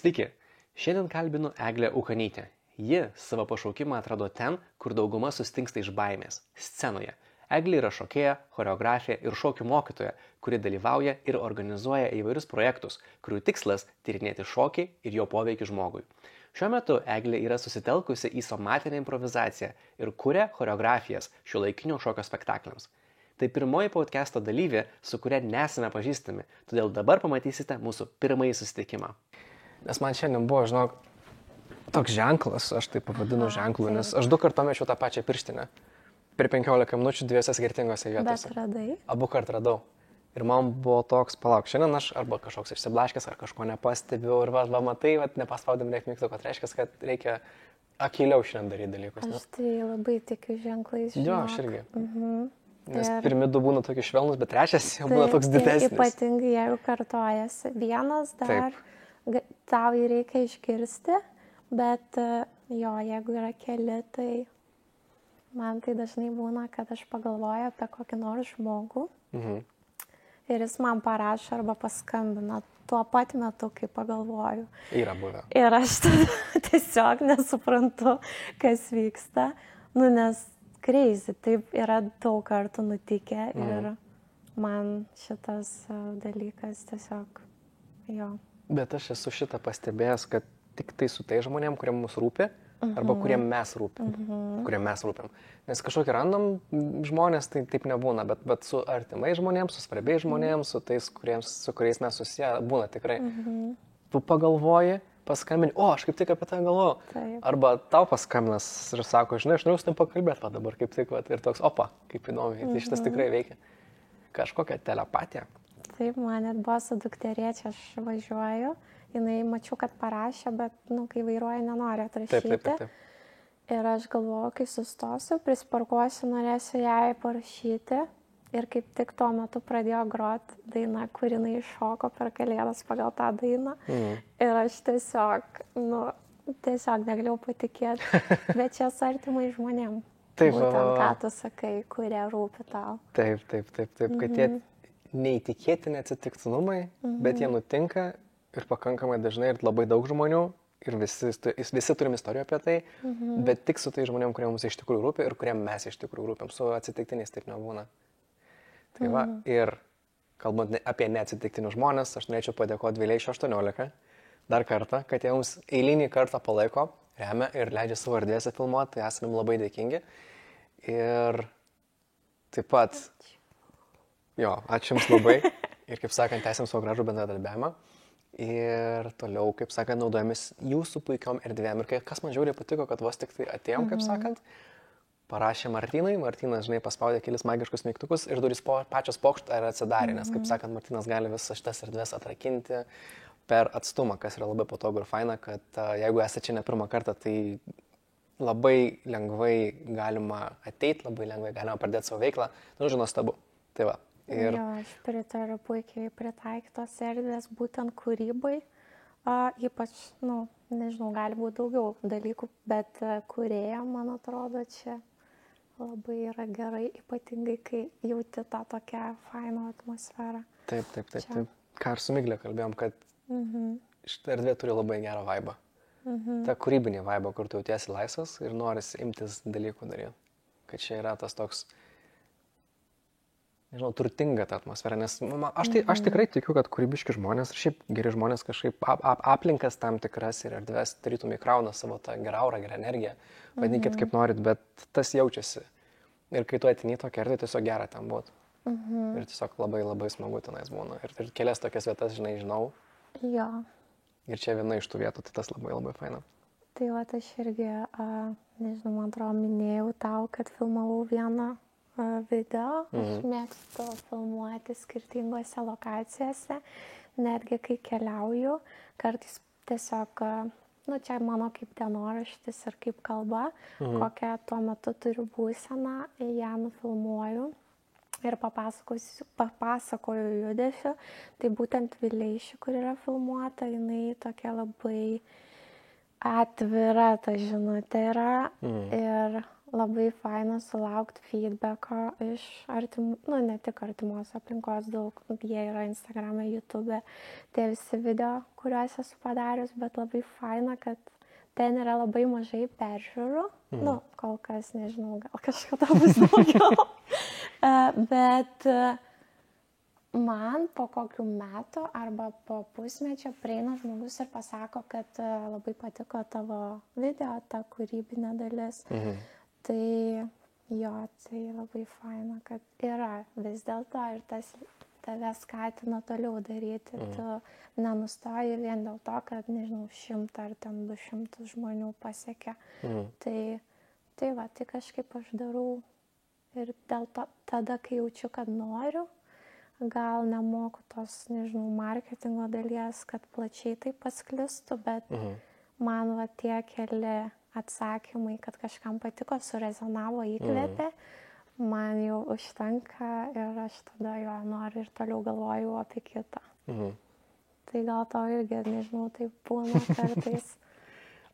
Sveiki, šiandien kalbinu Eglę Ukanytę. Ji savo pašaukimą atrado ten, kur dauguma sustingsta iš baimės – scenoje. Eglė yra šokėja, choreografė ir šokių mokytoja, kuri dalyvauja ir organizuoja įvairius projektus, kurių tikslas – tyrinėti šokį ir jo poveikį žmogui. Šiuo metu Eglė yra susitelkusi į somatinę improvizaciją ir kuria choreografijas šiuolaikinio šokio spektakliams. Tai pirmoji podcast'o dalyvė, su kuria nesame pažįstami, todėl dabar pamatysite mūsų pirmąjį susitikimą. Nes man šiandien buvo, žinok, toks ženklas, aš tai pavadinu ženklu, nes aš 2 kartus mečiau tą pačią pirštinę. Per 15 minučių 2 skirtingose vietose. Bet radai? Abu kart radau. Ir man buvo toks, palauk, šiandien aš arba kažkoks išsiblaškęs, ar kažko nepastebiu, ir va matai, nepaspaudėm mygtuko, kad reiškia, kad reikia akyliau šiandien daryti dalykus. Aš tai labai tikiu ženklais, žinok. Jo, aš irgi. Nes pirmi 2 būna tokie švelnus, bet 3 jau būna toks didesnis. Ypatingai, jeigu kartojasi. Vienas dar tau jį reikia išgirsti, bet jo, jeigu yra keli, tai man tai dažnai būna, kad aš pagalvoju apie kokį nors žmogų ir jis man parašo arba paskambina tuo pat metu, kai pagalvoju. Yra buvę. Ir aš tiesiog nesuprantu, kas vyksta, nes crazy, taip yra daug kartų nutikę ir man šitas dalykas tiesiog, jo. Bet aš esu šitą pastebėjęs, kad tik tai su tai žmonėm, kurie mums rūpi, arba kuriem mes rūpim. Nes kažkokį random žmonės, tai taip nebūna, bet su artimai žmonėms, su svarbiais žmonėms, su tais, su kuriais mes susiję, būna tikrai. Tu pagalvoji, paskambini, aš kaip tik apie tai galvoju. Arba tau paskambinas ir sako, žinai, aš noriu su tam pakalbėti dabar kaip tik, ir toks, kaip įdomiai, tai šitas tikrai veikia. Kažkokia telepatija. Taip, man net buvo su dukterėčia, aš važiuoju, jinai mačiau, kad parašė, bet, kai vairuoja, nenori atrašyti. Taip. Ir aš galvoju, kai sustosiu, prisiparkuosiu, norėsiu jai parašyti. Ir kaip tik tuo metu pradėjo groti daina, kur jinai iššoko per Kalėdas pagal tą dainą. Ir aš tiesiog negalėjau patikėti, bet čia su artimai žmonėm. Taip, būtent ką tu sakai, kurie rūpi tau. Taip, kad tie neįtikėtini atsitiktinumai, bet jie nutinka ir pakankamai dažnai ir labai daug žmonių. Ir visi turim istorijų apie tai, bet tik su tai žmonėm, kurie mums iš tikrųjų rūpi ir kuriem mes iš tikrųjų rūpim. Su atsitiktiniais taip nebūna. Tai va, ir kalbant apie neatsitiktinius žmonės, aš norėčiau padėkoti Vileišio 18 dar kartą, kad jie mums eilinį kartą palaiko, remia ir leidžia savo erdvėse filmuoti, tai esame labai dėkingi. Ir taip pat, ačiū Jums labai ir, kaip sakant, tęsiam savo gražų bendradarbiavimą. Ir toliau, kaip sakant, naudojamės Jūsų puikiom erdvėm. Ir kas man žiauriai patiko, kad vos tik tai atėjom, kaip sakant, parašė Martynui, Martynas, žinai, paspaudė kelis magiškus mygtukus ir durys pačios pokšt ir atsidarė, nes, kaip sakant, Martynas gali visas šitas erdvės atrakinti per atstumą, kas yra labai patogu ir faina, kad jeigu esate čia ne pirmą kartą, tai labai lengvai galima ateiti, labai lengvai galima pradėti savo veiklą, nuostabu. Tai va. Jo, aš pritariu, puikiai pritaikytos erdvės būtent kūrybai, ypač, nežinau, gali būti daugiau dalykų, bet kūrėjam, man atrodo, čia labai yra gerai, ypatingai, kai jauti tą tokią fainą atmosferą. Taip. Ką ir su Migle kalbėjom, kad šitą erdvę turi labai gerą vaibą. Ta kūrybinė vaiba, kur tu jautiesi laisvas ir norisi imtis dalykų daryti. Kad čia yra tas toks, nežinau, turtinga ta atmosfera, nes aš tikrai tikiu, kad kūrybiški žmonės ir šiaip geri žmonės kažkaip aplinkas tam tikras ir erdvės tarytum įkrauna savo tą gerą aurą, gerą energiją, vadinkit kaip norit, bet tas jaučiasi. Ir kai tu ateini tokią erdvę, tiesiog gera ten būti. Ir tiesiog labai labai smagu tenais būna. Ir kelias tokias vietas, žinau. Jo. Ir čia viena iš tų vietų, tai tas labai labai faina. Tai va, aš irgi, nežinau, man atrodo, minėjau tau, kad filmavau vieną video. Aš mėgstu filmuoti skirtingose lokacijose, netgi kai keliauju, kartais tiesiog, čia mano kaip dienoraštis ir kaip kalba, kokią tuo metu turiu būseną, ją nufilmuoju ir papasakoju judesiu. Tai būtent Vileišį, kur yra filmuota, jinai tokia labai atvira ta žinutė yra ir labai faina sulaukti feedbacko iš artimų, ne tik artimos aplinkos, daug, jie yra Instagram'e, YouTube'e, tie visi video, kuriuos esu padarius, bet labai faina, kad ten yra labai mažai peržiūrų, kol kas, nežinau, gal kažkada bus daugiau, bet man po kokių metų arba po pusmečio prieina žmogus ir pasako, kad labai patiko tavo video, ta kūrybinė dalis. Tai jo, tai labai faina, kad yra vis dėlto ir tas tave skatina toliau daryti. Tu nenustoji vien dėl to, kad, nežinau, 100 ar ten 200 žmonių pasiekia. Tai va, tai kažkaip aš darau ir dėl to tada, kai jaučiu, kad noriu, gal nemoku tos, nežinau, marketingo dalies, kad plačiai tai pasklistų, bet man va tie keli atsakymai, kad kažkam patiko, surezonavo, įkvėpė, man jau užtenka ir aš tada jo noriu ir toliau galvoju apie kitą. Tai gal tau irgi, nežinau, tai būna kartais.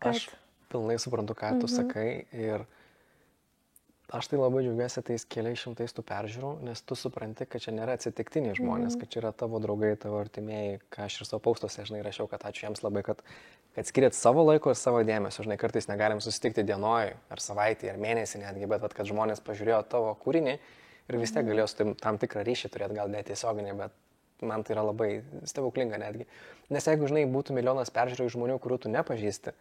Kad... Aš pilnai suprantu, ką tu sakai ir aš tai labai džiaugiuosi tais keliais šimtais tų peržiūrų, nes tu supranti, kad čia nėra atsitiktiniai žmonės, kad čia yra tavo draugai, tavo artimieji, ką aš ir savo paustuose, žinai, rašiau, kad ačiū jiems labai, kad skiriat savo laiko ir savo dėmesio, žinai, kartais negalim susitikti dienoj, ar savaitį, ar mėnesį netgi, bet kad žmonės pažiūrėjo tavo kūrinį ir vis tiek galėjo su tam tikrą ryšį turėti, gal netiesioginį, bet man tai yra labai stebuklinga netgi. Nes jeigu, žinai, būtų milijonas peržiūrų žmonių, kurių tu nepažįsti,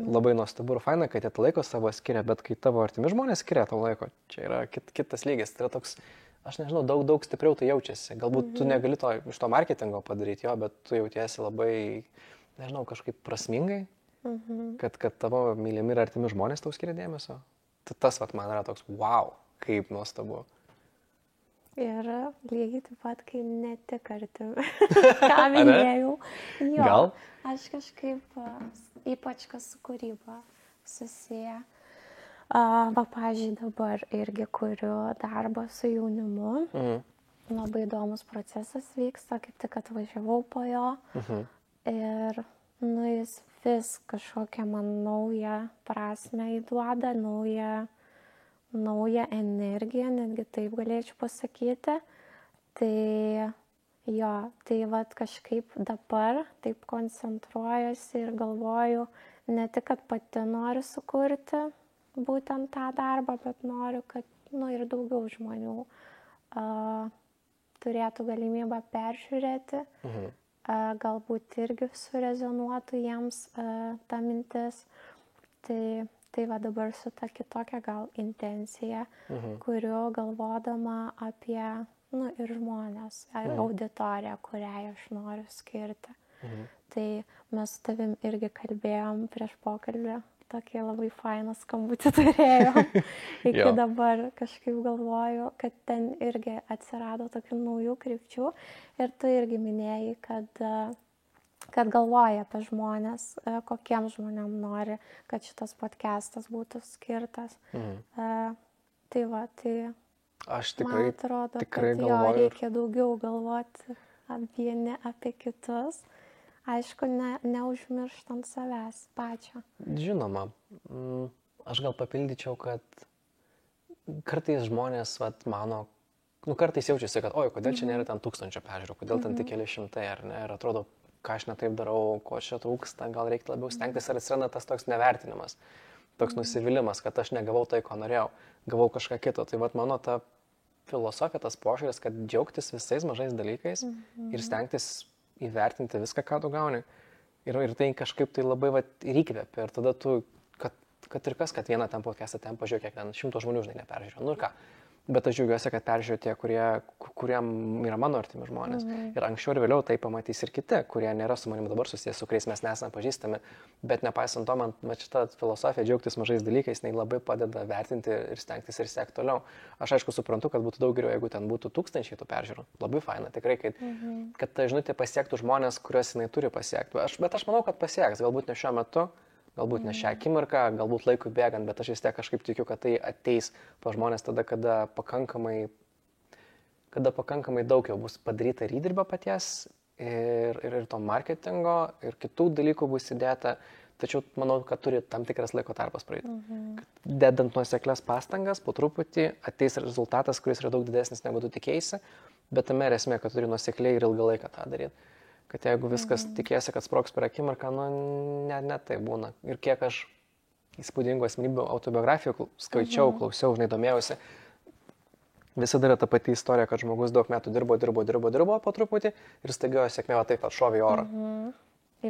labai nuostabu ir faina, kad jie laiko savo skiria, bet kai tavo artimi žmonės skiria tavo laiko, čia yra kitas lygis. Tai yra toks, aš nežinau, daug stipriau tai jaučiasi. Galbūt tu negali iš to marketingo padaryti jo, bet tu jautiesi labai, nežinau, kažkaip prasmingai, kad tavo mylimi ir artimi žmonės tau skiria dėmesio. Tas vat man yra toks, wow, kaip nuostabu. Ir lygiai taip pat, kai ne tik artimi, ką minėjau. Jo, gal? Aš kažkaip, ypač kas su kūryba susiję. Pavyzdžiui, dabar irgi kuriu darbą su jaunimu. Labai įdomus procesas vyksta, kaip tik atvažiavau po jo. Ir jis vis kažkokią man naują prasmę įduoda, naują energiją, netgi taip galėčiau pasakyti. Tai jo, tai vat kažkaip dabar taip koncentruojuosi ir galvoju, ne tik, kad pati noriu sukurti būtent tą darbą, bet noriu, kad ir daugiau žmonių turėtų galimybę peržiūrėti, galbūt irgi surezonuotų jiems ta mintis. Tai va dabar su ta kitokia gal intencija, kuriuo galvodama apie ir žmonės, auditoriją, kuriai aš noriu skirti. Tai mes su tavim irgi kalbėjom prieš pokalbį, tokį labai fainą skambutį turėjom. Iki dabar kažkaip galvoju, kad ten irgi atsirado tokių naujų krypčių. Ir tu irgi minėjai, kad galvoja apie žmonės, kokiems žmonėm nori, kad šitas podcastas būtų skirtas. Tai va, tai aš tikrai, man atrodo, tikrai kad jo reikia daugiau galvoti vieni apie kitus. Aišku, neužmirštant savęs pačio. Žinoma, aš gal papildyčiau, kad kartais žmonės mano, kartais jaučiasi, kad oi, kodėl čia nėra ten 1000 peržiūrų, kodėl ten tik keli šimtai, ar ne, ir atrodo, ką aš netaip darau, ko čia trūksta, gal reikia labiau stengtis, ar atsiranda tas toks nevertinimas, toks nusivylimas, kad aš negavau tai, ko norėjau, gavau kažką kito. Tai mano ta filosofija, tas požiūris, kad džiaugtis visais mažais dalykais ir stengtis įvertinti viską, ką tu gauni. Ir tai kažkaip tai labai ir įkvėpia. Ir tada tu, kad ir kas, kad vieną ten podcastą ten pažiūrėjau, kiek ten 100 žmonių, žinai, neperžiūrėjau. Ir ką? Bet aš džiaugiuosi, kad peržiūrėjau tie, kuriem yra mano artimi žmonės. Ir anksčiau ir vėliau tai pamatys ir kiti, kurie nėra su manimi dabar susijęs, su kuriais mes nesame pažįstami. Bet nepaisant to, man šita filosofija džiaugtis mažais dalykais, jinai labai padeda vertinti ir stengtis ir sekti toliau. Aš aišku suprantu, kad būtų daug geriau, jeigu ten būtų 1000 tų peržiūrų. Labai faina, tikrai, kad ta žinutė pasiektų žmonės, kuriuos jinai turi pasiekti. Bet aš manau, kad pasieks, galbūt ne šiuo metu. Galbūt ne šią akimirką, galbūt laikui bėgant, bet aš vis tiek kažkaip tikiu, kad tai ateis pa žmonės tada, kada pakankamai daug jau bus padaryta ir įdirbio paties, ir to marketingo, ir kitų dalykų bus įdėta. tačiau manau, kad turi tam tikras laiko tarpas praeiti. Dedant nuoseklias pastangas, po truputį ateis rezultatas, kuris yra daug didesnis negu tu tikėjai, bet tame esmė, kad turi nuosekliai ir ilgą laiką tą daryti. Kad jeigu viskas tikėsi, kad sprogs per akimirką, ne tai būna. Ir kiek aš įspūdingų asmenybių autobiografijų skaičiau, klausiau, žinai, domėjausi, visada yra ta pati istorija, kad žmogus daug metų dirbo po truputį ir staiga sėkmė va taip atšovė į orą.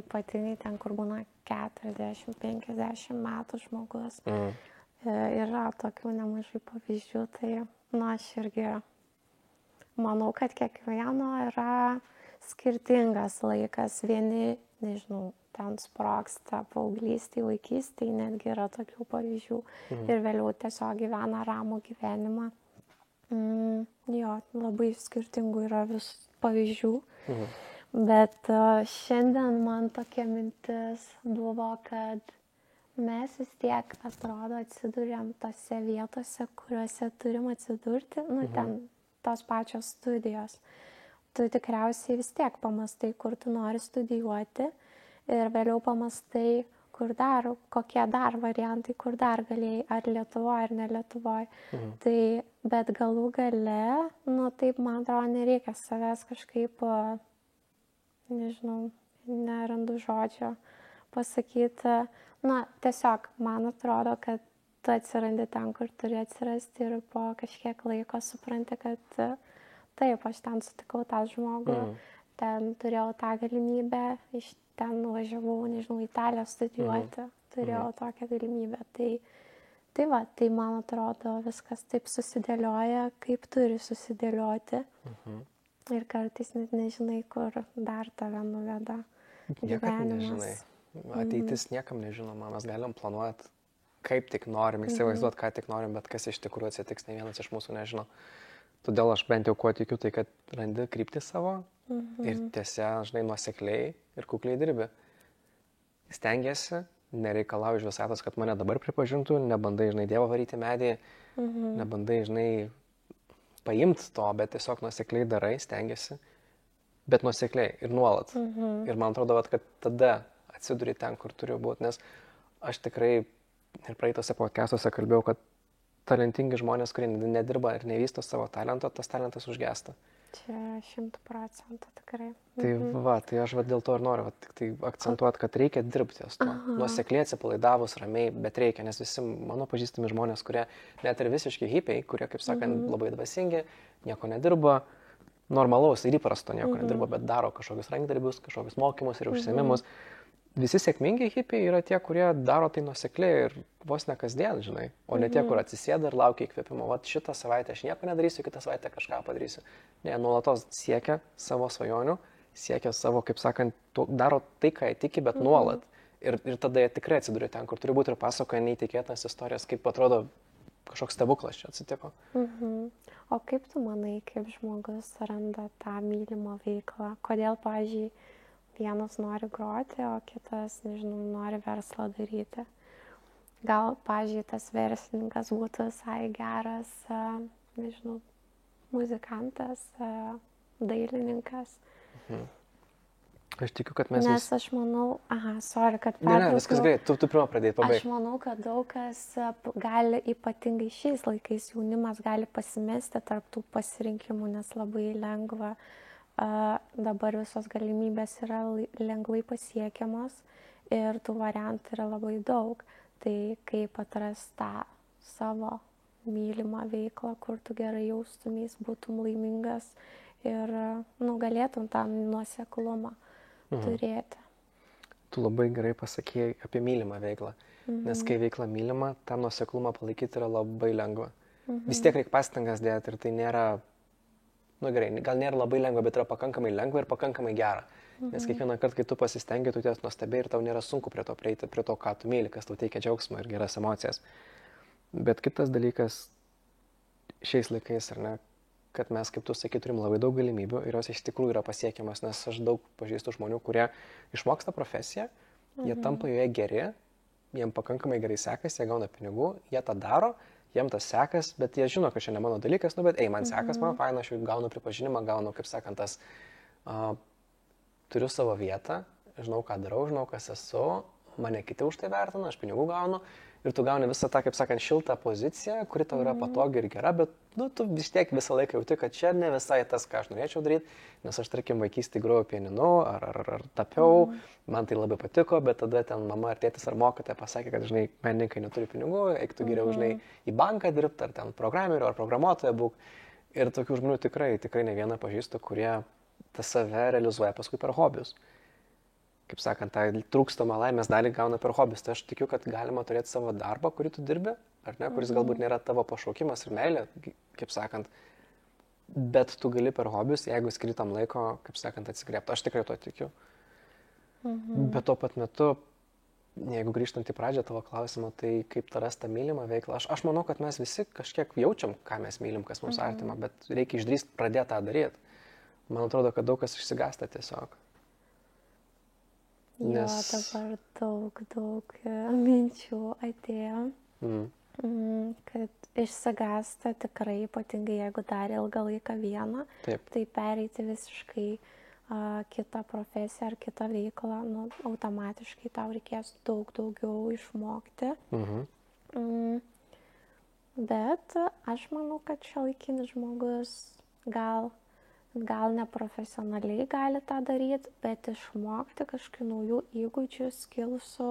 Ypatingai ten, kur būna 40-50 metų žmogus. Yra tokių nemažai pavyzdžių, tai, aš irgi manau, kad kiekvieno yra skirtingas laikas. Vieni, nežinau, ten sprogsta paauglystėje, vaikystėje, netgi yra tokių pavyzdžių. Ir vėliau tiesiog gyvena ramų gyvenimą. Jo, labai skirtingų yra vis pavyzdžių. Bet šiandien man tokia mintis buvo, kad mes vis tiek, atrodo, atsidūrėm tose vietose, kuriuose turim atsidurti, ten tos pačios studijos. Tu tikriausiai vis tiek pamastai, kur tu nori studijuoti ir vėliau pamastai, kokie dar variantai, kur dar galėjai, ar Lietuvoje, ar ne Lietuvoje. Tai, bet galų gale, taip, man atrodo, nereikia savęs kažkaip, nežinau, nerandu žodžio pasakyti. Tiesiog, man atrodo, kad tu atsirandi ten, kur turi atsirasti ir po kažkiek laiko supranti, kad taip, aš ten sutikau tą žmogų, ten turėjau tą galimybę, iš ten nuvažiavau, nežinau, į Italiją studijuoti, turėjau tokią galimybę. Tai man atrodo, viskas taip susidėlioja, kaip turi susidėlioti. Ir kartais net nežinai, kur dar tave nuveda Niekad nežinai. Ateitis niekam nežinoma. Mes galim planuoti, kaip tik norim, įsivaizduoti, ką tik norim, bet kas iš tikrųjų atsitiks, ne vienas iš mūsų nežino. Todėl aš bent jau kuo tikiu, tai kad randi kryptį savo ir tiesiog, žinai, nuosekliai ir kukliai dirbi. Stengiasi, nereikalauji iš visatos, kad mane dabar pripažintų, nebandai, žinai, Dievą varyti medį, nebandai, žinai, paimti to, bet tiesiog nuosekliai darai, stengiasi, bet nuosekliai ir nuolat. Ir man atrodo, kad tada atsiduri ten, kur turiu būti, nes aš tikrai ir praeitose podcastuose kalbėjau, kad talentingi žmonės, kurie nedirba ir nevysto savo talento, tas talentas užgesta. Čia 100% tikrai. Tai aš dėl to ir noriu tik tai akcentuoti, kad reikia dirbti ties to. Nuosekliai atsipalaidavus, ramiai, bet reikia, nes visi mano pažįstami žmonės, kurie net ir visiškai hipiai, kurie, kaip sakant, labai dvasingi, nieko nedirba, normalaus ir įprasto nieko nedirba, bet daro kažkokius rankdarbius, kažkokius mokymus ir užsiėmimus. Visi sėkmingi hipiai yra tie, kurie daro tai nuosekliai ir vos ne kasdien, žinai, o ne tie, kur atsisėda ir laukia įkvėpimo. Vat šitą savaitę aš nieko nedarysiu, kitą savaitę kažką padarysiu. Ne, nuolatos siekia savo svajonių, siekia savo, kaip sakant, daro tai, ką jie tiki, bet nuolat. Ir tada jie tikrai atsiduria ten, kur turi būti ir pasakoja neįtikėtinas istorijas, kaip atrodo kažkoks stebuklas čia atsitiko. O kaip tu manai, kaip žmogus randa tą mylimą veiklą? Kodėl, pavyzdžiui, vienas nori groti, o kitas, nežinau, nori verslą daryti? Gal, pavyzdžiui, tas verslininkas būtų visai geras, nežinau, muzikantas, dailininkas. Aš tikiu, kad mes... Nes aš manau... sorry, kad pertraukiau. Ne, viskas gerai, tu pirmą pradėjai, pabaig. Aš manau, kad daug kas gali, ypatingai šiais laikais, jaunimas gali pasimesti tarp tų pasirinkimų, nes labai lengva. Dabar visos galimybės yra lengvai pasiekiamos ir tų variantų yra labai daug. Tai kaip atrasti tą savo mylimą veiklą, kur tu gerai jaustumės, būtum laimingas ir galėtum tą nuoseklumą turėti. Tu labai gerai pasakėjai apie mylimą veiklą, nes kai veikla mylima, tą nuoseklumą palaikyti yra labai lengva. Vis tiek reikia pastangas dėti ir tai nėra, gerai, gal nėra labai lengva, bet yra pakankamai lengva ir pakankamai gera. Nes kiekvieną kartą, kai tu pasistengi, tu ties nuostabiai ir tau nėra sunku prie to prieiti, prie to, ką tu myli, kas tau teikia džiaugsmą ir geras emocijas. Bet kitas dalykas šiais laikais, ar ne, kad mes, kaip tu sakai, turim labai daug galimybių ir jos iš tikrųjų yra pasiekiamas, nes aš daug pažįstu žmonių, kurie išmoksta profesiją, jie tampa joje geri, jiem pakankamai gerai sekasi, jie gauna pinigų, jie tą daro, jiem tas sekas, bet jie žino, kad čia ne mano dalykas, bet man sekas, man faina, aš jau gaunu pripažinimą, gaunu, kaip sakant, turiu savo vietą, žinau, ką darau, žinau, kas esu, mane kiti už tai vertina, aš pinigų gaunu ir tu gauni visą tą, kaip sakant, šiltą poziciją, kuri tau yra patogi ir gera, bet tu vis tiek visą laiką jauti, kad čia ne visai tas, ką aš norėčiau daryti, nes aš, tarkim, vaikystėje grojau pianinu ar tapiau, man tai labai patiko, bet tada ten mama ar tėtis ar mokytoja pasakė, kad, žinai, menininkai neturi pinigų, eik tu geriau, žinai, į banką dirbti, ar ten programerių, ar programuotoją būk. Ir tokių žmonių tikrai ne vieną pažįstu, kurie tą save realizuoja paskui per hobius. Kaip sakant, tą trūkstamą laimės dalį gauna per hobius. Tai aš tikiu, kad galima turėti savo darbą, kurį tu dirbi, ar ne, kuris galbūt nėra tavo pašaukimas ir meilė, kaip sakant, bet tu gali per hobius, jeigu skiri tam laiko, kaip sakant, atsigriebti. Aš tikrai to tikiu. Bet tuo pat metu, jeigu grįžtant į pradžią tavo klausimą, tai kaip ta rasta mylimą veiklą, aš manau, kad mes visi kažkiek jaučiam, ką mes mylim, kas mums artima, bet reikia išdrįsti pradėti tą daryti. Man atrodo, kad daug kas išsigąsta tiesiog. Jo, dabar daug minčių atėjo, kad išsigąsta tikrai, ypatingai jeigu dar ilgą laiką vieną, tai pereiti visiškai kitą profesiją ar kitą veiklą, automatiškai tau reikės daug daugiau išmokti. Bet aš manau, kad šiuolaikinis žmogus gal neprofesionaliai gali tą daryti, bet išmokti kažkokių naujų įgūdžių, skilsų,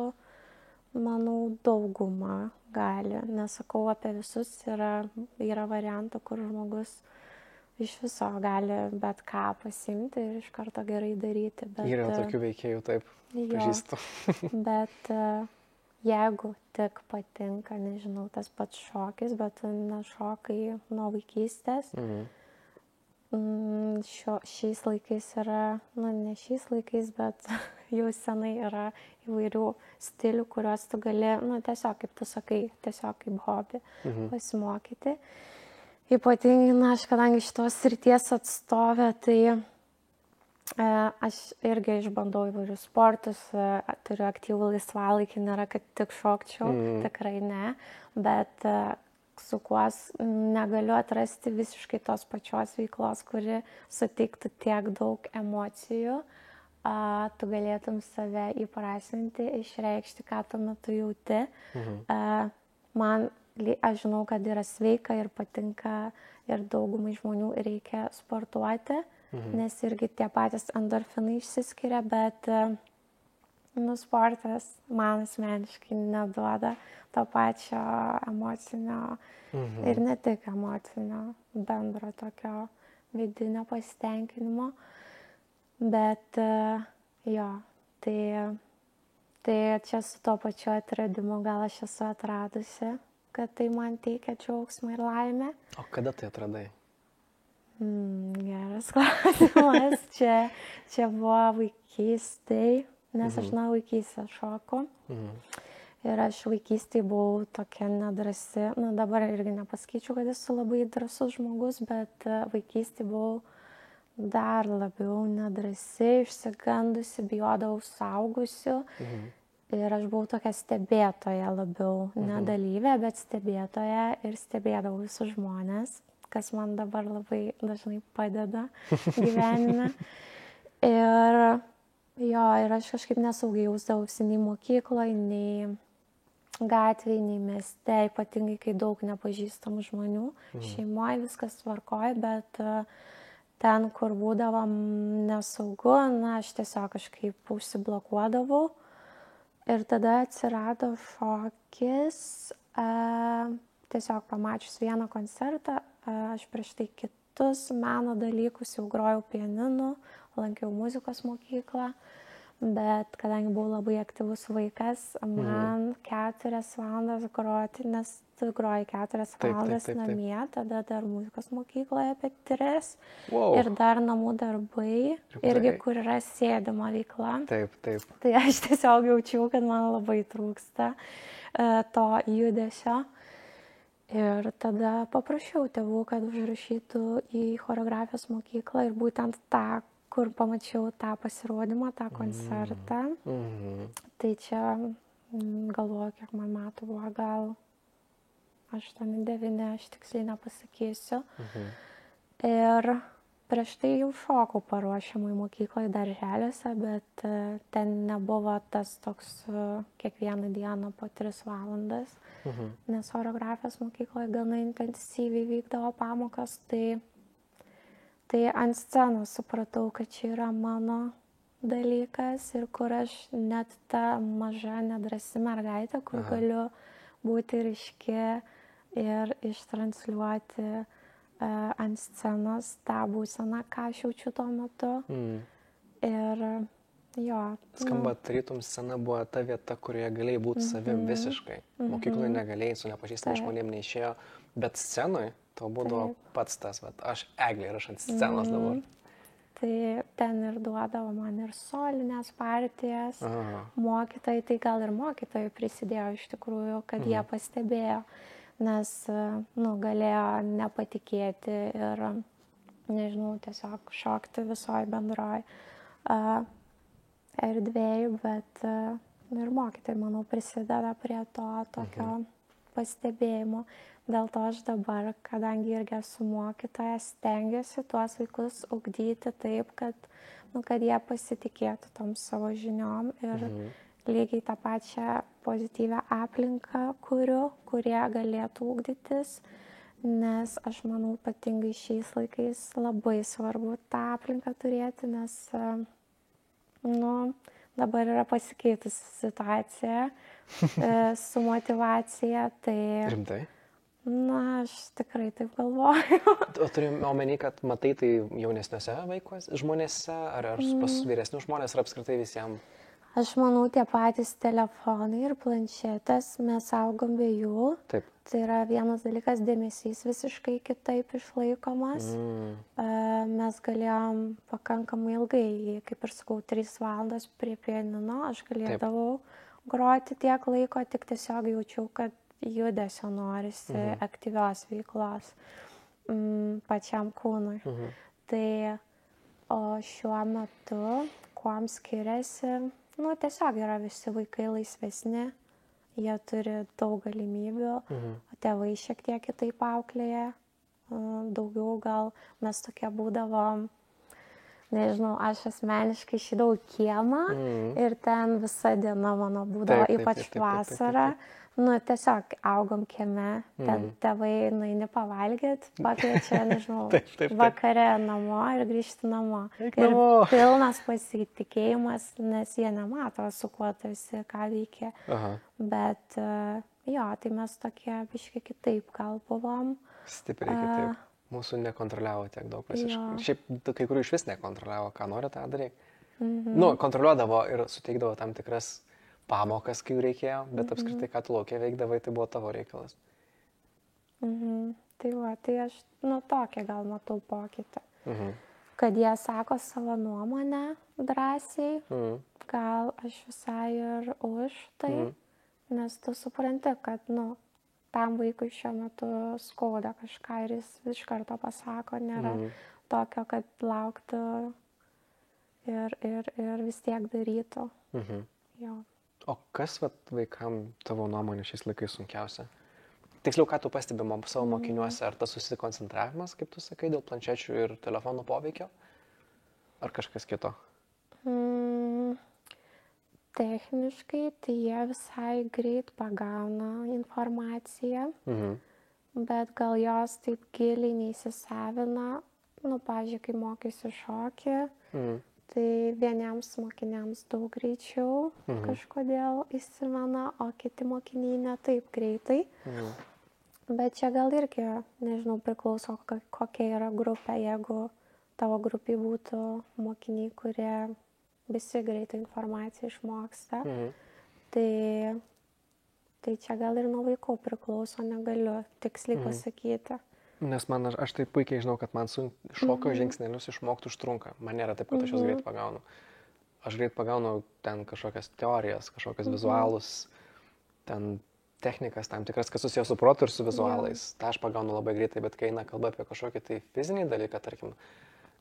manau, dauguma gali. Nesakau apie visus, yra variantų, kur žmogus iš viso gali bet ką pasimti ir iš karto gerai daryti. Bet, yra tokių veikėjų, taip, pažįstu. Bet jeigu tik patinka, nežinau, tas pats šokis, bet nešokai nuo vaikystės, šiais laikais yra, ne šiais laikais, bet jau senai yra įvairių stilių, kuriuos tu gali, tiesiog, kaip tu sakai, tiesiog kaip hobį pasimokyti. Ypatingai, aš kadangi šitos srities atstovė, tai aš irgi išbandau įvairius sportus, turiu aktyvų laisvalaikį, nėra, kad tik šokčiau, tikrai ne, bet su kuo negaliu atrasti visiškai tos pačios veiklos, kuri suteiktų tiek daug emocijų, tu galėtum save įprasminti, išreikšti, ką tuo metu jauti. Aš žinau, kad yra sveika ir patinka ir daugumai žmonių reikia sportuoti, nes irgi tie patys endorfinai išsiskiria, bet sportas man asmeniškai neduoda to pačio emocinio ir ne tik emocinio, bendro tokio vidinio pasitenkinimo. Bet jo, tai čia su to pačiu atradimu gal aš esu atradusi, kad tai man teikia džiaugsmą ir laimę. O kada tai atradai? Geras klausimas. Čia buvo vaikystėj, nes aš nuo vaikystės šoku. Ir aš vaikystėj buvau tokia nedrasi, dabar irgi nepasakyčiau, kad esu labai drąsus žmogus, bet vaikystėj buvau dar labiau nedrasi, išsigandusi, bijodavau suaugusių. Ir aš buvau tokia stebėtoja labiau, ne dalyvė, bet stebėtoja ir stebėdavau visus žmonės, kas man dabar labai dažnai padeda gyvenime. Ir aš kažkaip nesaugiai jausdavausi nei mokykloje, nei gatvėje, nei mieste, ypatingai kai daug nepažįstamų žmonių. Šeimoje viskas tvarkoja, bet ten, kur būdavom nesaugu, aš tiesiog kažkaip užsiblokuodavau. Ir tada atsirado šokis, tiesiog pamačius vieną koncertą, aš prieš tai kitus meno dalykus jau grojau pianinu, lankiau muzikos mokyklą, bet kadangi buvau labai aktyvus vaikas, man 4 valandas groti, nes tu groji 4 valandas namie, tada dar muzikos mokykloje apie 3 ir dar namų darbai, irgi kur yra sėdima veikla. Taip. Tai aš tiesiog jaučiau, kad man labai trūksta to judesio. Ir tada paprašiau tėvų, kad užrašytų į choreografijos mokyklą ir būtent tą, kur pamačiau tą pasirodymą, tą koncertą. Tai čia galvoju, kiek man metų buvo, gal 8-9, aš tiksliai nepasakysiu. Ir prieš tai jau šokau paruošiamai mokykloje darželiuose, bet ten nebuvo tas toks kiekvieną dieną po 3 valandas, nes choreografijos mokykloje gana intensyviai vykdavo pamokas, tai ant scenos supratau, kad čia yra mano dalykas ir kur aš net ta maža nedrasi mergaitė, kur galiu būti ryški ir ištransliuoti ant scenos tą būseną, ką aš jaučiu tuo metu. Ir jo. Skamba, tarytum scena buvo ta vieta, kurioje galėjai būti savim visiškai. Mokykloje negalėjai, su nepažįstamais žmonėm neišėjo, bet scenoje to būdavo pats tas, vat, aš Eglė ir aš ant scenos dabar. Tai ten ir duodavo man ir solinės partijas, mokytojai, tai gal ir mokytojai prisidėjo iš tikrųjų, kad jie pastebėjo, nes, galėjo nepatikėti ir, nežinau, tiesiog šokti visoje bendroje erdvėje, bet ir mokytojai, manau, prisideda prie to tokio pastebėjimo. Dėl to aš dabar, kadangi irgi esu mokytoja, stengiuosi tuos vaikus ugdyti taip, kad jie pasitikėtų tom savo žiniom ir lygiai tą pačią pozityvę aplinką kuriu, kurie galėtų ugdytis, nes aš manau, ypatingai šiais laikais labai svarbu tą aplinką turėti, nes dabar yra pasikeitusi situacija su motyvacija. Tai... Rimtai? Aš tikrai taip galvoju. O turim omeny, kad matai tai jaunesniuose žmonėse, ar pas vyresnius žmonės, ar apskritai visiems? Aš manau, tie patys telefonai ir planšetės, mes augom be jų. Taip. Tai yra vienas dalykas, dėmesys visiškai kitaip išlaikomas. Mes galėjom pakankamai ilgai, kaip ir sakau, 3 valandas prie pianino, aš galėdavau groti tiek laiko, tik tiesiog jaučiau, kad judesio norisi, aktyvios veiklos pačiam kūnui. Tai o šiuo metu, kuom skiriasi, tiesiog yra visi vaikai laisvesni, jie turi daug galimybių, o tėvai šiek tiek kitaip auklėja, daugiau gal mes tokie būdavom, nežinau, aš asmeniškai išeidavau į kiemą ir ten visa diena mano būdavo, ypač vasarą. Tiesiog augom kieme, ten tėvai nueini pavalgyti, pakviečia, nežinau, vakare namo ir grįžti namo. Ir pilnas pasitikėjimas, nes jie nemato, su kuo tu esi, ką veikia. Bet tai mes tokie biškai kitaip gal buvom. Stipriai kitaip. Mūsų nekontroliavo tiek daug visiškai. Šiaip kai kurių iš vis nekontroliavo, ką nori tą daryti. Kontroliuodavo ir suteikdavo tam tikras pamokas, kai jų reikėjo, bet apskritai, ką tu laukia veikdavai, tai buvo tavo reikalas. Tai aš tokia gal matau pokytį. Kad jie sako savo nuomonę drąsiai, gal aš visai ir už tai, nes tu supranti, kad tam vaikui šiuo metu skauda kažką ir jis iš karto pasako, nėra tokio, kad lauktų ir vis tiek darytų. Jo. O kas vaikam tavo nuomonė šiais laikais sunkiausia? Tiksliau, ką tu pastebimo savo mokiniuose, ar tas susikoncentravimas, kaip tu sakai, dėl planšečių ir telefonų poveikio? Ar kažkas kito? Techniškai, tai jie visai greit pagauna informaciją, bet gal jos taip giliai neįsisavina. Pavyzdžiui, kai mokysi šokį, tai vieniems mokiniams daug greičiau kažkodėl įsimena, o kiti mokiniai ne taip greitai. Bet čia gal irgi, nežinau, priklauso, kokia yra grupė. Jeigu tavo grupėje būtų mokiniai, kurie visi greitai informaciją išmoksta, tai čia gal ir nuo vaikų priklauso, negaliu tiksliai pasakyti. Nes aš taip puikiai žinau, kad man šokio žingsnelius išmokti užtrunka. Man nėra taip, kad aš juos greit pagaunu. Aš greit pagaunu ten kažkokias teorijas, kažkokias vizualus, ten technikas tam tikras, kas susijęs su protu ir su vizualais. Ta aš pagaunu labai greitai, bet kai eina kalba apie kažkokį tai fizinį dalyką, tarkim,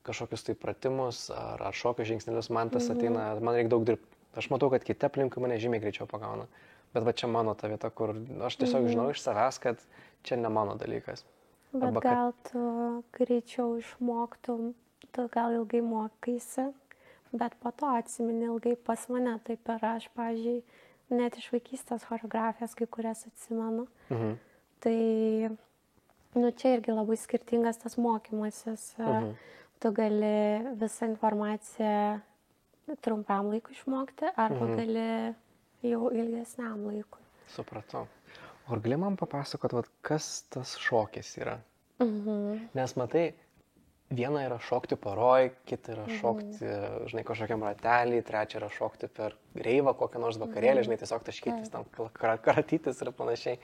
kažkokius tai pratimus ar šokio žingsnelius, man tas ateina, man reikia daug dirbti. Aš matau, kad kiti aplinkui mane žymiai greičiau pagauna. Bet čia mano ta vieta, kur aš tiesiog žinau iš savęs, kad čia ne mano dalykas. Bet gal tu greičiau išmoktum tu gal ilgai mokaisi, bet po to atsimeni ilgai. Pas mane taip yra, aš, pavyzdžiui, net iš vaikystės choreografijas kai kurias atsimenu. Tai, čia irgi labai skirtingas tas mokymasis. Tu gali visą informaciją trumpam laikui išmokti, arba gali jau ilgesniam laikui. Supratau. O ar gali man papasakot, kas tas šokis yra? Nes matai, viena yra šokti poroj, kita yra šokti, žinai, kažkokiam ratelį, trečia yra šokti per reivą, kokią nors vakarėlį, žinai, tiesiog taškytis, tam karatytis ir panašiai.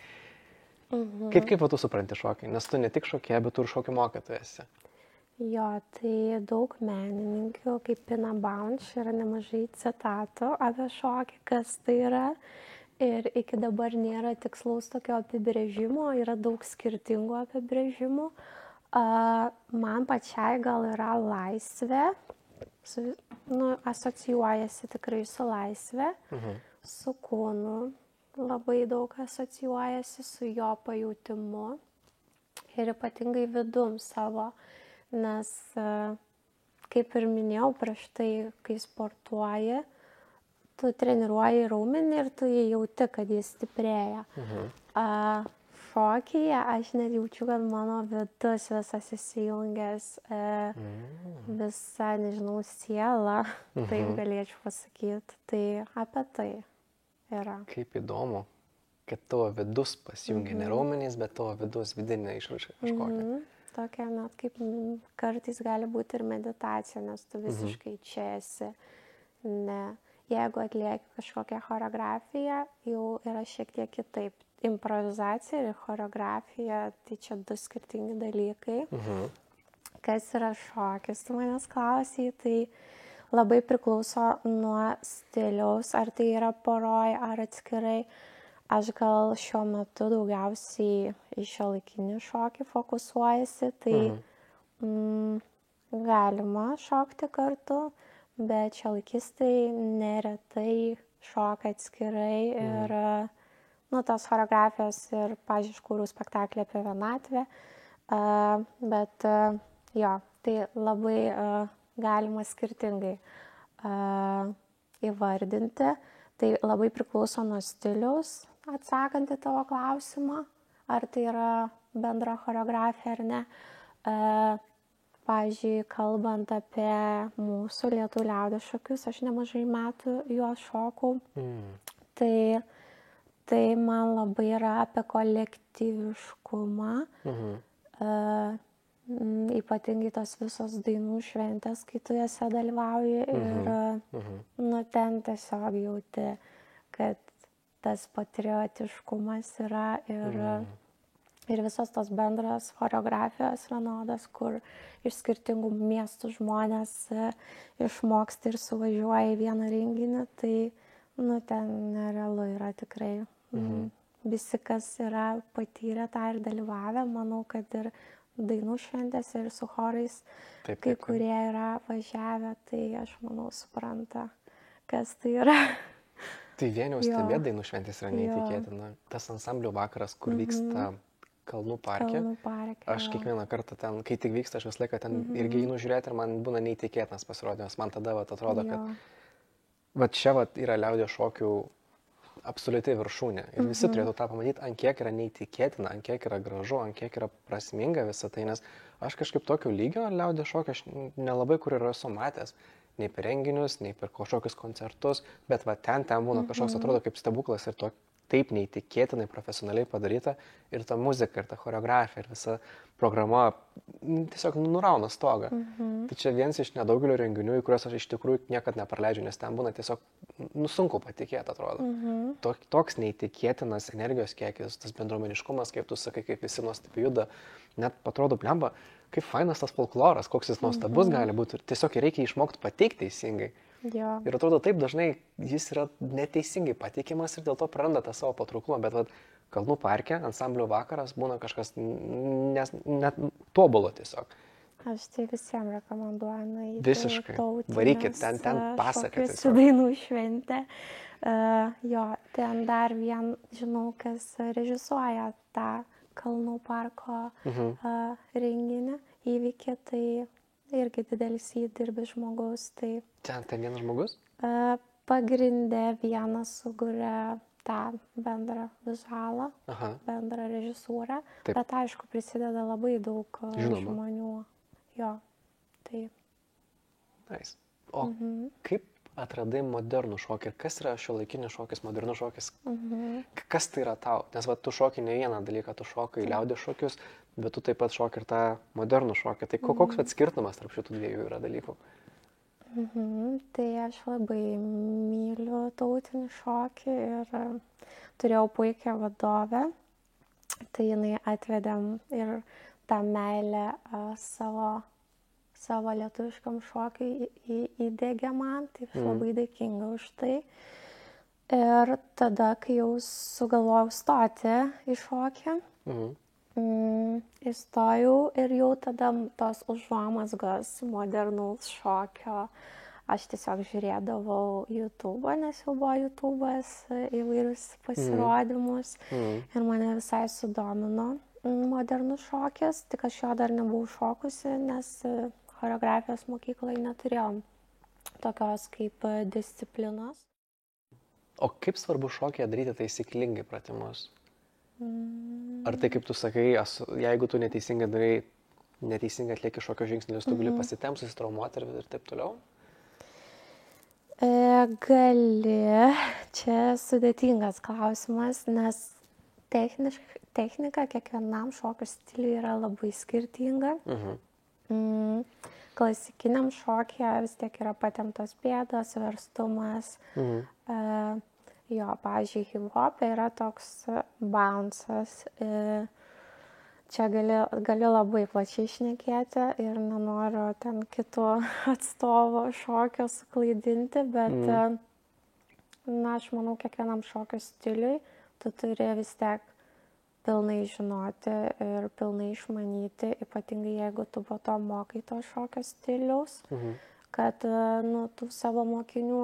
Kaip tu supranti šokį? Nes tu ne tik šokėja, bet tu ir šokių mokytojas esi. Jo, tai daug menininkių, kaip Pina Bausch, yra nemažai citatų apie šokį, kas tai yra. Ir iki dabar nėra tikslaus tokio apibrėžimo, yra daug skirtingų apibrėžimų. Man pačiai gal yra laisvė, asocijuojasi tikrai su laisvė, su kūnu, labai daug asocijuojasi su jo pajautimu ir ypatingai vidum savo, nes, kaip ir minėjau prieš tai, kai sportuoji, tu treniruoji raumenį ir tu jauti, kad jis stiprėja. Šokyje aš net jaučiu, kad mano vidus visas įsijungęs, visa, nežinau, siela, taip galėčiau pasakyti. Tai apie tai yra. Kaip įdomu, kad tavo vidus pasijungia, ne raumenys, bet tavo vidus vidinė išraiška kažkokia. Tokia, net kaip kartais gali būti ir meditacija, nes tu visiškai čia esi. Ne. Jeigu atlieki kažkokią choreografiją, jau yra šiek tiek kitaip. Improvizacija ir choreografija, tai čia du skirtingi dalykai. Kas yra šokis, tu manęs klausai, tai labai priklauso nuo stiliaus, ar tai yra poroj, ar atskirai. Aš gal šiuo metu daugiausiai į šiuolaikinį šokį fokusuojasi, tai galima šokti kartu. Bet šiuolaikistai neretai šoka atskirai ir tos choreografijos ir, pavyzdžiui, kūriau spektaklį apie vienatvę. Bet jo, tai labai galima skirtingai įvardinti. Tai labai priklauso nuo stiliaus, atsakant į tavo klausimą, ar tai yra bendra choreografija ar ne. Pavyzdžiui, kalbant apie mūsų lietuvių liaudies šokius, aš nemažai metų juos šokau. Tai man labai yra apie kolektyviškumą. Ypatingai tos visos dainų šventės, kai tu jose dalyvauji ir ten tiesiog jauti, kad tas patriotiškumas yra ir visos tos bendros choreografijos vienodas, kur iš skirtingų miestų žmonės išmoksta ir suvažiuoja į vieną renginį, tai ten nerealu yra tikrai. Visi, kas yra patyrę tą ir dalyvavę, manau, kad ir dainų šventėse ir su chorais, kai kurie yra važiavę, tai aš manau supranta, kas tai yra. Tai vien jau stebėt dainų šventės yra neįtikėtina. Tas ansamblių vakaras, kur vyksta Kalnų parke. Aš kiekvieną kartą ten, kai tik vyksta, aš vis laiką ten irgi einu žiūrėti ir man būna neįtikėtinas pasirodymas. Man tada atrodo, kad čia yra liaudies šokių absoliuti viršūnė. Ir visi turėtų tą pamatyti, ant kiek yra neįtikėtina, ant kiek yra gražu, ant kiek yra prasminga visą tai, nes aš kažkaip tokio lygio liaudies šokio aš nelabai kur ir esu matęs. Nei per renginius, nei per kažkokius koncertus, bet ten būna kažkoks atrodo kaip stebuklas ir taip neįtikėtinai profesionaliai padaryta ir ta muzika, ir ta choreografija, ir visa programa tiesiog nurauna stogą. Tai čia vienas iš nedaugelio renginių, į kuriuos aš iš tikrųjų niekad nepraleidžiu, nes ten būna tiesiog sunku patikėti, atrodo. Toks neįtikėtinas energijos kiekis, tas bendruomeniškumas, kaip tu sakai, kaip visi nuostabiai juda, net atrodo, blemba, kaip fainas tas folkloras, koks jis nuostabus gali būti ir tiesiog reikia išmokti pateikti teisingai. Ir atrodo, taip dažnai jis yra neteisingai patikimas ir dėl to praranda tą savo patrauklumą, bet Kalnų parke ansamblio vakaras būna kažkas net tobulo tiesiog. Aš tai visiems rekomenduoju nueiti. Visiškai. Varykit, ten pasakoti. Su dainų šventė. Ten dar žinau, kas režisuoja tą Kalnų parko renginį, įvykį, tai irgi didelis įdirbis žmogus. Tai Ten vienas žmogus? pagrinde vienas suguria tą bendrą vizualą, bendrą režisūrą, Taip. bet aišku prisideda labai daug Žinoma. žmonių. Jo, tai. Nice. O kaip atradai modernų šokį ir kas yra šiuolaikinis šokis, modernus šokis? Kas tai yra tau? Nes va, tu šoki ne vieną dalyką, tu šokai liaudies šokius, bet tu taip pat šoki ir tą modernų šokį. Tai koks skirtumas tarp šitų dviejų yra dalykų? Tai aš labai myliu tautinį šokį ir turėjau puikią vadovę. Tai jinai atvedėm ir tą meilę savo lietuviškam šokiui įdėgė man. Tai aš labai dėkinga už tai. Ir tada, kai jau sugalvojau stoti į šokį, įstojau ir jau tada tos užuomazgos modernaus šokio aš tiesiog žiūrėdavau YouTube'ą, nes jau buvo YouTube'as įvairius pasirodymus ir mane visai sudomino modernus šokis, tik aš jo dar nebuvau šokusi, nes choreografijos mokykloje neturėjom tokios kaip disciplinos. O kaip svarbu šokyje daryti taisyklingai pratimus? Ar tai, kaip tu sakai, jeigu tu neteisingai atlieki šokio žingsnelius, tu gali pasitempt, susitraumuoti ir taip toliau? Gali. Čia sudėtingas klausimas, nes technika kiekvienam šokio stiliui yra labai skirtinga. Klasikiniam šokyje vis tiek yra patemptos pėdos, verstumas. Jo, pavyzdžiui, hip-hop'e yra toks bounce'as. Čia gali labai plačiai šnekėti ir nenoriu ten kito atstovo šokio suklaidinti, bet aš manau, kiekvienam šokio stiliui tu turi vis tiek pilnai žinoti ir pilnai išmanyti, ypatingai jeigu tu po to mokai to šokio stiliaus, kad tų savo mokinių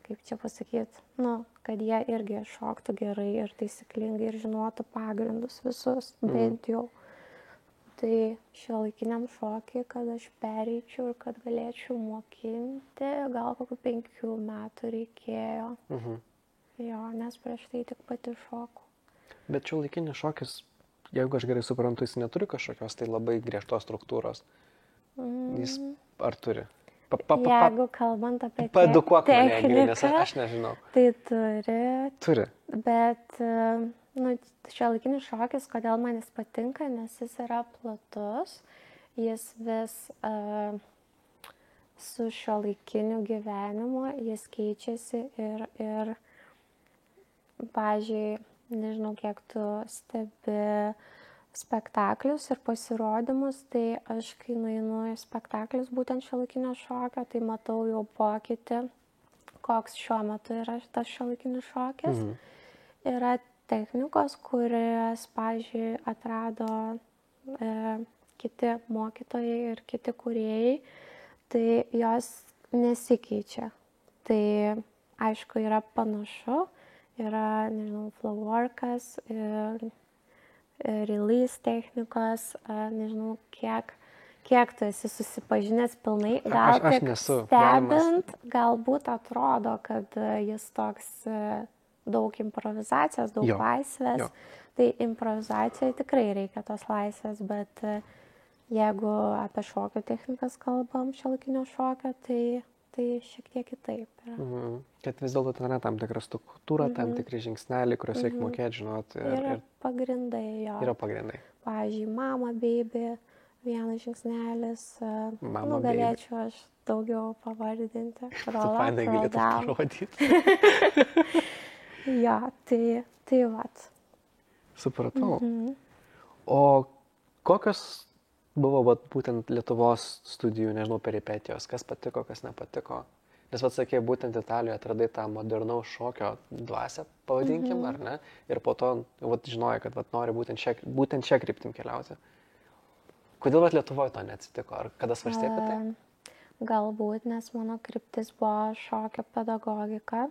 kaip čia pasakyti, kad jie irgi šoktų gerai ir taisyklingai ir žinotų pagrindus visus, bent jau. Tai šiuolaikiniam šokiui, kad aš pereičiau ir kad galėčiau mokinti, gal kokių 5 metų reikėjo. Jo, nes prieš tai tik pati šokau. Bet šiuolaikinis šokis, jeigu aš gerai suprantu, jis neturi kažkokios tai labai griežtos struktūros. Jis ar turi? Jeigu kalbant apie paedukuok mane, nes aš nežinau. Tai turi. Turi. Bet šiuolaikinis šokis, kodėl man jis patinka, nes jis yra platus, jis vis su šiuolaikiniu gyvenimu, jis keičiasi ir pavyzdžiui, nežinau, kiek tu stebi spektaklius ir pasirodymus, tai aš, kai nueinu į spektaklius būtent šiuolaikinio šokio, tai matau jau pokytį, koks šiuo metu yra tas šiuolaikinis šokis. Yra technikos, kurias, pavyzdžiui, atrado kiti mokytojai ir kiti kūrėjai, tai jos nesikeičia. Tai, aišku, yra panašu, yra, nežinau, flowworkas ir release technikos, nežinau, kiek tu esi susipažinęs pilnai. Gal aš nesu. Stebint, galbūt atrodo, kad jis toks daug improvizacijos, daug laisvės. Tai improvizacijoje tikrai reikia tos laisvės, bet jeigu apie šokio technikas kalbam, šiuolaikinio šokio, tai šiek tiek kitaip yra. Kad vis dėlto ten yra tam tikra struktūra, tam tikri žingsneliai, kuriuos reikia mokėti, žinoti. Yra pagrindai, jo. Yra pagrindai. Pavyzdžiui, Mama Baby, vienas žingsnelis. Galėčiau aš daugiau pavardinti. Tu fainai galėtum parodyti. Jo, tai vat. Supratau. O kokios buvo būtent Lietuvos studijų, nežinau, peripetijos, kas patiko, kas nepatiko? Nes sakė, būtent Italijoje atradai tą modernaus šokio dvasią, pavadinkim, ar ne? Ir po to žinojo, kad nori būtent šią kryptim keliauti. Kodėl Lietuvoje to neatsitiko? Ar kada svarstė apie tai? Galbūt, nes mano kryptis buvo šokio pedagogika.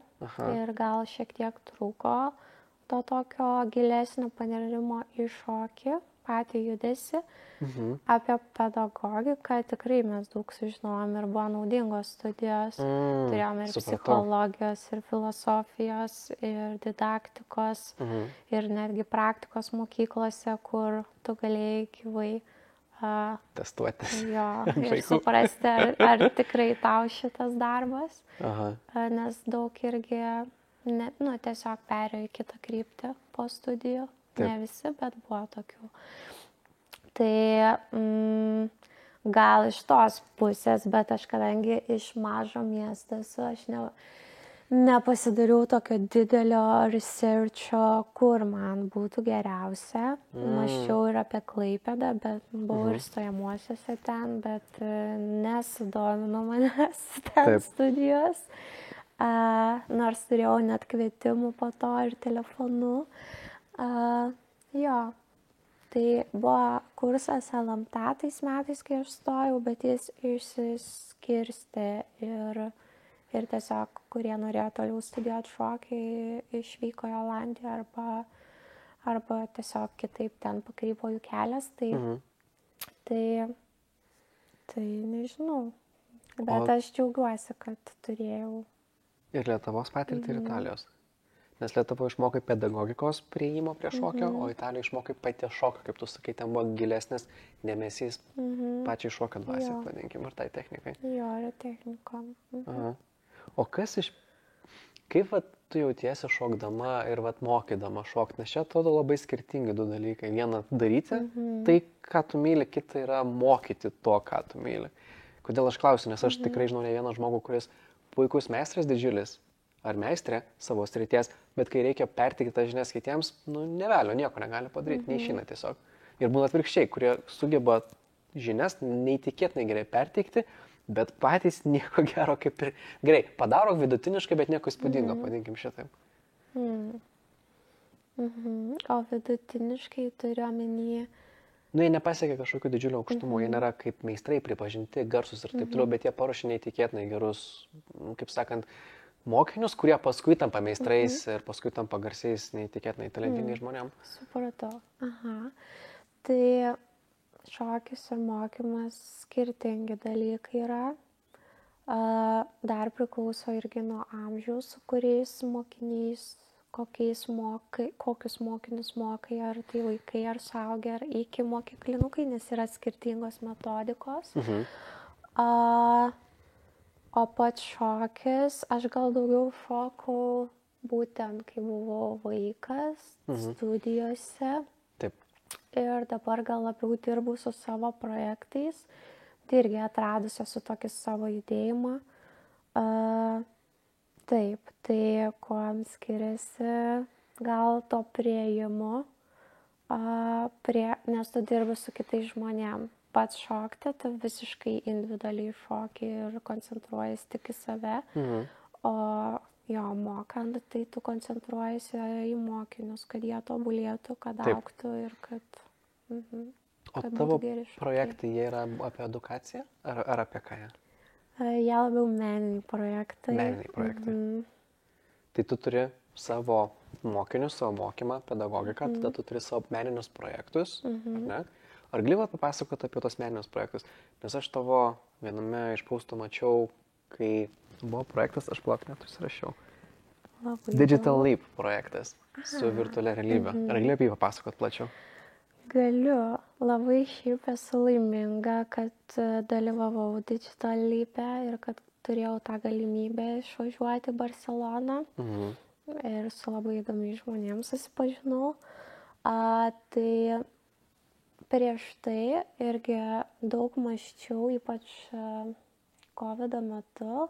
Ir gal šiek tiek trūko to tokio gilesnio panirimo į šokį. patį judesį, apie pedagogiką tikrai mes daug sužinojom ir buvo naudingos studijos. Turėjom ir psichologijos, ir filosofijos, ir didaktikos, ir netgi praktikos mokyklose, kur tu galėjai gyvai testuotis. Jo, ir suprasti, ar tikrai tau šitas darbas. Nes daug irgi tiesiog perėjo į kitą kryptį po studijų. Taip. Ne visi, bet buvo tokių. Tai gal iš tos pusės, bet aš kadangi iš mažo miesto esu, aš nepasidariau tokio didelio researcho, kur man būtų geriausia. Mąsčiau ir apie Klaipėdą, bet buvau ir stojamuosiuose ten, bet nesudomino manęs ten studijos. Nors turėjau net kvietimų po to ir telefonu. Jo, tai buvo kursas LMT tais metais, kai aš stojau, bet jis išsiskirstė ir tiesiog, kurie norėjo toliau studijuoti šokį, išvyko į Olandiją arba tiesiog kitaip ten pakrypo jų kelias. Tai nežinau, bet aš džiaugiuosi, kad turėjau. Ir Lietuvos patirtį, ir Italijos. Nes Lietuvoje išmokai pedagogikos prieimo prie šokio, o Italijoje išmokai paties šokio, kaip tu sakai, ten buvo gilesnis dėmesys pačiai šokio dvasiai, vadinkim, ir tai technikai. Jo, ir technikom. O kaip tu jautiesi šokdama ir mokydama šokti? Nes čia atrodo labai skirtingi du dalykai. Viena daryti tai, ką tu myli, kita yra mokyti to, ką tu myli. Kodėl aš klausiu? Nes aš tikrai žinau ne vieną žmogų, kuris puikus meistras didžiulis ar meistrė savo srities, bet kai reikia perteikti tas žinias kitiems, nevelio, nieko negali padaryti, neišeina tiesiog. Ir būna atvirkščiai, kurie sugeba žinias neįtikėtinai gerai perteikti, bet patys nieko gero kaip ir gerai. Padaro vidutiniškai, bet nieko įspūdingo, vadinkim šitaip. O vidutiniškai turiu omeny... Jie nepasiekia kažkokių didžiulių aukštumų, jie nėra kaip meistrai pripažinti, garsus ir taip toliau, bet jie paruošia neįtikėtinai gerus, kaip sakant, mokinius, kurie paskui tampa meistrais ir paskui tampa garsiais, neįtikėtinai talentingai žmonėm. Supratau. Tai šokis ir mokymas skirtingi dalykai yra. Dar priklauso irgi nuo amžiaus, su kuriais mokiniais, kokius mokinius mokai, ar tai vaikai, ar suaugę, ar iki mokyklinukai, nes yra skirtingos metodikos. O pats šokis, aš gal daugiau šokau būtent, kai buvau vaikas, studijose. Taip. Ir dabar gal labiau dirbu su savo projektais. Tai irgi atradusi esu tokį savo judėjimą. Taip, tai kuom skiriasi gal to priėjimu, nes tu dirbi su kitais žmonėm. Pats šokti, tu visiškai individualiai šoki ir koncentruojasi tik į save, o jo mokant, tai tu koncentruojasi į mokinius, kad jie tobulėtų, kad augtų ir kad O tavo projektai, jie yra apie edukaciją ar apie ką jie? Jie labiau meniniai projektai. Meniniai projektai. Tai tu turi savo mokinius, savo mokymą, pedagogiką, tada tu turi savo meninius projektus, ar ne? Ar gali papasakoti apie tos meninius projektus? Nes aš tavo viename iš postų mačiau, kai buvo projektas, aš net užsirašiau. Digital Leap projektas su virtualia realybė. Ar gali apie jį papasakoti plačiau? Galiu. Labai šiaip esu laiminga, kad dalyvavau Digital Leap'e ir kad turėjau tą galimybę išvažiuoti į Barceloną. Ir su labai įdomiais žmonėms susipažinau. Tai prieš tai irgi daug mąsčiau, ypač COVID metu,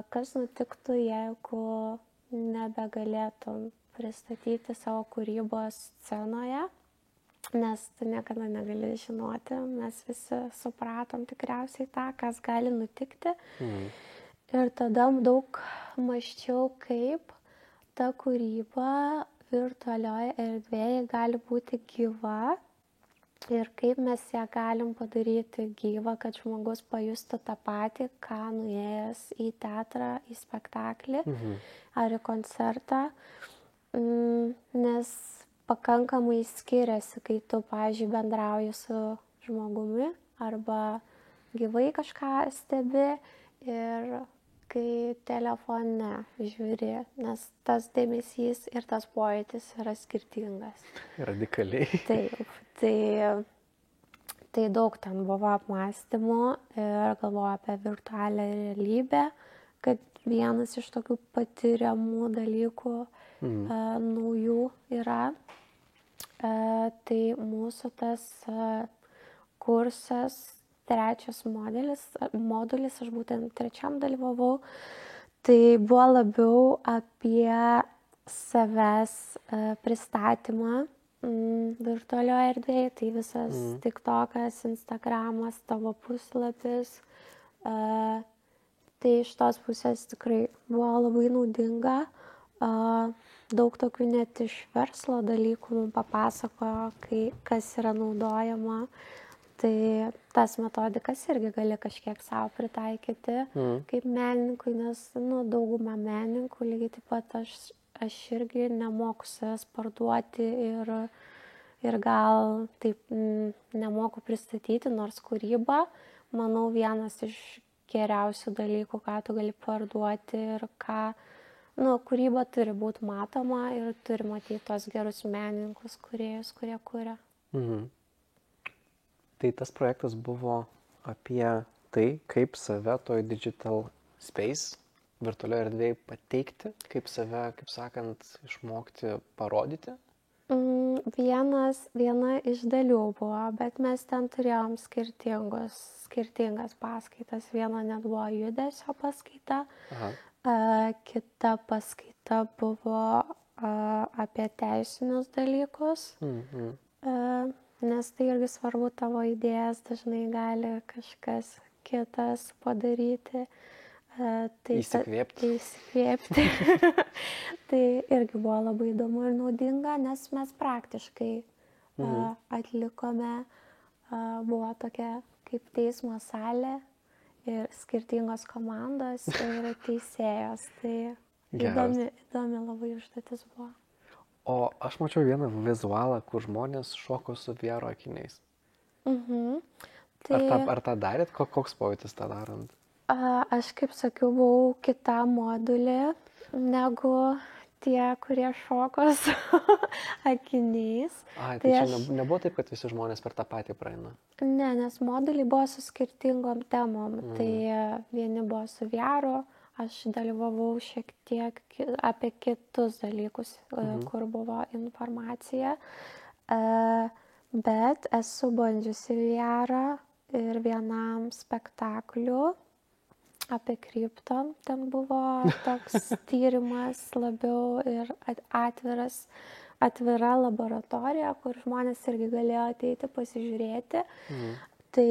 kas nutiktų, jeigu nebegalėtum pristatyti savo kūrybos scenoje. Nes tu niekada negali žinoti, mes visi supratom tikriausiai tą, kas gali nutikti. Ir tada daug mąsčiau, kaip ta kūryba virtualioje erdvėje gali būti gyva ir kaip mes ją galim padaryti gyvą, kad žmogus pajustų tą patį, ką nuėjęs į teatrą, į spektaklį ar į koncertą. Nes pakankamai skiriasi, kai tu, pavyzdžiui, bendrauji su žmogumi arba gyvai kažką stebi ir kai telefone žiūri, nes tas dėmesys ir tas pojūtis yra skirtingas. Radikaliai. Taip, tai daug ten buvo apmąstymų ir galvoju apie virtualią realybę, kad vienas iš tokių patiriamų dalykų naujų yra. Tai mūsų tas kursas, trečias modulis, aš būtent trečiam dalyvavau, tai buvo labiau apie savęs pristatymą virtualioje erdvėje, tai visas TikTokas, Instagramas, tavo puslapis. Tai iš tos pusės tikrai buvo labai naudinga. Daug tokių net iš verslo dalykų mums papasakojo, kas yra naudojama. Tai tas metodikas irgi gali kažkiek savo pritaikyti kaip menininkui, nes dauguma menininkų lygiai taip pat aš irgi nemoku savęs parduoti ir gal taip nemoku pristatyti, nors kūryba, manau, vienas iš geriausių dalykų, ką tu gali parduoti ir kūryba turi būti matoma ir turi matyti tos gerus menininkus, kūrėjus, kurie kuria. Tai tas projektas buvo apie tai, kaip save toj digital space, virtualioje erdvėje pateikti, kaip save, kaip sakant, išmokti parodyti? Viena iš dalių buvo, bet mes ten turėjom skirtingas paskaitas. Viena net buvo judesio paskaita, kita paskaita buvo apie teisinius dalykus, nes tai irgi svarbu, tavo idėjas dažnai gali kažkas kitas padaryti. Įsikvėpti. Tai irgi buvo labai įdomu ir naudinga, nes mes praktiškai atlikome, buvo tokia kaip teismo salė ir skirtingos komandos ir teisėjos. Tai įdomi labai užduotis buvo. O aš mačiau vieną vizualą, kur žmonės šoko su VR akiniais. Ar tą darėt? Koks pojūtis tą darant? Aš, kaip sakiau, buvau kitam modulį negu tie, kurie šoko su akiniais. Tai čia nebuvo taip, kad visi žmonės per tą patį praeina? Ne, nes moduliai buvo su skirtingom temom. Tai vieni buvo su VR, aš dalyvavau šiek tiek apie kitus dalykus, kur buvo informacija. Bet esu bandžiusi VR ir vienam spektakliu apie kripto. Ten buvo toks tyrimas labiau ir atvira laboratorija, kur žmonės irgi galėjo ateiti pasižiūrėti. Tai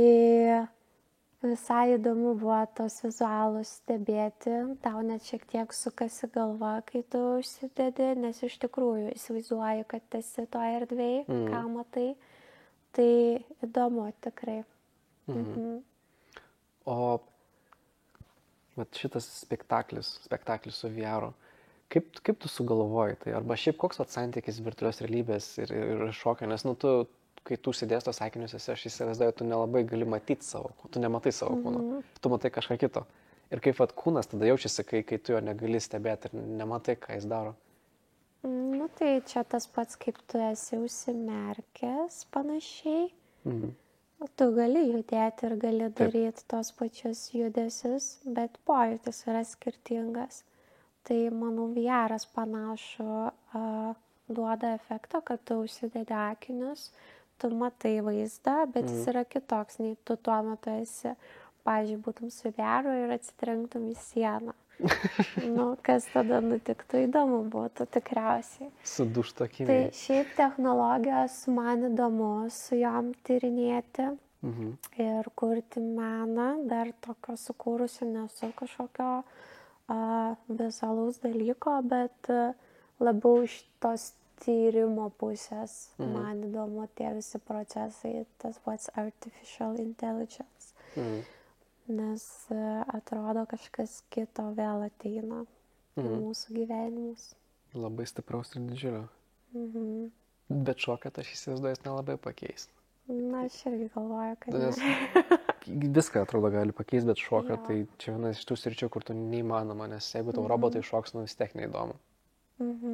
visai įdomu buvo tos vizualus stebėti. Tau net šiek tiek sukasi galva, kai tu užsidedi, nes iš tikrųjų įsivaizduoji, kad esi toje erdvėje, ką matai. Tai įdomu tikrai. O šitas spektaklis su VR, kaip tu sugalvoji tai? Arba šiaip koks santykis virtualios realybės ir šokio? Nes kai tu užsidės tos akinius, aš įsivaizduoju, tu nelabai gali matyti savo kūną, tu nematai savo kūną, tu matai kažką kito. Ir kaip kūnas tada jaučiasi, kai tu jo negali stebėti ir nematai, ką jis daro. Tai čia tas pats, kaip tu esi užsimerkęs panašiai. Tu gali judėti ir gali daryti tos pačius judesius, bet pojūtis yra skirtingas. Tai, manau, VR-as panašu duoda efektą, kad tu užsidedi akinius, tu matai vaizdą, bet jis yra kitoks, nei tu tuo metu esi. Pavyzdžiui, būtum su VR ir atsitrenktum į sieną. Kas tada nutiktų, įdomu būtų tikriausiai. Sudužtų akiniai. Tai šiaip technologijos man įdomu su jom tyrinėti ir kurti meną. Dar tokio sukūrusi nesu kažkokio vizualaus dalyko, bet labiau iš tos tyrimo pusės man įdomu tie visi procesai, tas pats artificial intelligence. Nes atrodo kažkas kito vėl ateina į mūsų gyvenimus. Labai stipraus ir didžiulio. Bet šokio aš įsivaizduoju, jis nelabai pakeis. Na, aš irgi galvoju, kad Nes viską atrodo gali pakeisti, bet šokio tai čia vienas iš tų sričių, kur tu neįmanoma, nes jeigu tau robotai šoks, vis tiek neįdomu.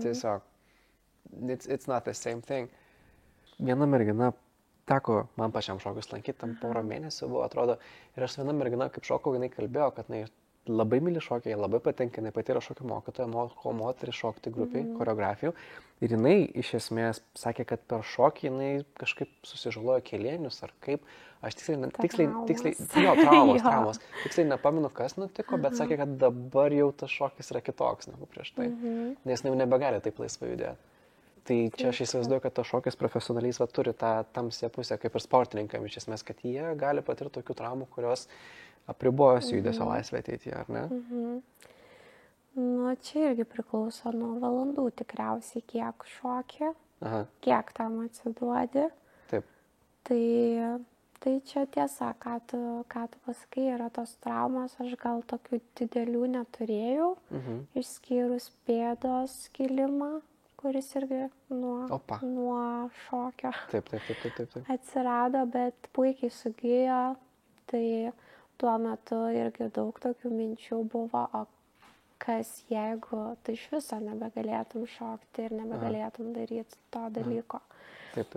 Tiesiog, it's not the same thing. Viena mergina teko man pačiam šokius lankyti, tam porą mėnesių buvo, atrodo, ir aš viena mergina, kaip šokau, jinai kalbėjo, kad jinai labai myli šokį, jai labai patinka, jinai pati yra šokio mokytoja, moko moterį šokti grupiai, choreografijų. Ir jinai iš esmės sakė, kad per šokį jinai kažkaip susižalojo kelienius ar kaip. Aš tiksliai, traumos. Tiksliai nepamenu, kas nutiko, bet sakė, kad dabar jau tas šokis yra kitoks negu prieš tai. Nes jau nebegali taip laisvai judėti. Tai čia aš įsivaizduoju, kad tas šokis profesionaliais turi tą tamsią pusę, kaip ir sportininkam, iš esmės, kad jie gali patirti tokių traumų, kurios apribojos judesio laisvę ateityje, ar ne? Nu, čia irgi priklauso nuo valandų tikriausiai, kiek šokį, kiek tam atsiduodi. Taip. Tai čia tiesa, ką tu pasakai, yra tos traumos, aš gal tokių didelių neturėjau, išskyrus pėdos skilimą, kuris irgi nuo šokio Taip. atsirado, bet puikiai sugijo, tai tuo metu irgi daug tokių minčių buvo, o kas jeigu tu iš viso nebegalėtum šokti ir nebegalėtum daryti to dalyko. Taip.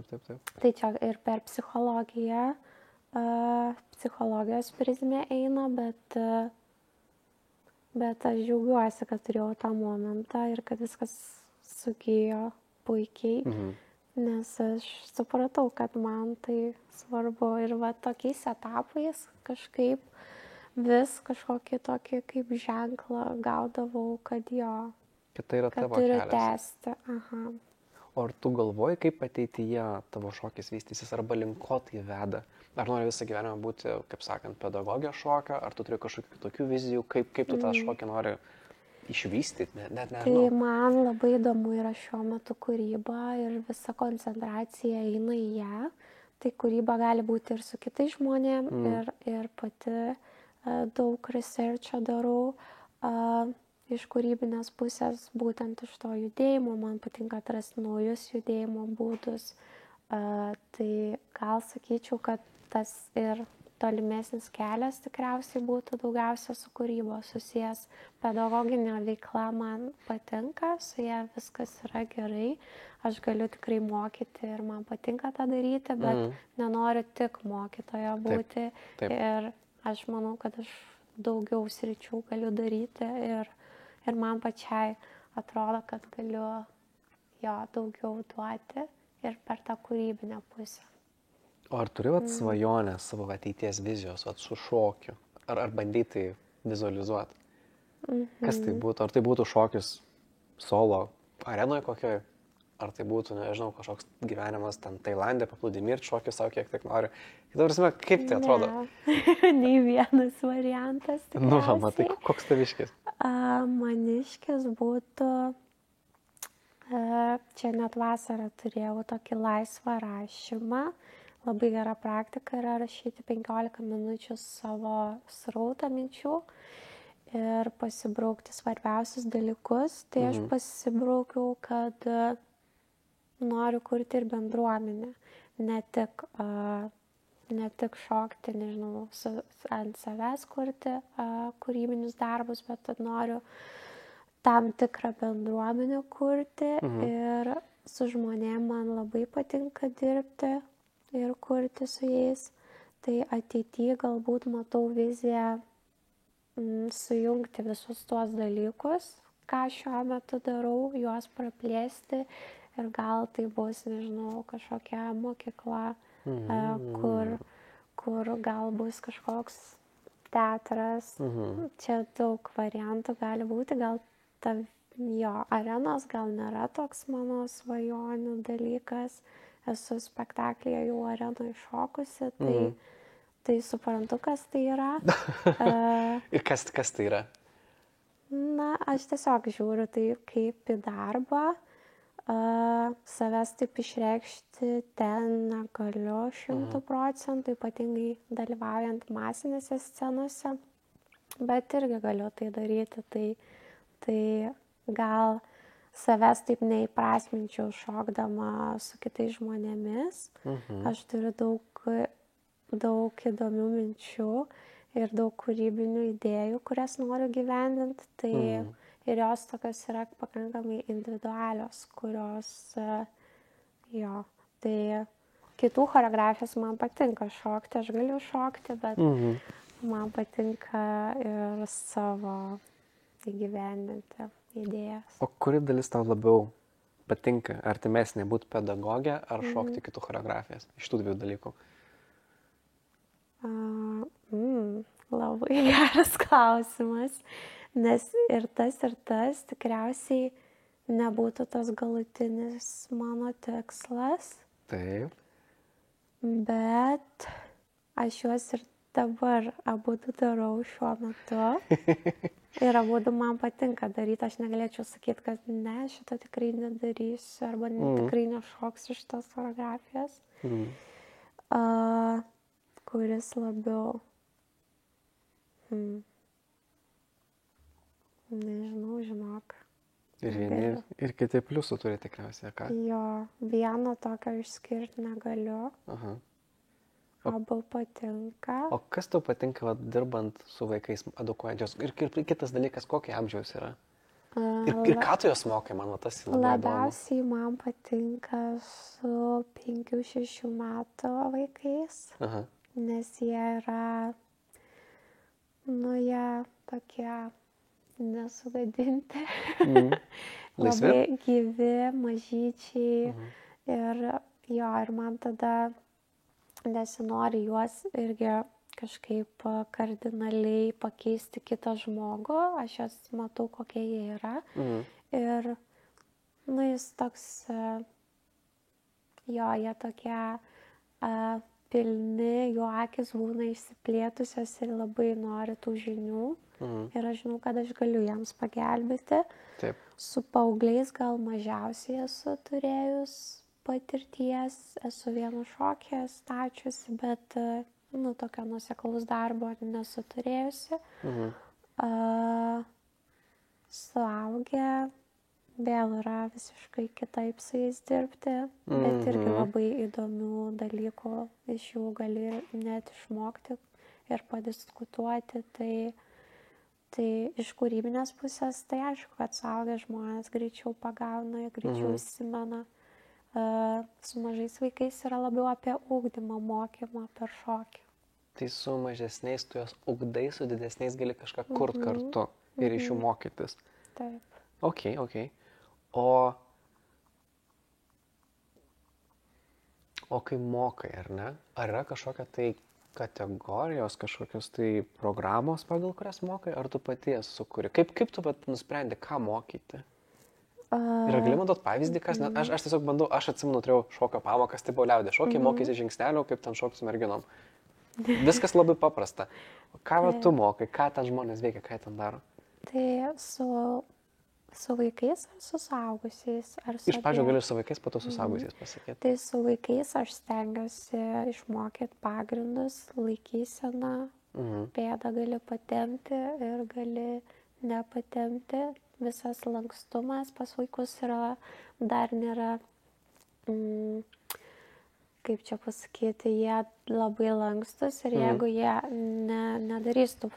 Tai čia ir per psichologiją, psichologijos prizmė eina, bet aš džiaugiuosi, kad turėjau tą momentą ir kad viskas sugijo puikiai, nes aš supratau, kad man tai svarbu ir tokiais etapais kažkaip vis kažkokį tokį kaip ženklą gaudavau, kad tai yra kad tavo turiu kelias. tęsti. O ar tu galvoji, kaip ateityje tavo šokis vystysis, arba link ko tai veda? Ar nori visą gyvenimą būti, kaip sakant, pedagogė šokio, ar tu turi kažkokių kitokių vizijų, kaip tu tą šokį nori išvystyti, net nežinau. Tai man labai įdomu yra šiuo metu kūryba ir visa koncentracija eina į ją. Tai kūryba gali būti ir su kitais žmonėmis, ir pati daug researcho darau. Iš kūrybinės pusės, būtent iš to judėjimo, man patinka atrasti naujus judėjimo būdus. Tai gal sakyčiau, kad tas ir tolimesnis kelias tikriausiai būtų daugiausia su kūryba susijęs. Pedagoginė veikla man patinka, su ja viskas yra gerai. Aš galiu tikrai mokyti ir man patinka tą daryti, bet nenoriu tik mokytoja būti. Taip. Ir aš manau, kad aš daugiau sričių galiu daryti ir man pačiai atrodo, kad galiu daugiau duoti ir per tą kūrybinę pusę. O ar turi svajonę savo ateities vizijos su šokiu? Ar bandyti vizualizuoti? Kas tai būtų? Ar tai būtų šokis solo arenoje kokioje? Ar tai būtų, nežinau, kažkoks gyvenimas ten Tailande, paplūdimy ir šokį savo kiek tik nori? Kaip tai atrodo? Nei vienas variantas tikriausiai. Matai, koks taviškis? Maniškis būtų, čia net vasarą turėjau tokį laisvą rašymą. Labai gera praktika yra rašyti 15 minučių savo srautą minčių ir pasibraukti svarbiausius dalykus. Tai aš pasibraukiau, kad noriu kurti ir bendruomenę, ne tik šokti, nežinau, ant savęs kurti kūrybinius darbus, bet noriu tam tikrą bendruomenę kurti ir su žmonėm man labai patinka dirbti ir kurti su jais. Tai ateityje galbūt matau viziją sujungti visus tuos dalykus, ką šiuo metu darau, juos praplėsti ir gal tai bus, nežinau, kažkokia mokykla, kur gal bus kažkoks teatras. Čia daug variantų gali būti, gal arenos gal nėra toks mano svajonių dalykas. Esu spektaklyje jau arenoje šokusi, tai suprantu, kas tai yra. Ir kas tai yra? Na, aš tiesiog žiūriu tai kaip į darbą. Savęs taip išreikšti ten negaliu 100%, ypatingai dalyvaujant masinėse scenose, bet irgi galiu tai daryti. Tai gal savęs taip neįprasminčiau šokdama su kitais žmonėmis. Aš turiu daug įdomių minčių ir daug kūrybinių idėjų, kurias noriu gyvendinti. Tai ir jos tokios yra pakankamai individualios, kurios, tai kitų choreografijos man patinka šokti, aš galiu šokti, bet man patinka ir savo įgyvendinti idėjas. O kuri dalis tau labiau patinka, artimesnė būti pedagogė ar šokti kitų choreografijas iš tų dviejų dalykų? Labai geras klausimas, nes ir tas tikriausiai nebūtų tas galutinis mano tikslas. Taip. Bet aš juos ir dabar abudu darau šiuo metu ir abudu man patinka daryti. Aš negalėčiau sakyti, kad ne, šito tikrai nedarysiu arba tikrai nešoksiu šitos choreografijos. Kuris labiau, nežinau, žinok. Ir vieni, ir kiti pliusų turi tikriausiai, ką? Jo, vieno tokio išskirti negaliu. Abu patinka. O kas tau patinka dirbant su vaikais edukuojančios? Ir kitas dalykas, kokio amžiaus yra? Ir ką tu jos mokai, man tas labai įdomu. Labiausiai man patinka su 5-6 metų vaikais, nes jie yra, jie tokie nesugadinti, labai gyvi, mažyčiai ir man tada nesinori juos irgi kažkaip kardinaliai pakeisti kitą žmogų, aš juos matau, kokie jie yra ir jis toks, jie tokie pilni, jų akis būna išsiplėtusios ir labai nori tų žinių. Ir aš žinau, kad aš galiu jiems pagelbėti. Taip. Su paaugliais gal mažiausiai esu turėjus patirties, esu vienu šokį stačiusi, bet tokio nuoseklaus darbo nesu turėjusi. Suaugę vėl yra visiškai kitaip su jais dirbti, bet irgi labai įdomių dalykų iš jų gali net išmokti ir padiskutuoti. Tai iš kūrybinės pusės, tai aišku, kad suaugę žmonės greičiau pagauna, greičiau įsimena. Su mažais vaikais yra labiau apie ugdymą, mokymą per šokį. Tai su mažesniais tu jos ugdai, su didesniais gali kažką kurt kartu ir iš jų mokytis. Taip. Ok. O kai mokai, ar ne? Ar yra kažkokia tai kategorijos, kažkokios tai programos, pagal kurias mokai, ar tu paties sukuri? Kaip tu pat nusprendi, ką mokyti? Ir gali man duoti pavyzdį, kas, aš tiesiog bandau, aš atsimenu, turėjau šokio pamokas, tai buvo liaudė šokiai, mokysi žingsnelių, kaip ten šokti su merginom. Viskas labai paprasta. Ką tu mokai, ką ten žmonės veikia, ką ten daro? Tai su vaikais ar su suaugusiais? Iš pradžio galiu su vaikais, po to su suaugusiais pasakyti. Tai su vaikais aš stengiuosi išmokyti pagrindus, laikyseną, pėdą gali patempti ir gali nepatempti. Visas lankstumas pas vaikus dar nėra, kaip čia pasakyti, jie labai lankstus ir jeigu jie nedarys tų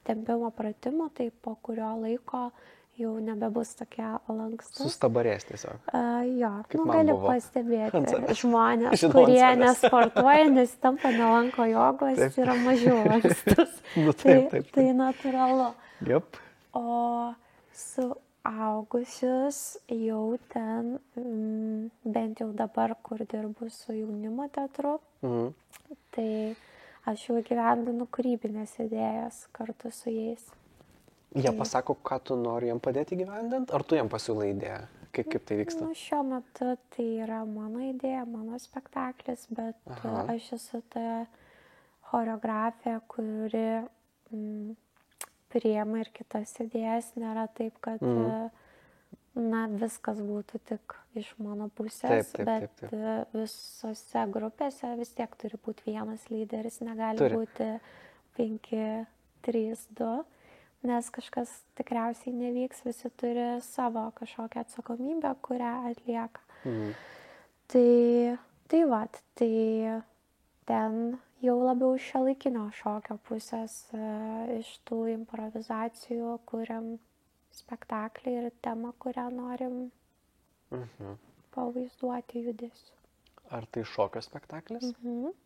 tempimo pratimų, tai po kurio laiko jau nebebus tokie lankstus. Sustabarės tiesiog. Jo, gali pastebėti žmonės, kurie nesportuoja, nes tampa nelanko jogos, yra mažiau lankstus. Tai natūralu. Yep. O suaugusius jau ten, bent jau dabar, kur dirbu su jaunimo teatru, tai aš jau įgyvendinu kūrybinės idėjas kartu su jais. Jie pasako, ką tu nori jam padėti įgyvendinti, ar tu jam pasiūlai idėją? Kaip tai vyksta? Šiuo metu tai yra mano idėja, mano spektaklis, bet aš esu ta choreografė, kuri priima ir kitas idėjas, nėra taip, kad viskas būtų tik iš mano pusės, bet visose grupėse vis tiek turi būti vienas lyderis, negali būti 5, 3, 2, nes kažkas tikriausiai nevyks, visi turi savo kažkokią atsakomybę, kurią atlieka. Tai ten jau labiau iš šiuolaikinio šokio pusės, iš tų improvizacijų kuriam spektaklį ir temą, kurią norim pavaizduoti judesiu. Ar tai šokio spektaklis?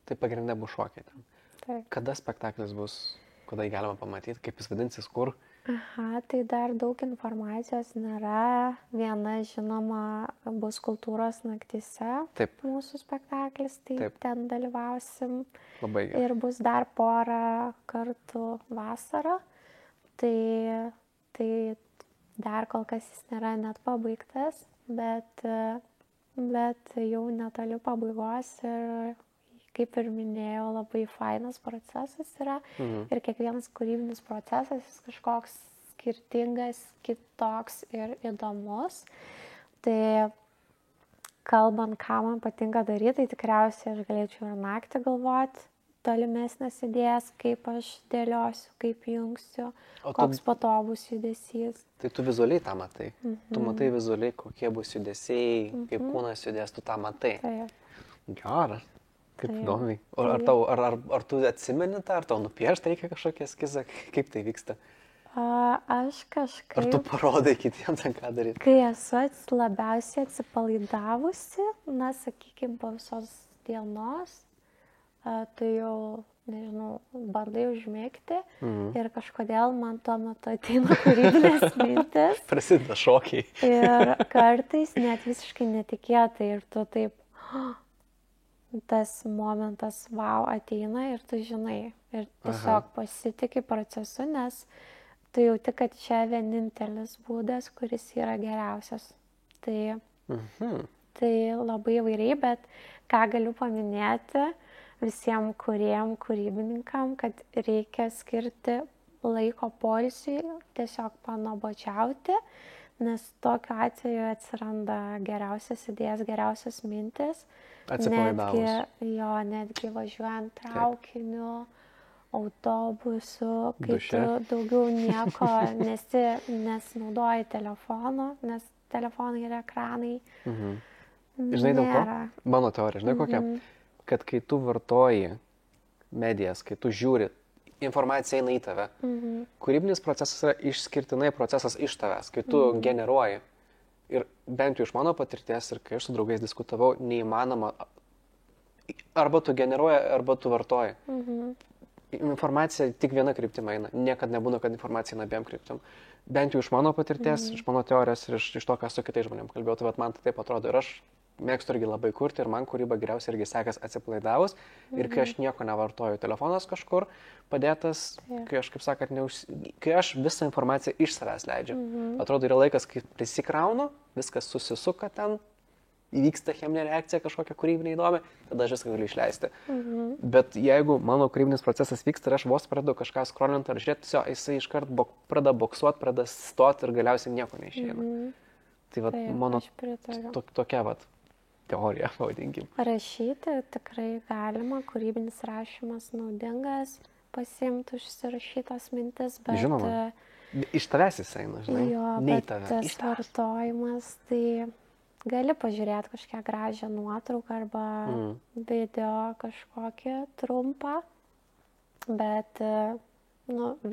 Tai pagrindė bus šokiai ten. Taip. Kada spektaklis bus, kada jį galima pamatyti, kaip jis vadinsis, kur? Tai dar daug informacijos nėra. Viena žinoma bus Kultūros naktyse. Taip. Mūsų spektaklis, tai Taip. Ten dalyvausim. Labai gerai. Ir bus dar porą kartų vasarą. Tai dar kol kas jis nėra net pabaigtas, bet jau netoli pabaigos ir kaip ir minėjau, labai fainas procesas yra ir kiekvienas kūrybinis procesas jis kažkoks skirtingas, kitoks ir įdomus. Tai kalbant, ką man patinka daryti, tai tikriausiai aš galėčiau ir naktį galvoti tolimesnės idėjas, kaip aš dėliosiu, kaip jungsiu, koks patobus judesys. Tai tu vizualiai tą matai. Tu matai vizualiai, kokie bus judesiai, kaip kūnas judės, tu tą matai. Geras. Kaip įdomiai. Ar tu atsimeni tą, ar tau nupiešti reikia kažkokią eskizą, kaip tai vyksta? Aš kažkaip... Ar tu parodai kitiems, ką daryti? Kai esu labiausiai atsipalaidavusi, sakykime, po visos dienos, tai jau, nežinau, bandai užmigti ir kažkodėl man tuo metu ateina kūrybinės mintis. Prasideda šokiai. Ir kartais net visiškai netikėtai ir tu taip, tas momentas wow ateina ir tu žinai. Ir tiesiog pasitiki procesu, nes tu jauti, kad čia vienintelis būdas, kuris yra geriausias. Tai labai įvairiai, bet ką galiu paminėti visiems kūrybininkam, kad reikia skirti laiko poilsiui, tiesiog panobočiauti, nes tokiu atveju atsiranda geriausias idėjas, geriausias mintis. Netgi važiuojant traukiniu, autobusu, kai tu daugiau nieko nesinaudoji telefono, nes telefonai yra ekranai. Žinai dėl ko? Mano teorija, žinai kokia? Kad kai tu vartoji medijas, kai tu žiūri, informacija eina į tave. Kūrybinis procesas yra išskirtinai procesas iš tavęs, kai tu generuoji. Ir bent jau iš mano patirties ir kai aš su draugais diskutavau, neįmanoma, arba tu generuoji, arba tu vartoji. Informacija tik viena kryptim eina. Niekad nebūna, kad informacija eina abiem kryptim. Bent jau iš mano patirties, iš mano teorijos ir iš to, ką su kitais žmonėm kalbėjau, tai man tai taip atrodo. Ir aš mėgstu irgi labai kurti ir man kūryba geriausiai irgi sekas atsipalaidavus. Ir kai aš nieko nevartoju, telefonas kažkur padėtas, kai aš, kaip sakant, kai aš visą informaciją iš savęs leidžiu. Atrodo, yra laikas, kai prisikraunu, viskas susisuka ten, įvyksta cheminė reakcija kažkokia kūrybinė įdomi, tada aš viską galiu išleisti. Bet jeigu mano kūrybinis procesas vyksta ir aš vos pradedu kažką scrollinti ar žiūrėti, jisai iškart pradeda boksuoti, pradeda stoti ir galiausiai nieko neišeina. Tai mano tokia teorija, pavadinkim. Rašyti tikrai galima, kūrybinis rašymas naudingas, pasimti užsirašytas mintis, bet... Žinoma, iš tavęs jis eina, žinai, ne į tave. Tas vartojimas, tai gali pažiūrėti kažkokią gražią nuotrauką arba video kažkokį trumpą, bet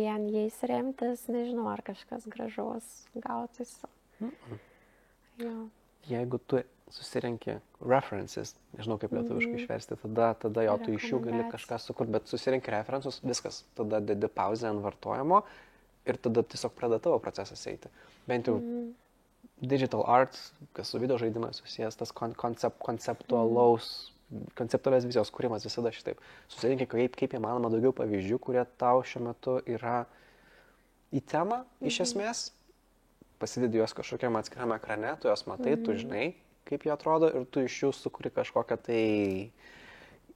vien jais remtis, nežinau, ar kažkas gražaus gautųsi. Jeigu tu susirenki references, nežinau kaip lietuviškai išversti, tada jau tu iš jų gali kažką sukurti, bet susirenki references, viskas, tada dedi pauzę ant vartojimo ir tada tiesiog pradeda tavo procesas eiti. Bent jau digital art, kas su video žaidimas susijęs, tas konceptualios vizijos kūrimas visada šitaip. Susirenki kaip įmanoma daugiau pavyzdžių, kurie tau šiuo metu yra į temą, iš esmės, pasidedi juos kažkokiam atskiriam ekrane, tu juos matai, tu žinai, kaip jie atrodo ir tu iš jų sukuri kažkokią tai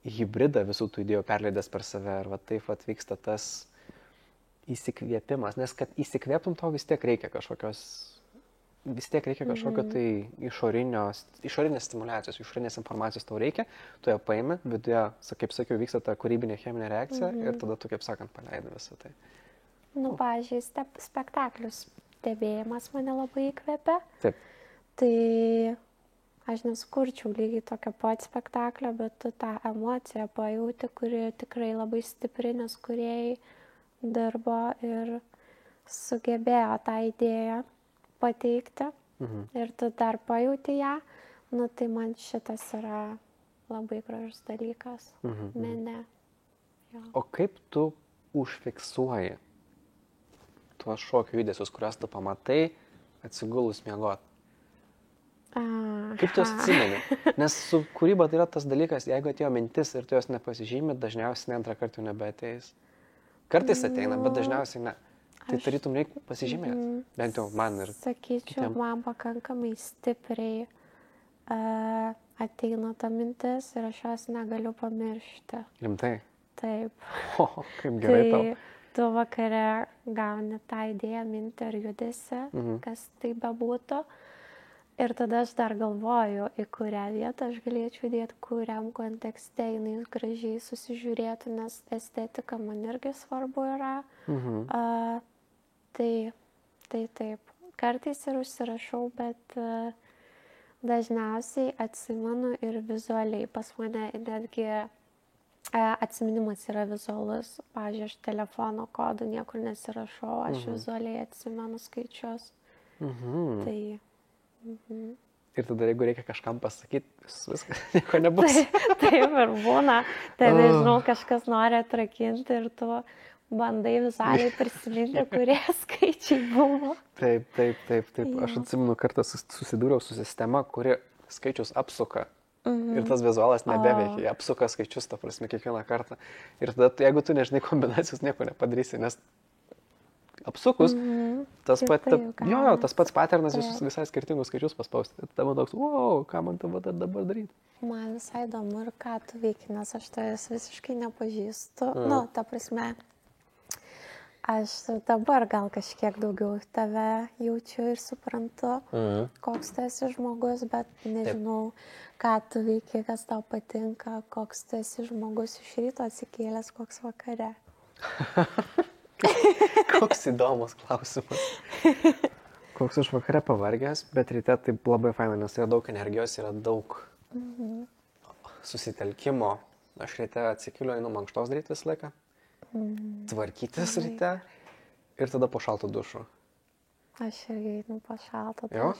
hybridą visų tų idėjų perleidęs per save ir taip vyksta tas įsikvėpimas, nes kad įsikvėptum to vis tiek reikia kažkokio tai išorinės stimulacijos, išorinės informacijos tau reikia, tu ją paimi, viduje, kaip sakiau, vyksta ta kūrybinė cheminė reakcija ir tada tu, kaip sakant, paleidi visą tai. Nu, pažiūrėjau, spektaklius stebėjimas mane labai įkvepia. Taip. Tai aš nesukurčiau lygiai tokio pat spektaklio, bet tu tą emociją pajauti, kuri tikrai labai stipri, nes kūrėjai dirbo ir sugebėjo tą idėją pateikti. Ir tu dar pajauti ją, nu tai man šitas yra labai gražus dalykas. Mene. Jo. O kaip tu užfiksuoji tuos šokio judesius, kuriuos tu pamatai atsigulus miegot? Kaip tu juos atsimeni? Nes su kūryba tai yra tas dalykas, jeigu atėjo mintis ir tu jos nepasižymi, dažniausiai antrą kartą jau nebeateis. Kartais ateina, bet dažniausiai ne. Tai tarytum reikia pasižymėti. Bent jau man ir sakyčiau, kitiem. Man pakankamai stipriai ateina ta mintis ir aš jos negaliu pamiršti. Rimtai? Taip. O, kaip gerai tau. Tu vakare gauni tą idėją, mintį ar judesį, kas tai bebūtų. Ir tada aš dar galvoju, į kurią vietą aš galėčiau dėti, kuriam kontekste jinai gražiai susižiūrėtų, nes estetika man irgi svarbu yra. Tai taip. Kartais ir užsirašau, bet dažniausiai atsimenu ir vizualiai. Pas mane netgi atsiminimas yra vizualus. Pavyzdžiui, aš telefono kodų niekur nesirašau, aš vizualiai atsimenu skaičius. Tai... Ir tada, jeigu reikia kažkam pasakyti, viskas, nieko nebus. Taip ir būna. Tai nežinau, kažkas nori atrakinti ir tu bandai vizualiai prisiminti, kurie skaičiai buvo. Taip. Aš atsimenu, kartą susidūriau su sistema, kuri skaičius apsuka. Ir tas vizualas nebeveikia, apsuka skaičius, ta prasme, kiekvieną kartą. Ir tada, jeigu tu nežinai kombinacijos, nieko nepadarysi, nes apsukus, tas pats paternas visai skirtingus skaičius paspausti. Tavo toks, wow, ką man dabar daryti? Man visai įdomu ir ką tu veiki, nes aš tavęs visiškai nepažįstu. Nu, ta prasme, aš dabar gal kažkiek daugiau tave jaučiu ir suprantu, koks tu esi žmogus, bet nežinau, ką tu veiki, kas tau patinka, koks tu esi žmogus iš ryto atsikėlęs, koks vakare. Koks įdomus klausimas. Koks aš vakare pavargęs, bet ryte taip labai faina, nes yra daug energijos, yra daug susitelkimo. Aš ryte atsikėliu, einu mankštos daryti visą laiką, tvarkytis ryte ir tada po šalto dušo. Aš irgi einu po šalto dušo. Jo?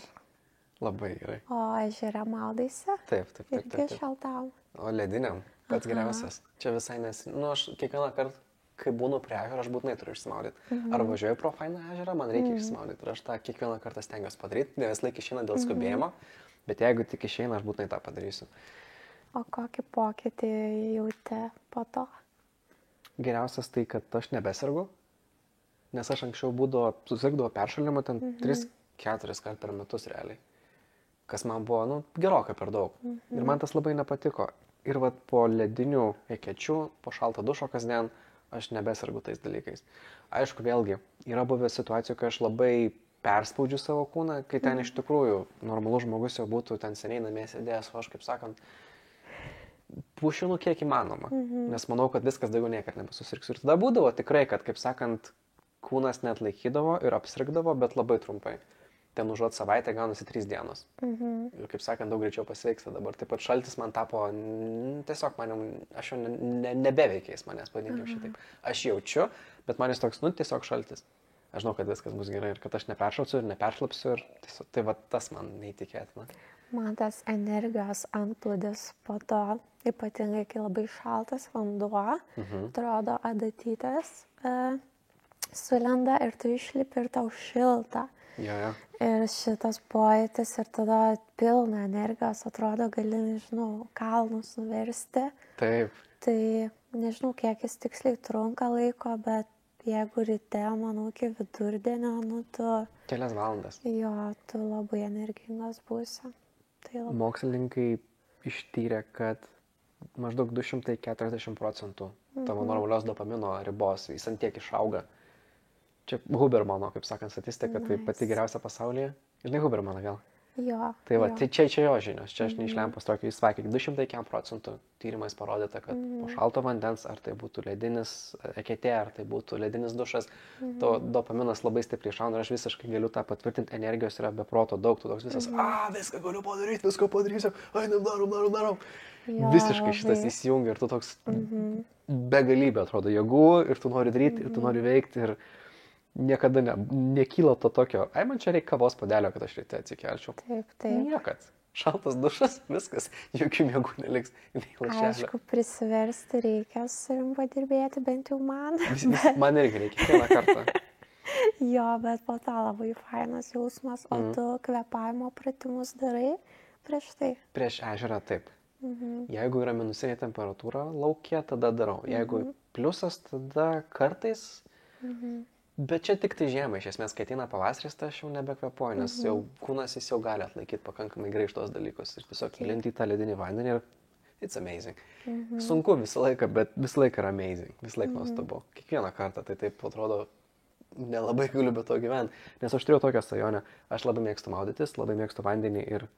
Labai gerai. O ežere maudaisi? Taip. Irgi šaltam. O lediniam, pats geriausias. Čia visai aš kiekvieną kartą, kai būnu prie ežero, aš būtinai turiu išsimaudyti. Ar važiuoju pro fainą ežerą, man reikia išsimaudyti. Ir aš tą kiekvieną kartą stengiuosi padaryti. Ne vis laik išeina dėl skubėjimo, bet jeigu tik išeina, aš būtinai tą padarysiu. O kokį pokytį jauti po to? Geriausias tai, kad aš nebesirgu, nes aš anksčiau susirgdavo peršalimu ten 3-4 kart per metus realiai. Kas man buvo, gerokai per daug. Ir man tas labai nepatiko. Ir po ledinių ekečių, po šalto dušo kasdien, aš nebesirgu tais dalykais. Aišku, vėlgi, yra buvę situacijų, kai aš labai perspaudžiu savo kūną, kai ten iš tikrųjų normalus žmogus jau būtų ten seniai namie sėdėjęs, o aš, kaip sakant, pušinu kiek įmanoma. Nes manau, kad viskas daugiau niekad nebesusirgsiu. Ir tada būdavo tikrai, kad, kaip sakant, kūnas net laikydavo ir apsirgdavo, bet labai trumpai. Ten užuot savaitę gaunasi 3 dienos. Ir, kaip sakant, daug greičiau pasveiksta dabar. Taip pat šaltis man tapo, tiesiog aš jau nebeveikia jis manęs, vadinkim šitaip. Aš jaučiu, bet man jis toks, tiesiog šaltis. Aš žinau, kad viskas bus gerai ir kad aš neperšalsiu ir neperšlapsiu ir tiesiog, tai tas man neįtikėtina. Man tas energijos antplūdis po to, ypatingai kai labai šaltas vanduo, atrodo adatytės sulenda ir tu išlipi ir tau šilta. Jo. Ir šitas pojūtis ir tada pilna energijos, atrodo, gali, nežinau, kalnus nuversti. Taip. Tai nežinau, kiek jis tiksliai trunka laiko, bet jeigu ryte, manau, iki vidurdienio, tu... Kelias valandas. Jo, tu labai energingas būsi. Tai labai... Mokslininkai ištyrė, kad maždaug 240% tavo normalios dopamino ribos, jis ant tiek išauga. Čia Hubermano, kaip sakant, statistika, tai pati geriausia pasaulyje. Žinai Hubermaną gal? Jo. Tai va, tai čia jo žinios, čia aš neišlempus tokio, jis sakė, 200% tyrimais parodyta, kad po šalto vandens, ar tai būtų ledinis eketė, ar tai būtų ledinis dušas, to dopaminas labai stipriai šauna ir aš visiškai galiu tą patvirtinti, energijos yra be proto daug, tu toks visas, viską galiu padaryti, viską padarysiu, einam, darom. Jo, Visiškai šitas įsijungia ir tu toks begalybė atrodo jėgų ir tu nori daryti, ir tu nori veikti ir niekada nekyla to tokio, man čia reikia kavos puodelio, kad aš ryte atsikelčiau. Taip. Niekad. Šaltas dušas, viskas, jokių miegų neliks. Aišku, prisiversti reikia su savim padirbėti, bent jau man. Man irgi reikia kiekvieną kartą. Jo, bet po to labai fainas jausmas, o tu kvėpavimo pratimus darai prieš tai? Prieš ežerą taip. Jeigu yra minusinė temperatūra lauke, tada darau. Jeigu pliusas, tada kartais. Bet čia tik tai žiemą, iš esmės, kai ateina pavasaris, tai aš jau nebekvepuoju, nes jau kūnas jis jau gali atlaikyti pakankamai gerai šitos dalykus ir tiesiog įlinti į tą ledinį vandenį ir it's amazing. Sunku visą laiką, bet visą laiką yra amazing, visą laiką nuostabu. Kiekvieną kartą tai taip atrodo, nelabai galiu be to gyventi, nes aš turėjau tokią svajonę, aš labai mėgstu maudytis, labai mėgstu vandenį ir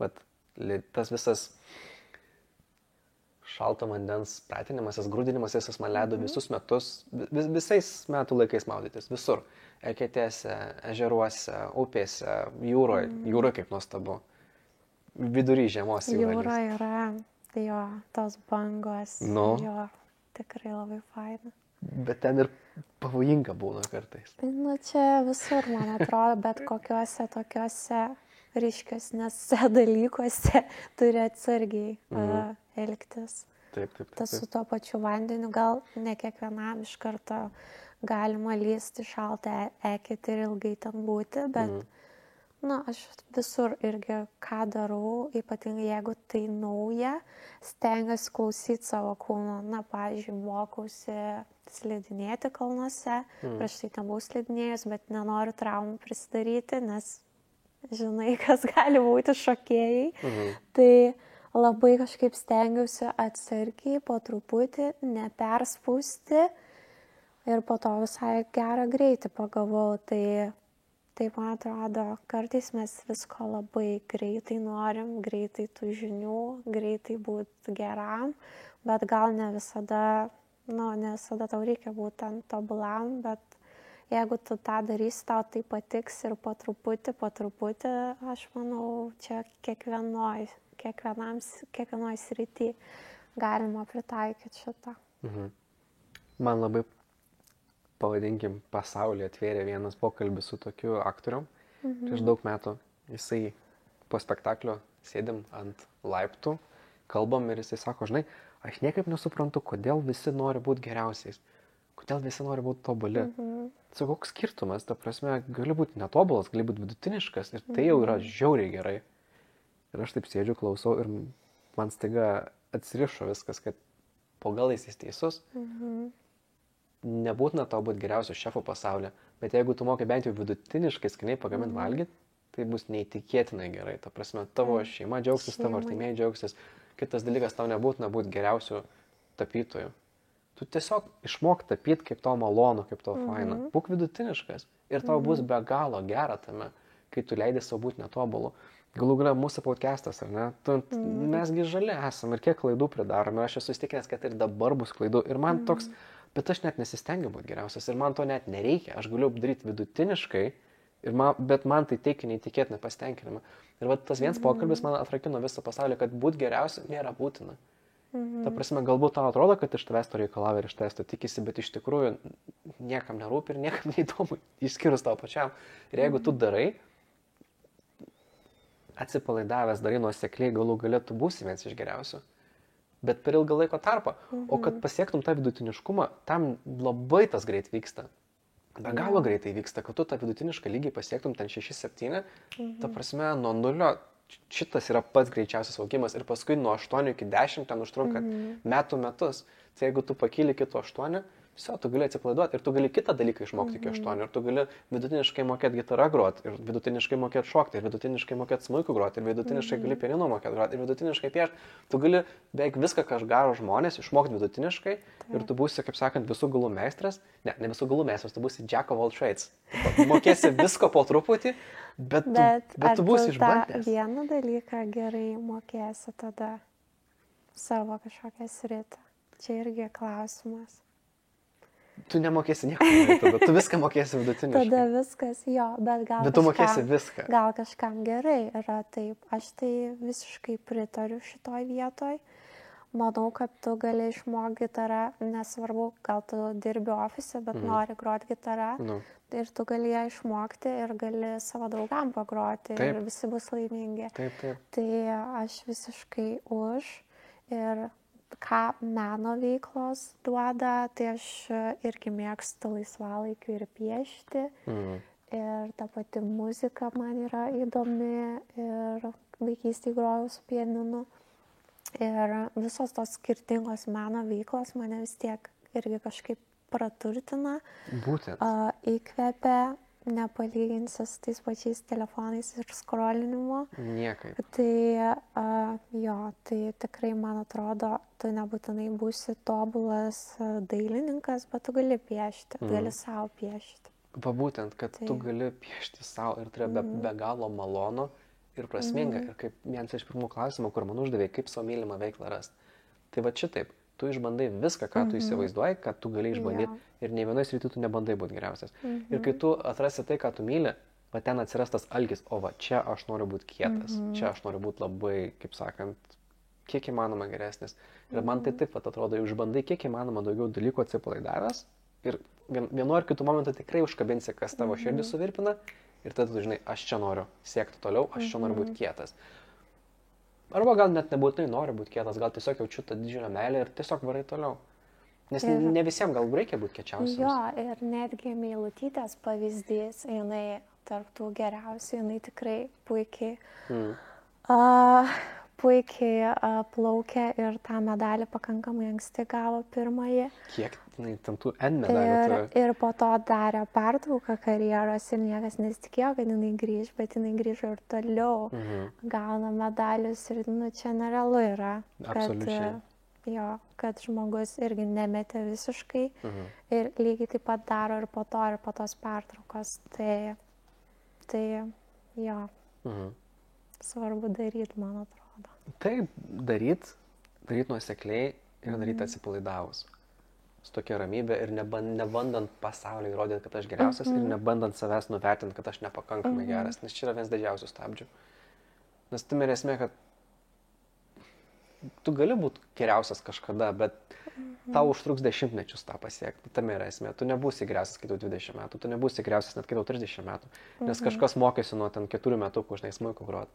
tas visas šalto vandens pratinimasis, grūdinimas, visas man leido visus metus, visais metų laikais maudytis, visur. Eketėse, ežeruose, upėse, jūroje. Jūroje kaip nuostabu. Vidury žiemos jūra. Jūroje yra, jo, tos bangos. Jo, tikrai labai faina. Bet ten ir pavojinga būna kartais. Nu, čia visur, man atrodo, bet kokiuose tokiuose ryškesnėse dalykuose turi atsargiai elgtis. Taip. Tas su tuo pačiu vandeniu, gal ne kiekvienam iš karto galima lysti šaltą eketę ir ilgai ten būti, bet aš visur irgi ką darau, ypatingai jeigu tai nauja, stengiuosi klausyti savo kūno. Na, pavyzdžiui, mokausi slidinėti kalnuose, prieš tai nebuvau slidinėjus, bet nenoriu traumų prisidaryti, nes žinai, kas gali būti šokėjai. Tai labai kažkaip stengiausi atsargiai, po truputį, neperspausti ir po to visai gerą greitį pagavau. Tai man atrodo, kartais mes visko labai greitai norim, greitai tų žinių, greitai būti geram, bet gal ne visada tau reikia būti ten tobulam, bet jeigu tu tą darysi, tau tai patiks ir po truputį, aš manau, čia kiekvienoj srity galima pritaikyti šitą. Man labai, pavadinkim, pasaulyje atvėrė vienas pokalbis su tokiu aktorium. Prieš daug metų jisai po spektaklio sėdim ant laiptų, kalbam ir jisai sako, žinai, aš niekaip nesuprantu, kodėl visi nori būti geriausiais. Kodėl visi nori būti tobuli. Tai koks skirtumas, ta prasme, gali būti netobulas, gali būti vidutiniškas ir tai jau yra žiauriai gerai. Ir aš taip sėdžiu, klausau ir man staiga atsirišo viskas, kad po galais jis teisus. Nebūtina tau būti geriausiu šefu pasaulyje, bet jeigu tu mokai bent jau vidutiniškai skaniai pagaminti valgyti, tai bus neįtikėtinai gerai. Ta prasme, tavo šeima džiaugsis, tavo artimieji džiaugsis. Kitas dalykas, tau nebūtina būti geriausiu tapytoju. Tu tiesiog išmok tapyti, kaip tau malonu, kaip tau faina. Būk vidutiniškas ir tau bus be galo gera tame, kai tu leidai savo būti netobulu. Galų galia mūsų podcastas, ar ne? Mesgi žali esam ir kiek klaidų pridarom. Ir aš esu įstikinęs, kad ir dabar bus klaidų. Ir man toks, bet aš net nesistengiu būti geriausias. Ir man to net nereikia. Aš galiu daryti vidutiniškai, bet man tai teikia neįtikėtiną pasitenkinimą. Ir va, tas vienas pokalbis man atrakino visą pasaulį, kad būti geriausiu nėra būtina. Ta prasme, galbūt tau atrodo, kad iš tavęs to reikalauja ir iš tavęs to tikisi, bet iš tikrųjų niekam nerūpi ir niekam neįdomu, išskyrus tau pačiam. Ir jeigu tu darai, atsipalaidavęs, darai nuosekliai, galų galėtų būsi vienas iš geriausių. Bet per ilgą laiko tarpą. O kad pasiektum tą vidutiniškumą, tam labai tas greit vyksta. Be galo greitai vyksta, kad tu tą vidutinišką lygį pasiektum ten 6-7, ta prasme, nuo 0 šitas yra pats greičiausias augimas ir paskui nuo 8 iki 10 ten užtrunka metus. Tai jeigu tu pakyli iki 8, tu gali atsipalaiduoti ir tu gali kitą dalyką išmokti iki 8, ir tu gali vidutiniškai mokėti gitarą groti, ir vidutiniškai mokėti šokti, ir vidutiniškai mokėti smuiku groti, ir vidutiniškai gali pianinu mokėti groti, ir vidutiniškai piešti. Tu gali beveik viską, ką aš garo žmonės, išmokti vidutiniškai ir tu būsi, kaip sakant, visų galų meistras. Ne visų galų meistras, tu būsi jack of all trades. Tu mokėsi visko po truputį, bet tu būsi išbandęs. Vieną dalyką gerai mokėsi tada savo kažkokią sritą. Čia irgi klausimas. Tu nemokėsi nieko, tada tu viską mokėsi vidutiniškai. Tada viskas, jo, bet gal tu mokėsi viską. Gal kažkam gerai yra taip. Aš tai visiškai pritariu šitoj vietoj. Manau, kad tu gali išmokti gitarą, nesvarbu, gal tu dirbi ofise, bet nori groti gitarą. Ir tu gali ją išmokti ir gali savo draugam pagroti. Taip. Ir visi bus laimingi. Taip. Tai aš visiškai už. Ir ką meno veiklos duoda, tai aš irgi mėgstu laisvalaikiu ir piešti. Ir ta pati muzika man yra įdomi ir vaikystėje grojau su pianinu. Ir visos tos skirtingos meno veiklos mane vis tiek irgi kažkaip praturtina. Būtent. Įkvepia, nepalyginsi su tais pačiais telefonais ir scrollinimu. Niekaip. Tai tai tikrai, man atrodo, tu nebūtinai būsi tobulas dailininkas, bet tu gali piešti, gali savo piešti. Būtent, kad tu gali piešti savo ir tai yra be galo malonu ir prasminga. Ir kaip vienas iš pirmų klausimų, kur man uždavė, kaip savo mylimą veiklą rasti. Tai va šitaip, tu išbandai viską, ką tu įsivaizduoji, kad tu gali išbandyti ir nei vienoj srity tu nebandai būti geriausias. Ir kai tu atrasi tai, ką tu myli, va ten atsiras tas alkis, o va čia aš noriu būti kietas, čia aš noriu būti labai, kaip sakant, kiek įmanoma geresnis. Ir man tai taip pat atrodo, išbandai kiek įmanoma daugiau dalykų atsipalaidavęs ir vienu ar kitu momentu tikrai užkabinsi, kas tavo širdį suvirpina ir tada tu žinai, aš čia noriu siekti toliau, aš čia noriu būti kietas. Arba gal net nebūtinai noriu būti kietas, gal tiesiog jaučiu tą didžiulę meilę ir tiesiog varai toliau. Nes ne visiems gal reikia būti kiečiausiams. Jo, ir netgi Meilutytės pavyzdys, jinai tarp tų geriausių, jinai tikrai puikiai plaukė ir tą medalį pakankamai anksti gavo pirmąjį. Kiek ten tų N medalių turi? Ir po to darė pertrauką karjeros ir niekas nesitikėjo, kad jinai grįž, bet jinai grįžo ir toliau gauna medalius ir čia nerealu yra. Absoliučiai. Kad žmogus irgi nemetė visiškai ir lygiai taip pat daro ir po tos pertraukos. Tai svarbu daryti, man atrodo. Taip, daryt nuosekliai ir daryti atsipalaidavus. Su tokia ramybė ir nebandant pasauliui įrodyti, kad aš geriausias ir nebandant savęs nuvertinti, kad aš nepakankamai geras, nes čia yra vienas didžiausių stabdžių. Nes tam yra esmė, kad tu gali būti geriausias kažkada, bet tau užtruks 10 mečius tą pasiekti. Tam yra esmė. Tu nebūsi geriausias, kai tau 20 metų, tu nebūsi geriausias net kai tau 30 metų, nes kažkas mokėsi nuo ten 4 metų, žinai, smuiku groti.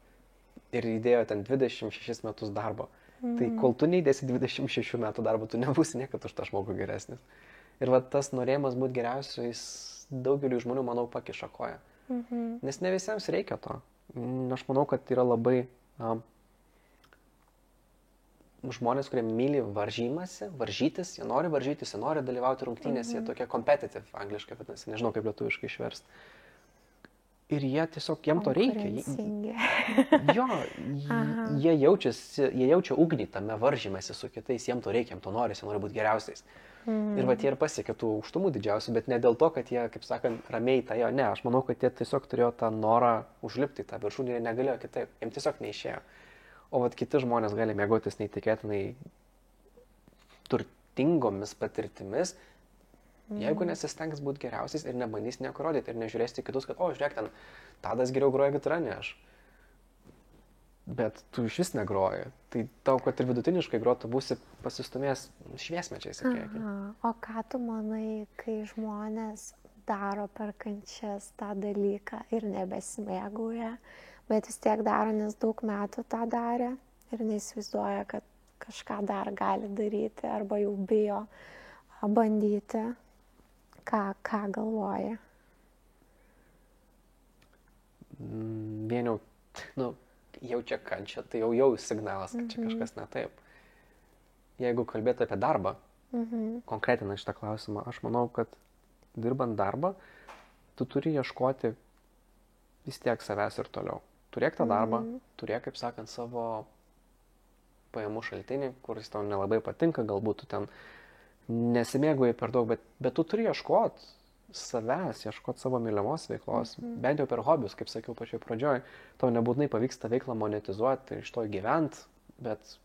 Ir įdėjo ten 26 metus darbo. Tai kol tu neįdėsi 26 metų darbo, tu nebūsi niekad už tą žmogų geresnis. Ir va tas norėjimas būti geriausiu, jis daugeliu žmonių, manau, pakiša koją. Nes ne visiems reikia to. Aš manau, kad yra labai žmonės, kurie myli varžytis, jie nori varžytis, jie nori dalyvauti rungtynėse, jie tokie competitive, angliškai vadinasi, nežinau kaip lietuviškai išversti. Ir jie tiesiog, jiem to reikia. Jie jaučia ugnį tame varžymėsi su kitais, jiem to reikia, jiem to nori, jie nori būti geriausiais. Ir va jie ir pasiekė tų aukštumų didžiausių, bet ne dėl to, kad jie, kaip sakant, ramiai tą jo, ne, aš manau, kad jie tiesiog turėjo tą norą užlipti į tą viršūnę ir negalėjo kitaip, jiem tiesiog neišėjo. O vat kiti žmonės gali mėgautis neįtikėtinai turtingomis patirtimis, jeigu nesistengs būti geriausiais ir nebandys nieko rodyti ir nežiūrėsi kitus, kad, žiūrėk, ten Tadas geriau groja gitarą, ne aš. Bet tu iš vis negroji. Tai tau, kad ir vidutiniškai grotų, būsi pasistumėjęs šviesmečiais į priekį. O ką tu manai, kai žmonės daro per kančias tą dalyką ir nebesimėgauja, bet vis tiek daro, nes daug metų tą darė ir neįsivaizduoja, kad kažką dar gali daryti arba jau bijo bandyti? Ką galvoja? Vieniau, jaučia kančią, tai jau signalas, kad čia kažkas ne taip. Jeigu kalbėtų apie darbą, konkretina šitą klausimą. Aš manau, kad dirbant darbą, tu turi ieškoti vis tiek savęs ir toliau. Turėk tą darbą, turėk, kaip sakant, savo pajamų šaltinį, kuris tau nelabai patinka, galbūt tu ten nesimėguoji per daug, bet tu turi ieškoti savęs, ieškoti savo mylimos veiklos, bent jau per hobius, kaip sakiau pačioj pradžioj, tau nebūtinai pavyks tą veiklą monetizuoti, iš to gyventi, bet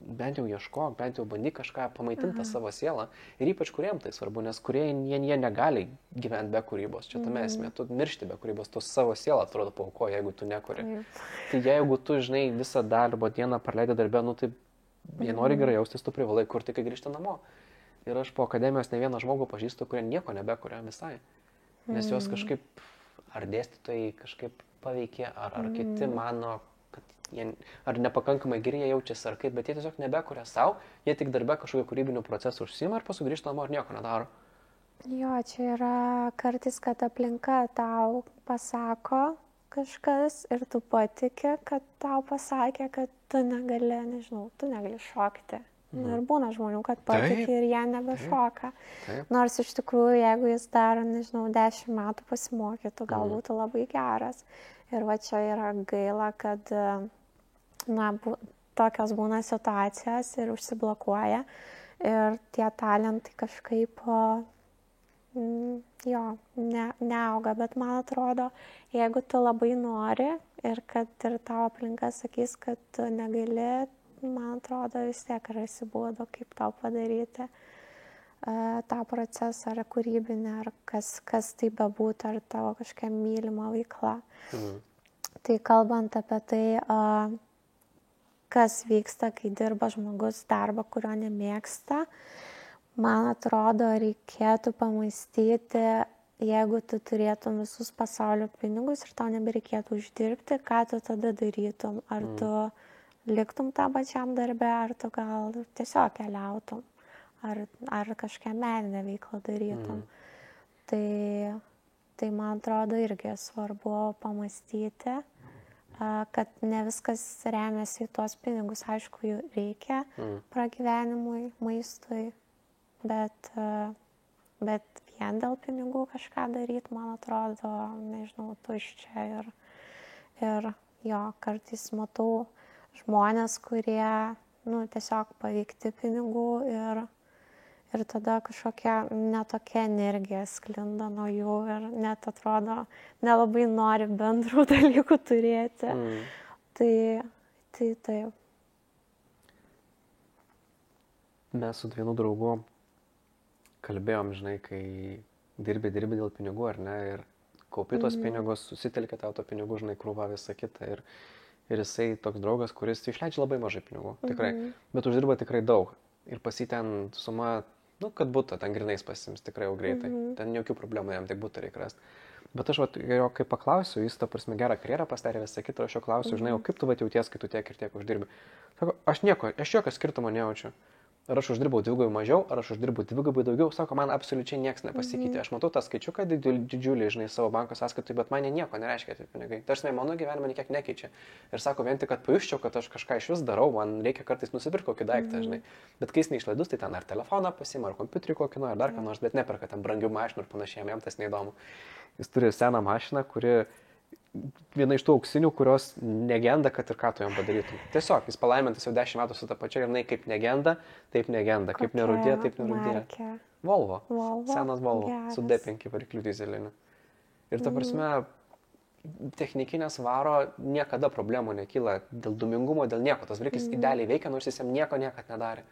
bent jau ieškok, bent jau bandyk kažką pamaitinti savo sielą. Ir ypač kuriem tai svarbu, nes kurie jie negali gyventi be kūrybos. Čia tame esmė, tu miršti be kūrybos, tu savo sielą atrodo paukoji, jeigu tu nekuri. Tai jeigu tu, žinai, visą darbo dieną praleidi darbę, nu tai jei nori gerai jaustis, tu privalai kurti, kai grįžti namo. Ir aš po akademijos ne vieną žmogų pažįstu, kurie nieko nebekuria visai. Nes juos kažkaip, ar dėstytojai kažkaip paveikė, ar kiti mano, kad jie ar nepakankamai geri jie jaučiasi, ar kaip, bet jie tiesiog nebekuria savo, jie tik darbe kažkokio kūrybinių procesų užsiima ir paskui grįžta namo ir nieko nedaro. Jo, čia yra kartais, kad aplinka tau pasako kažkas ir tu patiki, kad tau pasakė, kad tu negali, nežinau, tu negali šokti. Ir būna žmonių, kad patiki ir jie nebešoka. Nors iš tikrųjų, jeigu jis dar, nežinau, 10 metų pasimokytų, gal būtų labai geras. Ir va čia yra gaila, kad tokios būna situacijos ir užsiblokuoja. Ir tie talentai kažkaip neauga. Bet man atrodo, jeigu tu labai nori ir kad ir tavo aplinka sakys, kad tu negali, man atrodo, vis tiek rasi būdų, kaip tau padaryti tą procesą, ar kūrybinį, ar kas tai bebūtų, ar tavo kažkokia mylima veikla. Tai kalbant apie tai, kas vyksta, kai dirba žmogus darbą, kurio nemėgsta, man atrodo, reikėtų pamąstyti, jeigu tu turėtum visus pasaulio pinigus ir tau nebereikėtų uždirbti, ką tu tada darytum? Ar tu liktum tą pačiam darbę, ar tu gal tiesiog keliautum, ar kažkokią meninę veiklą darytum. Tai man atrodo irgi svarbu pamąstyti, kad ne viskas remiasi į tuos pinigus. Aišku, jų reikia pragyvenimui, maistui, bet vien dėl pinigų kažką daryti, man atrodo, nežinau, tuščia. Ir jo, kartais matau žmonės, kurie tiesiog paveikti pinigų ir tada kažkokia netokia energija sklinda nuo jų ir net atrodo nelabai nori bendrų dalykų turėti. Tai taip. Mes su vienu draugu kalbėjom, žinai, kai dirbi dėl pinigų, ar ne, ir kaupi tos pinigus, susitelkia tau to pinigų, žinai, krūva visą kitą. Ir jisai toks draugas, kuris išleidžia labai mažai pinigų, tikrai, bet uždirba tikrai daug. Ir pas jį ten suma, kad būtų, ten grinais pasiims tikrai jau greitai. Ten jokių problemų jam tik būtų reikia rasti. Bet aš jo kaip paklausiu, jis ta prasme gerą karjerą pasidarė visą kitą, aš jo klausiu, žinai, o kaip tu jauties, kai tu tiek ir tiek uždirbi? Sako, aš jokio skirtumo nejaučiu. Ar aš uždirbau dvigubai mažiau, ar aš uždirbau dvigubai daugiau, sako, man absoliučiai niekas nepasikeitė. Aš matau tą skaičiuką didžiulį, žinai, savo banko sąskaitui, bet man nieko nereiškia tie pinigai. Tarsi mano gyvenimą niekiek nekeičia. Ir sako, vien tik, kad pajusčiau, kad aš kažką iš vis darau, man reikia kartais nusipirkti kokį daiktą, žinai. Bet kai jis neišlaidus, tai ten ar telefoną pasiima, ar kompiuterį kokį nors, ar dar ką nors, bet neperka ten brangių mašinų ir panašiai, jam tas neįdomu. Jis turi seną mašiną, kuri viena iš tų auksinių, kurios negenda, kad ir ką tu jam padarytum. Tiesiog, jis palaimintas jau 10 metų su ta pačia ir jinai kaip negenda, taip negenda, kaip nerudė, taip nerudė. Volvo. Senas Volvo, geras. Su D5 varikliu dyzeliniu. Ir ta prasme, technikinės varo niekada problemų nekyla dėl dūmingumo, dėl nieko. Tas variklis idealiai veikia, nors jis jam nieko niekad nedarė.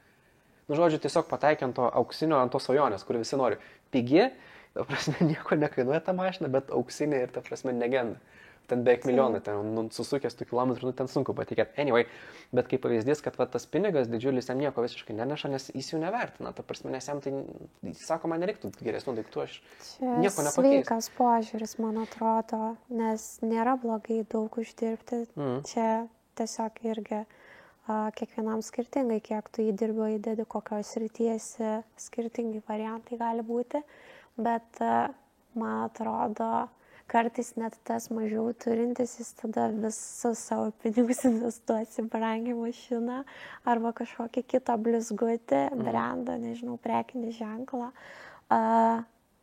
Žodžiu, tiesiog pataikė ant to auksinio, ant to svajonės, kurį visi nori. Pigi, ta prasme, nieko nekainuoja ta mašina, bet auksinė ir ta prasme negenda. Ten beveik milijonai, ten susukęs tų kilometrų, ten sunku patikėti. Anyway, bet kaip pavyzdys, kad tas pinigas didžiulis jam nieko visiškai neneša, nes jis jų nevertina. Ta prasme, nes jam tai, jis sako, man nereiktų geresnių daiktų, aš nieko nepakeisiu. Sveikas požiūris, man atrodo, nes nėra blogai daug uždirbti. Čia tiesiog irgi kiekvienam skirtingai, kiek tu įdirbi, įdedi kokios srities, skirtingi variantai gali būti. Bet man atrodo, kartais net tas mažiau turintis, jis tada visus savo pinigus investuosi brangiai mašiną arba kažkokį kitą blizgutį, brandą, nežinau, prekinį ženklą,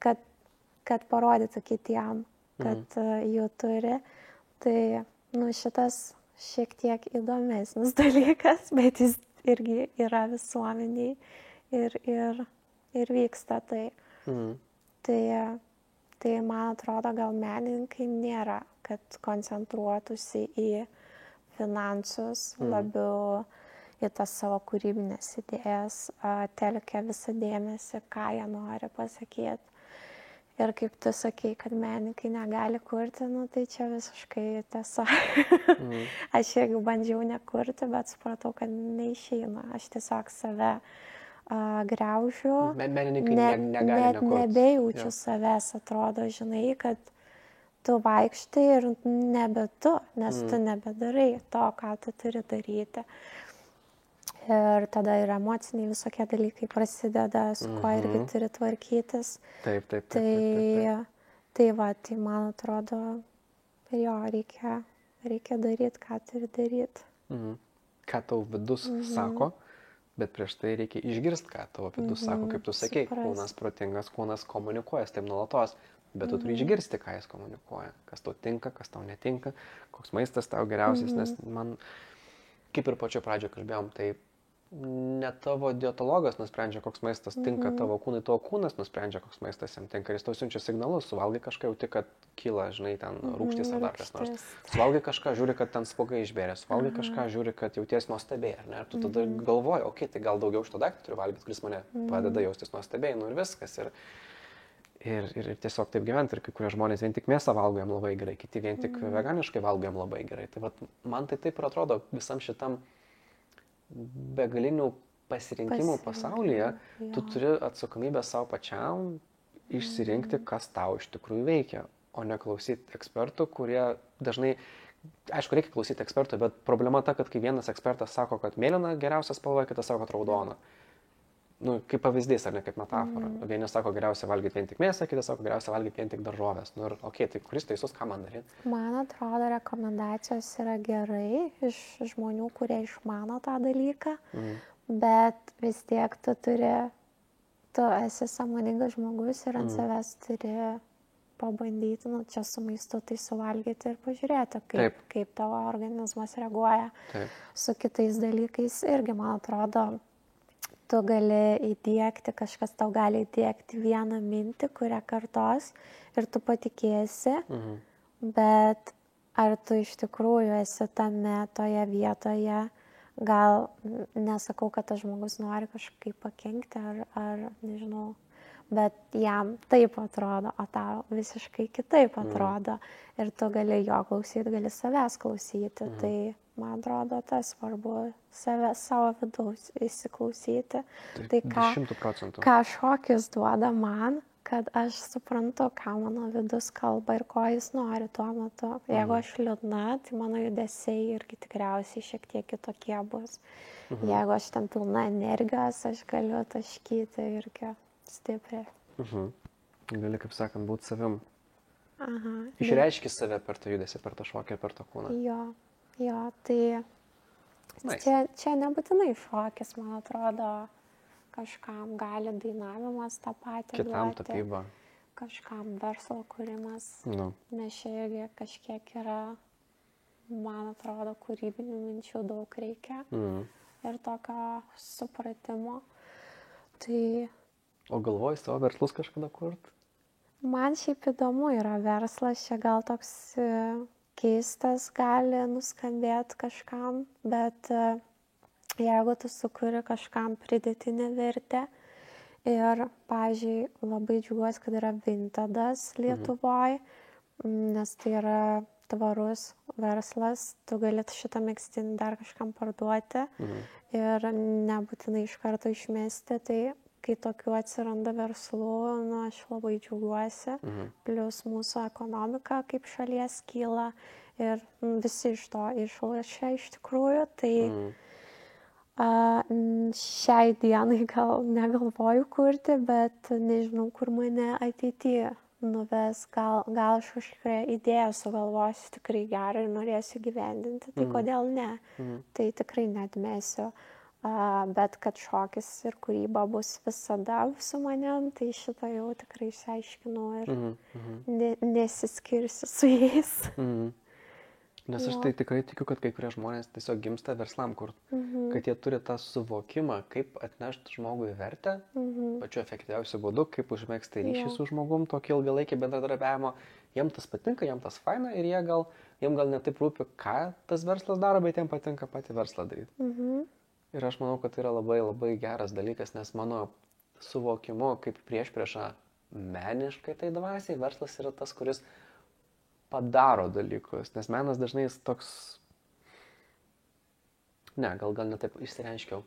kad parodytų kitiem, kad jų turi. Tai, šitas šiek tiek įdomesnis dalykas, bet jis irgi yra visuomeniai ir vyksta tai. Tai man atrodo, gal menininkai nėra, kad koncentruotųsi į finansus, labiau į tas savo kūrybinės idėjas, telkia visą dėmesį, ką jie nori pasakyti. Ir kaip tu sakei, kad menininkai negali kurti, tai čia visiškai tiesa. Aš irgi bandžiau nekurti, bet supratau, kad neišeina. Aš tiesiog save griaužiu. Menininkai negali nekurti. Nebejaučiu savęs, atrodo, žinai, kad tu vaikštai ir nebe tu, nes tu nebedarai to, ką tu turi daryti. Ir tada ir emociniai visokie dalykai prasideda, su kuo irgi turi tvarkytis. Taip. Tai man atrodo, jo, reikia daryti, ką turi daryti. Ką tau vidus sako, bet prieš tai reikia išgirsti, ką tavo vidus sako, kaip tu sakei, kūnas protingas, kūnas komunikuoja taip nuolatos, bet tu turi išgirsti, ką jis komunikuoja, kas tau tinka, kas tau netinka, koks maistas tau geriausias, nes man, kaip ir pačio pradžio kalbėjom, tai ne tavo dietologas nusprendžia, koks maistas tinka tavo kūnui, tavo kūnas nusprendžia, koks maistas jam tinka. Ir jis tau siunčia signalus, suvalgai kažką, jauti, kad kyla, žinai, ten rūgštys ar dar kas nors. Suvalgai kažką, žiūri, kad ten spuogai išbėrė, suvalgai kažką, žiūri, kad jauties nuostabiai, ar ne? Ir tu tada galvoji, okei, tai gal daugiau šito daikto turiu valgyti, kuris mane padeda jaustis nuostabiai, ir viskas. Ir tiesiog taip gyventi. Ir kai kurie žmonės vien tik mėsą valgo jam labai gerai, kiti vien tik veganiškai valgo jam labai gerai. Tai man tai taip ir atrodo visam šitam begalinių pasirinkimų pasaulyje, tu turi atsakomybę savo pačiam išsirinkti, kas tau iš tikrųjų veikia, o ne klausyti ekspertų, kurie dažnai, aišku, reikia klausyti ekspertų, bet problema ta, kad kai vienas ekspertas sako, kad mėlyna geriausia spalva, kitas sako, kad raudona. Kaip pavyzdys, ar ne, kaip metafora. Vieni sako, geriausia valgyti vien tik mėsą, kitas sako, geriausia valgyti vien tik daržovės. Ir tai kuris teisus, ką man daryti? Man atrodo, rekomendacijos yra gerai iš žmonių, kurie išmano tą dalyką, bet vis tiek tu esi sąmoningas žmogus ir ant savęs turi pabandyti, čia su maistu tai suvalgyti ir pažiūrėti, kaip tavo organizmas reaguoja. Su kitais dalykais irgi, man atrodo, tu gali įdiegti, kažkas tau gali įdiegti vieną mintį, kurią kartos ir tu patikėsi, bet ar tu iš tikrųjų esi toje vietoje, gal nesakau, kad tas žmogus nori kažkaip pakenkti ar nežinau, bet jam taip atrodo, o tau visiškai kitaip atrodo ir tu gali jo klausyti, gali savęs klausyti, tai man atrodo, tas svarbu savo vidaus įsiklausyti. Tai ką šokis duoda man, kad aš suprantu, ką mano vidus kalba ir ko jis nori tuo metu. Jeigu aš liūdna, tai mano judesiai irgi tikriausiai šiek tiek kitokie bus. Jeigu aš ten pilna energijos, aš galiu taškyti irgi stipriai. Gali, kaip sakant, būti savim. Išreiški save per tą judesį, per tą šokį, per tą kūną. Jo, tai čia nebūtinai šokis, man atrodo, kažkam gali dainavimas tą patį kitam duoti. Tapyba. Kažkam verslo kūrimas. Nes čia irgi kažkiek yra, man atrodo, kūrybinių minčių daug reikia. Ir tokio supratimo. O galvoji savo verslus kažkada kurti? Man šiaip įdomu yra verslas, čia gal toks keistas gali nuskambėti kažkam, bet jeigu tu sukuri kažkam pridėtinę vertę ir, pavyzdžiui, labai džiaugiuosi, kad yra Vintedas Lietuvoje, nes tai yra tvarus verslas, tu gali šitą megztinį dar kažkam parduoti ir nebūtinai iš karto išmesti, tai kai tokių atsiranda verslų, aš labai džiaugiuosi, plus mūsų ekonomika kaip šalies kyla ir visi iš to išlošia iš tikrųjų, tai šiai dienai gal negalvoju kurti, bet nežinau, kur mane ateityje nuves, gal aš kažkokią idėją sugalvosiu tikrai gerą ir norėsiu gyvendinti, tai kodėl ne? Tai tikrai neatmesiu. Bet kad šokis ir kūryba bus visada su manim, tai šitą jau tikrai išsiaiškinau ir nesiskirsiu su jais. Nes aš tai tikrai tikiu, kad kai kurie žmonės tiesiog gimsta verslam kurt, kad jie turi tą suvokimą, kaip atnešti žmogui vertę, pačiu efektyviausiu būdu, kaip užmėgsti ryšį su žmogum, tokį ilgalaikį bendradarbiavimo. Jiem tas patinka, jiem tas faina ir jiem gal ne taip rūpi, ką tas verslas daro, bet jiem patinka patį verslą daryti. Ir aš manau, kad tai yra labai labai geras dalykas, nes mano suvokimu, kaip priešpriešą meniškai tai dvasiai, verslas yra tas, kuris padaro dalykus, nes menas dažnai jis toks, gal ne taip išsireiškiau.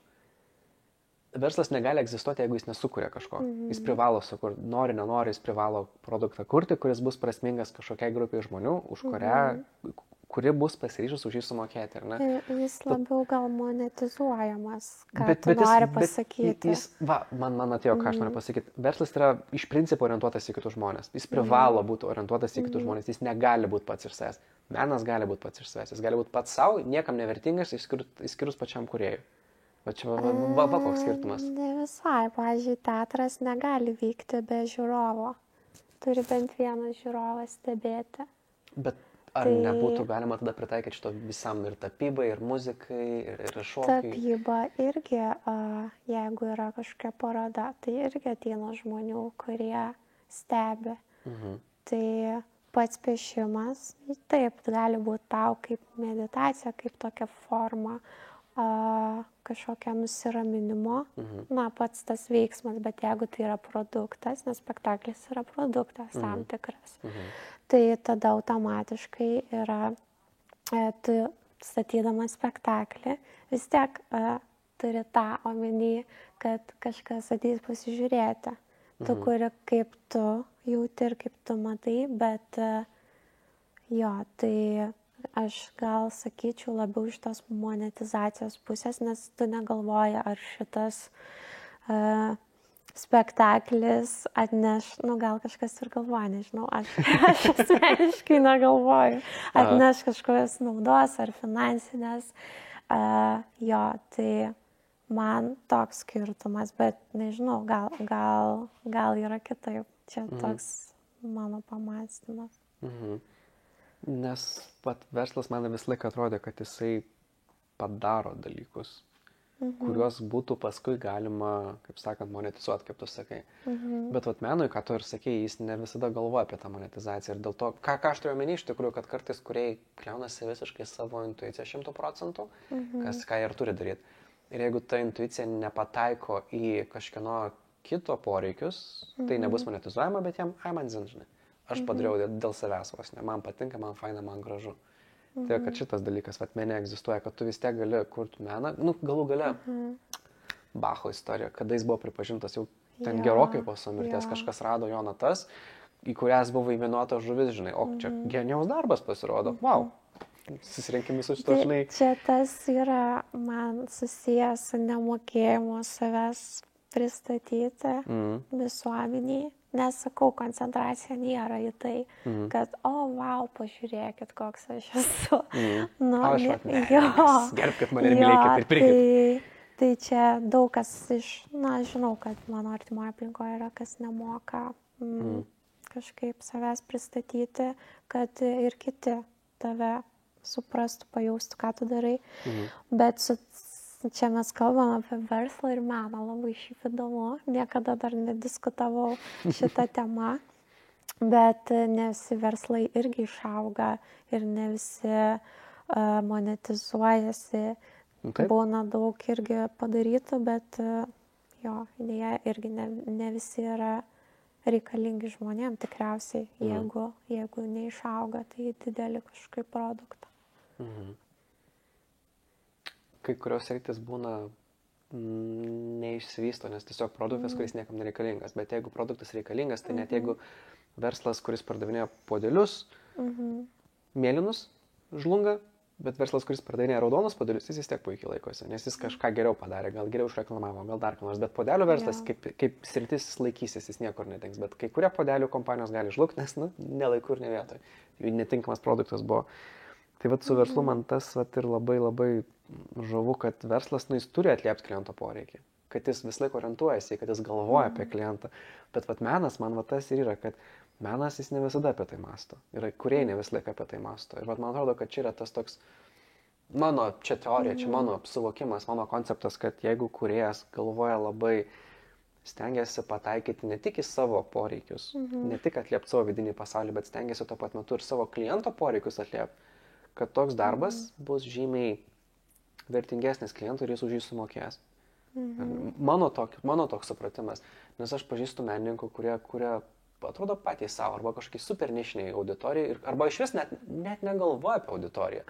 Verslas negali egzistuoti, jeigu jis nesukuria kažko. Jis privalo sukurti, nori, nenori, jis privalo produktą kurti, kuris bus prasmingas kažkokiai grupiai žmonių, kuri bus pasiryžus už jį sumokėti, ar ne? Jis labiau gal monetizuojamas, ką tu nori pasakyti. Man atėjo, ką aš noriu pasakyti. Verslas yra iš principo orientuotas į kitus žmonės. Jis privalo būti orientuotas į kitus žmonės. Jis negali būti pats iš savęs. Menas gali būti pats iš savęs. Jis gali būti pats savo, niekam nevertingas, išskyrus pačiam kūrėjui. Va čia koks skirtumas. Ne visai, pavyzdžiui, teatras negali vykti be žiūrovo. Turi bent vieną žiūrovą stebėti. Bet ar nebūtų galima tada pritaikyti šito visam ir tapybai, ir muzikai, ir šokiai? Tapyba irgi, jeigu yra kažkokia paroda, tai irgi ateina žmonių, kurie stebi. Tai pats piešimas, taip, gali būti tau kaip meditacija, kaip tokia forma kažkokia nusiraminimo, pats tas veiksmas, bet jeigu tai yra produktas, nes spektaklis yra produktas tam tikras, tai tada automatiškai yra, tu statydamas spektaklį, vis tiek turi tą omeny, kad kažkas ateis pasižiūrėti. Tu kuri kaip tu jauti ir kaip tu matai, bet tai aš gal sakyčiau labiau iš tos monetizacijos pusės, nes tu negalvoji, ar šitas spektaklis atneš, gal kažkas ir galvoja, nežinau, aš asmeniškai negalvoju, atneš kažkokios naudos ar finansinės, tai man toks skirtumas, bet nežinau, gal yra kitaip, čia toks mano pamąstymas. Nes pat verslas man vis laik atrodė, kad jisai padaro dalykus, kuriuos būtų paskui galima, kaip sakant, monetizuoti, kaip tu sakai. Bet menui, ką tu ir sakei, jis ne visada galvoja apie tą monetizaciją. Ir dėl to, ką aš turiu omeny iš tikrųjų, kad kartais kūrėjai kliaunasi visiškai savo intuiciją 100%, ką jie ir turi daryti. Ir jeigu ta intuicija nepataiko į kažkieno kito poreikius, tai nebus monetizuojama, bet jam, man žinai. Aš padariau dėl savęs vos, ne, man patinka, man faina, man gražu. Tai kad šitas dalykas, mene egzistuoja, kad tu vis tiek gali kurti meną, galų gale Bacho istorija, kada jis buvo pripažintas jau ten gerokai po savo mirties, kažkas rado jo natas, į kurias buvo įminuota žuvis, žinai, o čia genijaus darbas pasirodo, wow, susirinkim visus šito, žinai. Čia tas yra man susijęs su nemokėjimu savęs pristatyti visuomeniai. Nesakau, koncentracija nėra į tai, kad, wow, pažiūrėkit, koks aš esu. Gerbkit mane ir mylėkit ir pirkit. Tai čia daug kas žinau, kad mano artimoje aplinkoje yra, kas nemoka kažkaip savęs pristatyti, kad ir kiti tave suprastų, pajaustų, ką tu darai. Bet čia mes kalbam apie verslą ir meną, labai šiaip įdomu, niekada dar nediskutavau šitą temą, bet ne visi verslai irgi išauga ir ne visi monetizuojasi, būna daug irgi padarytų, bet jie irgi ne visi yra reikalingi žmonėm tikriausiai, jeigu neišauga, tai didelį kažkokį produktą. Kai kurios sritis būna neišsivysto, nes tiesiog produktas, kuris niekam nereikalingas. Bet jeigu produktas reikalingas, tai net jeigu verslas, kuris pardavinėja puodelius, mėlynus, žlunga, Bet verslas, kuris pardavinėja raudonus puodelius, jis vis tiek puikiai laikosi, nes jis kažką geriau padarė, gal geriau išreklamavo, gal dar ką nors. Bet puodelių verslas, kaip sritis, jis laikysis, jis niekur nedings. Bet kai kurie puodelių kompanijos gali žlugti, nes, ne laiku ir ne vietoj. Jų netinkamas produktas buvo. Tai vat su verslu man tas vat ir labai labai žavu, kad verslas, jis turi atliepti kliento poreikį. Kad jis vis laik orientuojasi, kad jis galvoja apie klientą. Bet vat menas man vat tas ir yra, kad menas jis ne visada apie tai mąsto. Yra kūrėjai ne vis laik apie tai mąsto. Ir vat man atrodo, kad čia yra tas toks, mano čia teorija, čia mano suvokimas, mano konceptas, kad jeigu kūrėjas galvoja labai, stengiasi pataikyti ne tik į savo poreikius, ne tik atliepti savo vidinį pasaulį, bet stengiasi tuo pat metu ir savo kliento poreikius atliepti, kad toks darbas bus žymiai vertingesnis klientui ir jis už jį sumokės. Mano toks supratimas, nes aš pažįstu menininkų, kurie atrodo patys savo, arba kažkokiai super nišiniai auditorijai, arba iš vis net negalvoja apie auditoriją.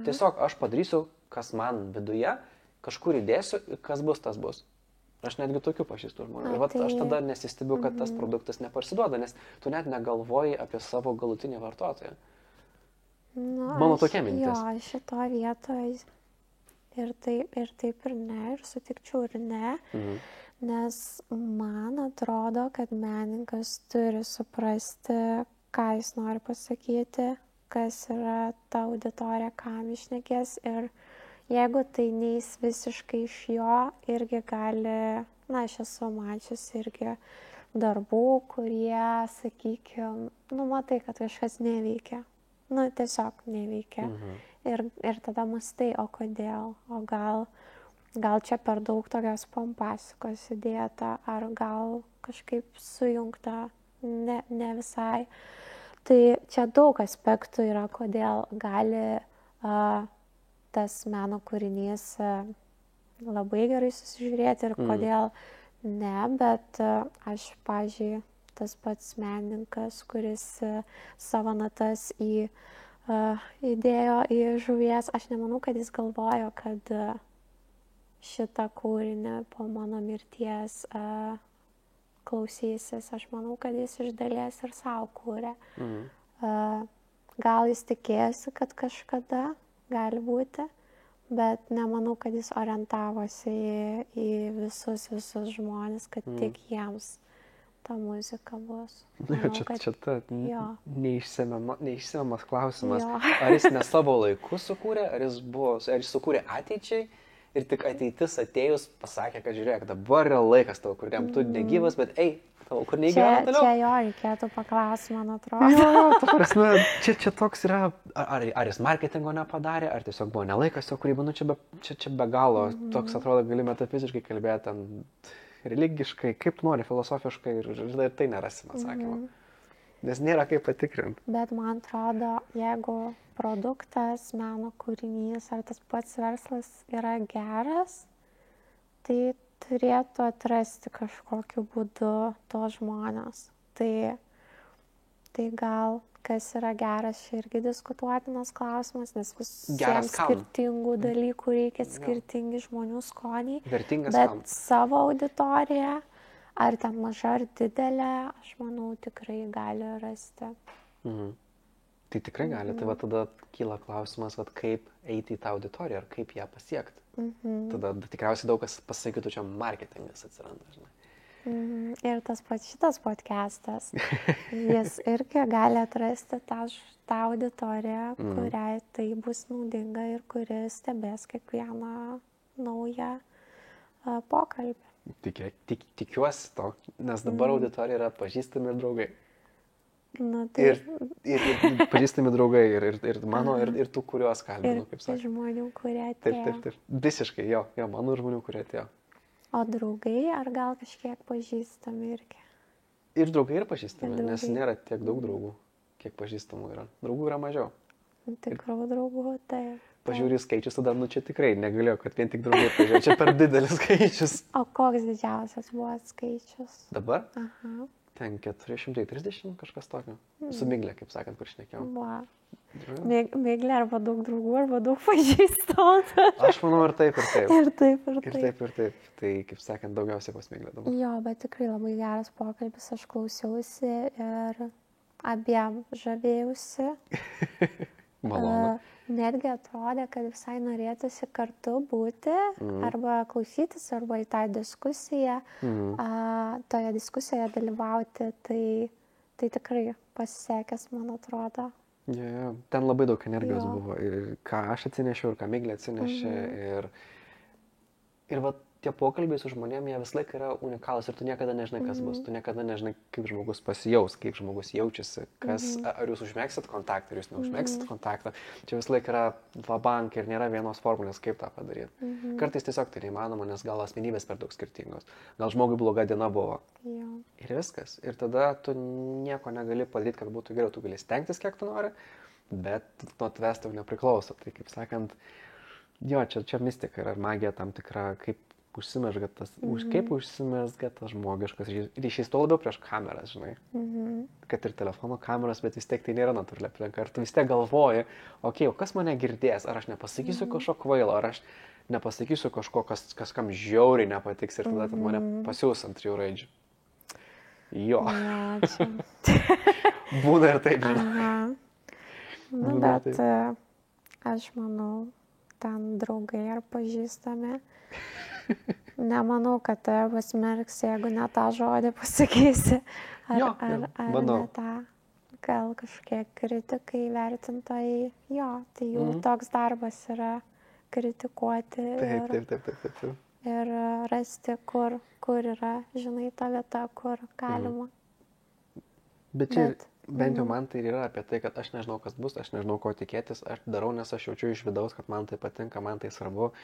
Tiesiog aš padarysiu, kas man viduje, kažkur įdėsiu, kas bus, tas bus. Aš netgi tokių pažįstu žmonių. Ir aš tada nesistebiu, kad tas produktas neparsiduoda, nes tu net negalvoji apie savo galutinį vartotoją. Mano tokia mintis. Jo, šito vietoje ir taip ir ne, ir sutikčiau ir ne. Nes man atrodo, kad menininkas turi suprasti, ką jis nori pasakyti, kas yra ta auditorija, kam išnekės. Ir jeigu tai neis visiškai iš jo, irgi gali, aš esu mačius irgi darbų, kurie, sakykime, matai, kad kažkas neveikia. Tiesiog neveikia. Ir tada mąstai, o kodėl, o gal čia per daug tokios pompasikos įdėta, ar gal kažkaip sujungta, ne visai. Tai čia daug aspektų yra, kodėl gali tas meno kūrinys labai gerai susižiūrėti ir kodėl ne, bet aš, pavyzdžiui, tas pats menininkas, kuris savo natas įdėjo į žuvies, aš nemanau, kad jis galvojo, kad šitą kūrinį po mano mirties klausysis. Aš manau, kad jis iš dalies ir savo kūrė. Gal jis tikėjosi, kad kažkada gali būti, bet nemanau, kad jis orientavosi į visus žmonės, kad tik jiems ta muzika bus. Manau, čia ta neišsemiamas klausimas. Ar jis ne savo laiku sukūrė, ar jis sukūrė ateičiai ir tik ateitis atėjus pasakė, kad žiūrėk, dabar yra laikas tavo, kuriam tu negyvas, bet tavo kur negyvena toliau. Čia jo reikėtų paklausti, man atrodo. Ta prasme, čia toks yra, ar jis marketingo nepadarė, ar tiesiog buvo nelaikas jo kūryba, čia be galo, toks atrodo, gali metafiziškai kalbėti religiškai, kaip tu nori, filosofiškai ir tai nerasim atsakymą. Nes nėra kaip patikrinti. Bet man atrodo, jeigu produktas, meno kūrinys ar tas pats verslas yra geras, tai turėtų atrasti kažkokiu būdu tos žmonės. Tai gal kas yra geras, čia irgi diskutuotinas klausimas, nes visiems skirtingų dalykų reikia, skirtingi žmonių skoniai. Vertingas bet kam? Savo auditoriją, ar ten maža ar didelė, aš manau, tikrai gali rasti. Tai tikrai gali, tai va tada kyla klausimas, va, kaip eiti į tą auditoriją, ar kaip ją pasiekti. Tada tikriausiai daug kas pasakytų, čia marketingas atsiranda, žinai. Ir tas pats šitas podcastas, jis irgi gali atrasti tą auditoriją, kuriai tai bus naudinga ir kuris stebės kiekvieną naują pokalbį. Tikiuosi to, nes dabar auditorija yra pažįstami ir draugai. Tai... Ir pažįstami draugai, ir mano, ir tų, kuriuos kalbinu, kaip sakė. Ir žmonių, kurie atėjo. Taip. Visiškai, jo, mano žmonių, kurie atėjo. O draugai, ar gal kažkiek pažįstami irgi? Ir draugai, ir pažįstami, nes nėra tiek daug draugų, kiek pažįstamų yra. Draugų yra mažiau. Tikrų draugų, tai. Pažiūrį skaičius, tada, čia tikrai negalėjau, kad vien tik draugai pažiūrėjau, čia per didelis skaičius. O koks didžiausias buvo skaičius? Dabar? Ten 430 kažkas tokio. Su Miglė, kaip sakant, kur šnekėjom. Miglė arba daug draugų, arba daug pažįstamų. Aš manau ir taip. Ir taip. Tai, kaip sakant, daugiausiai pas Miglė dabar. Jo, bet tikrai labai geras pokalbis, aš klausiausi ir abiem žavėjausi. Malonu. netgi atrodė, kad visai norėtųsi kartu būti, arba klausytis, arba į tą diskusiją, toje diskusijoje dalyvauti, tai tikrai pasisekęs, man atrodo. Ja. Ten labai daug energijos buvo, ir ką aš atsinešiau, ir ką Miglė atsinešė, ir va, tie pokalbiai su žmonėm, jie vis laik yra unikalūs ir tu niekada nežinai, kas bus, tu niekada nežinai, kaip žmogus pasijaus, kaip žmogus jaučiasi, ar jūs užmėgsit kontaktą, ar jūs neužmėgsit kontaktą. Čia vis laik yra vabank ir nėra vienos formulės, kaip tą padaryti. Kartais tiesiog tai neįmanoma, nes gal asmenybės per daug skirtingos, gal žmogui bloga diena buvo. Ir viskas. Ir tada tu nieko negali padaryti, kad būtų geriau, tu gali stengtis, kiek tu nori, bet nuo tavęs tau nepriklauso. Tai kaip sakant, jo, čia mistika yra magija tam tikra, kaip užsimezga tas, kaip užsimezga tas žmogiškas ryšys, tuo labiau prieš kameras, žinai. Kad ir telefono kameras, bet vis tiek tai nėra natūrali aplinka. Ir tu vis tiek galvoji, o kas mane girdės, ar aš nepasakysiu kažko kvailo, ar aš nepasakysiu kažko, kas kam žiauriai nepatiks ir tada mane pasiūs ant 3 raidžių. Jo. Būna ir taip, žinai. Nu, bet aš manau, ten draugai ar pažįstami. Nemanau, kad tave pasmerks, jeigu ne tą žodį pasakysi. Ar ne tą. Gal kažkiek kritikai, vertintojai. Jo, tai jų toks darbas yra kritikuoti. Taip. Ir rasti, kur yra, žinai, ta vieta, kur galima. Bet čia bent jau man tai yra apie tai, kad aš nežinau, kas bus, aš nežinau, ko tikėtis, aš darau, nes aš jaučiu iš vidaus, kad man tai patinka, man tai svarbu.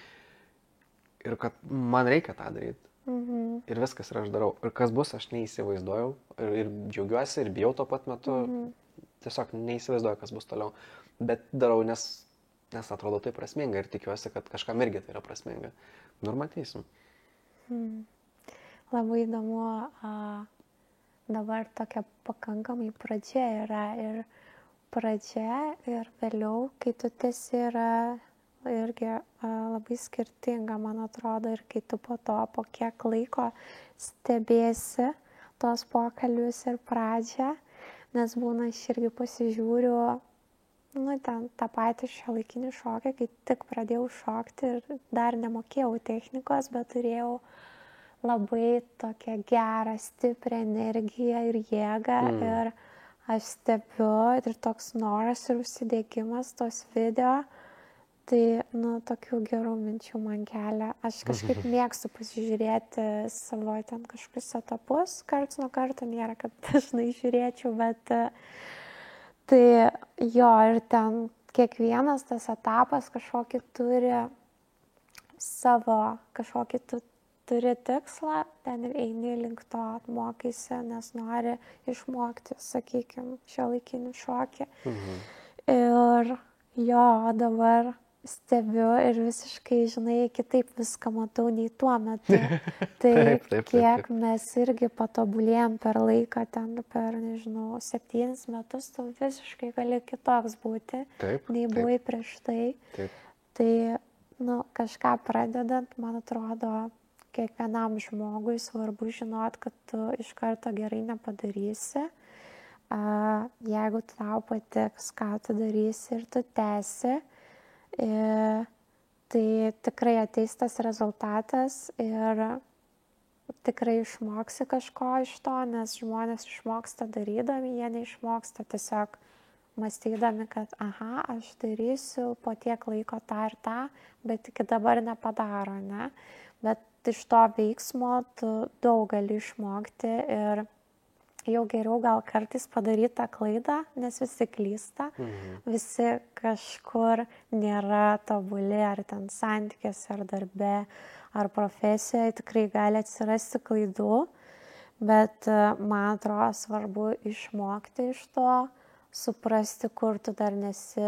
Ir kad man reikia tą daryti. Ir viskas ir aš darau. Ir kas bus, aš neįsivaizduoju. Ir džiaugiuosi, ir bijau tuo pat metu. Tiesiog neįsivaizduoju, kas bus toliau. Bet darau, nes atrodo tai prasminga. Ir tikiuosi, kad kažkam irgi tai yra prasminga. Nu ir matysim. Labai įdomu. Dabar tokia pakankamai pradžia yra. Ir pradžia ir vėliau, kai tu tęsi, yra irgi labai skirtinga, man atrodo, ir kai tu po to, po kiek laiko stebėsi tos pokalbius ir pradžią, nes būna, aš irgi pasižiūriu, ten tą patį šiuolaikinį šokį, kai tik pradėjau šokti ir dar nemokėjau technikos, bet turėjau labai tokią gerą, stiprią energiją ir jėgą ir aš stebiu ir toks noras ir užsidėgymas tos video. Tai, tokių gerų minčių man kelia. Aš kažkaip mėgstu pasižiūrėti savo ten kažkokius etapus. Karts nuo karto nėra, kad dažnai žiūrėčiau, bet tai jo, ir ten kiekvienas tas etapas kažkokį turi savo, kažkokį turi tikslą, ten ir eini link to, mokaisi, nes nori išmokti, sakykime, šiuolaikinį šokį. Ir jo, dabar stebiu ir visiškai, žinai, kitaip viską matau nei tuo metu. Taip. Kiek mes irgi patobulėjom per laiką, ten per, 7 metus, tu visiškai gali kitoks būti, nei buvai prieš tai. Tai, kažką pradedant, man atrodo, kiekvienam žmogui svarbu žinot, kad tu iš karto gerai nepadarysi. Jeigu tau patiks, ką tu darysi ir tu tęsi, tai tikrai ateis tas rezultatas ir tikrai išmoksi kažko iš to, nes žmonės išmoksta darydami, jie neišmoksta tiesiog mąstydami, kad aš darysiu po tiek laiko tą ir tą, bet iki dabar nepadaro, ne? Bet iš to veiksmo tu daug gali išmokti ir jau geriau gal kartais padaryti tą klaidą, nes visi klysta, visi kažkur nėra tobuli, ar ten santykiuose, ar darbe, ar profesijoje, tikrai gali atsirasti klaidų, bet man atrodo svarbu išmokti iš to, suprasti, kur tu dar nesi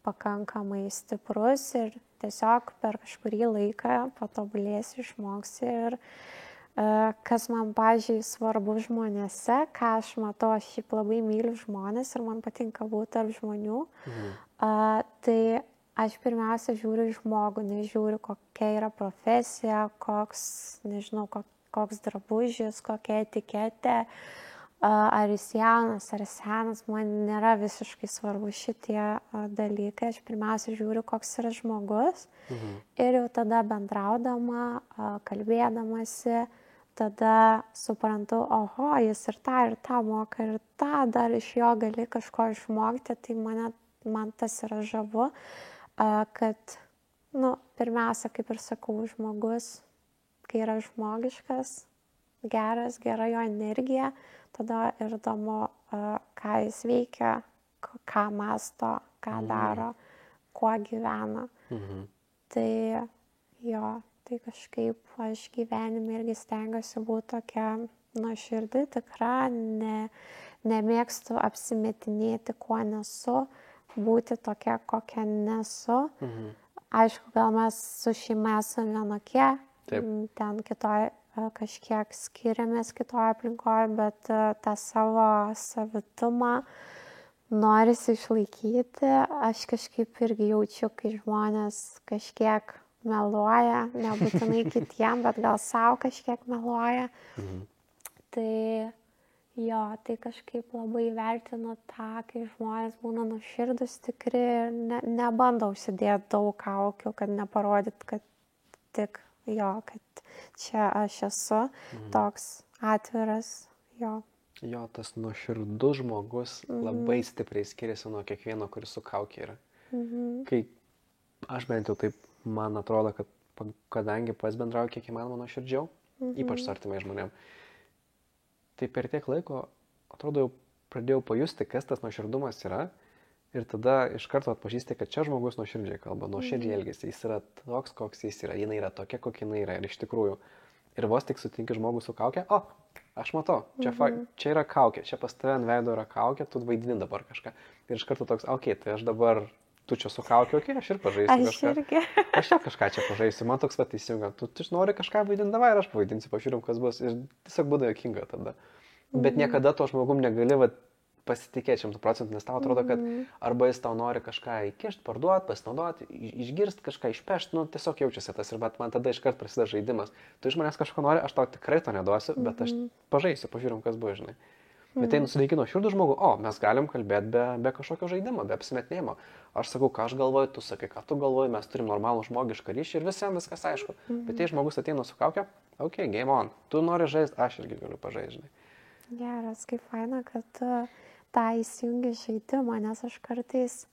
pakankamai stiprus ir tiesiog per kažkurį laiką patobulėsi, išmoksi ir kas man, pavyzdžiui, svarbu žmonėse, ką aš matau, aš šiaip labai myliu žmonės ir man patinka būti tarp žmonių, tai aš pirmiausia žiūriu į žmogų, nežiūriu, kokia yra profesija, koks drabužis, kokia etiketė, ar jis jaunas, ar senas, man nėra visiškai svarbu šitie dalykai. Aš pirmiausia žiūriu, koks yra žmogus ir jau tada bendraudama, kalbėdamasi, tada suprantu, oho, jis ir tą moka, ir tą dar iš jo gali kažko išmokti, tai man tas yra žavu, kad, pirmiausia, kaip ir sakau, žmogus, kai yra žmogiškas, gera jo energija, tada ir įdomu, ką jis veikia, ką mąsto, ką daro, kuo gyvena. Tai jo, tai kažkaip aš gyvenime irgi stengiuosi būti tokia nuoširdi, tikra, nemėgstu apsimetinėti, kuo nesu, būti tokia, kokia nesu. Aišku, gal mes su šeima esame vienokie, ten kitoj kažkiek skiriamės kitoje aplinkoje, bet tą savo savitumą norisi išlaikyti. Aš kažkaip irgi jaučiu, kai žmonės kažkiek meluoja, nebūtinai kitiem, bet gal savo kažkiek meluoja. Tai jo, tai kažkaip labai vertinu tą, kai žmonės būna nuoširdūs, tikri ir nebando užsidėti daug kaukių, kad neparodyt, kad tik jo, kad čia aš esu toks atviras, jo. Jo, tas nuoširdus žmogus labai stipriai skiriasi nuo kiekvieno, kuris su kaukė yra. Kai aš bent jau taip, man atrodo, kad kadangi pats bendrauju kiek įmanoma nuoširdžiau, ypač su artimai žmonėm, tai per tiek laiko, atrodo, jau pradėjau pajusti, kas tas nuoširdumas yra. Ir tada iš karto atpažįsti, kad čia žmogus nuoširdžiai kalba, nuoširdžiai elgiasi, jis yra toks, koks jis yra, jinai yra tokia, kokia jinai yra ir iš tikrųjų. Ir vos tik sutinki žmogų su kaukė, aš matau, čia yra kaukė, čia pas tave ant veido yra kaukė, tu vaidini dabar kažką. Ir iš karto toks, tai aš dabar, tu čia su kaukė, aš ir pažaisiu kažką. Aš kažką čia pažaisiu, man toks įsijungia, tu nori kažką vaidindavai ir aš pavaidinsiu, pažiūrim, kas bus. Ir tiesiog būdavo juokinga tada. Bet niekada to žmogum negali pasitikėti 100%, nes tau atrodo, kad arba jis tau nori kažką įkišti, parduoti, pasinaudoti, išgirsti kažką, išpešti, tiesiog jaučiasi tas ir man tada iškart prasideda žaidimas. Tu iš manęs kažko nori, aš tau tikrai to neduosiu, bet aš pažaisiu, pažiūrim, kas buvo, žinai. Bet tai nusiteiki nuoširdų žmogų, mes galim kalbėti be kažkokio žaidimo, be apsimetinėjimo. Aš sakau, ką aš galvoju, tu sakai, ką tu galvoji, mes turim normalų žmogišką ryšį ir visiems viskas aišku. Bet jei žmogus ateina su kaukė, game on, tu nori žaisti, aš irgi galiu pažaisti, žinai. Geras, kaip faina, kad tą įsijungi žaidimą, nes aš kartais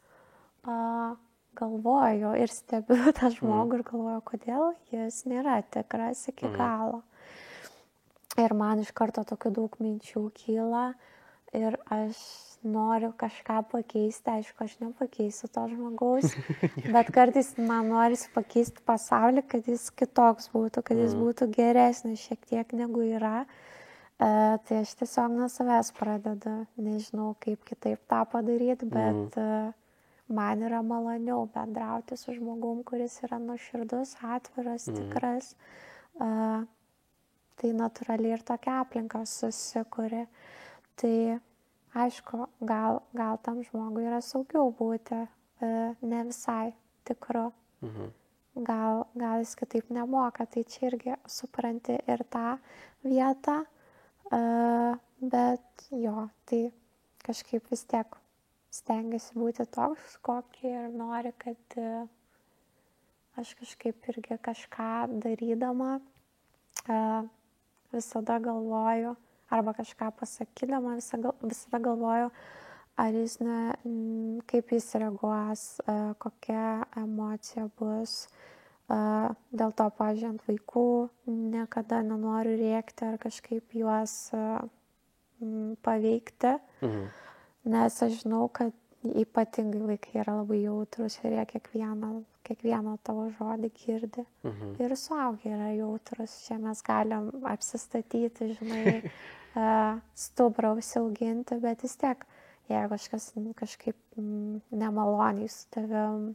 galvoju ir stebiu tą žmogų ir galvoju, kodėl jis nėra tikras iki galo. Ir man iš karto tokių daug minčių kyla ir aš noriu kažką pakeisti, aišku, aš nepakeisiu to žmogaus, bet kartais man norisi pakeisti pasaulį, kad jis kitoks būtų, kad jis būtų geresnis šiek tiek negu yra. Tai aš tiesiog nuo savęs pradedu, nežinau kaip kitaip tą padaryti, bet man yra maloniau bendrauti su žmogum, kuris yra nuoširdus, atviras, tikras. Tai natūraliai ir tokia aplinka susikuri. Tai aišku, gal tam žmogui yra saugiau būti ne visai tikru. Gal jis kitaip nemoka, tai čia irgi supranti ir tą vietą. Bet jo, tai kažkaip vis tiek stengiasi būti toks, kokį ir nori, kad aš kažkaip irgi kažką darydama visada galvoju, arba kažką pasakydama visada galvoju, ar jis kaip jis reaguos, kokia emocija bus. Dėl to, pavyzdžiui, ant vaikų niekada nenoriu rėkti ar kažkaip juos paveikti, nes aš žinau, kad ypatingai vaikai yra labai jautrus ir jie kiekvieną tavo žodį girdi. Ir suaugę yra jautrus, čia mes galim apsistatyti, žinai, stuburą užsiauginti, bet vis tiek, jeigu kažkas kažkaip nemaloniai su tavim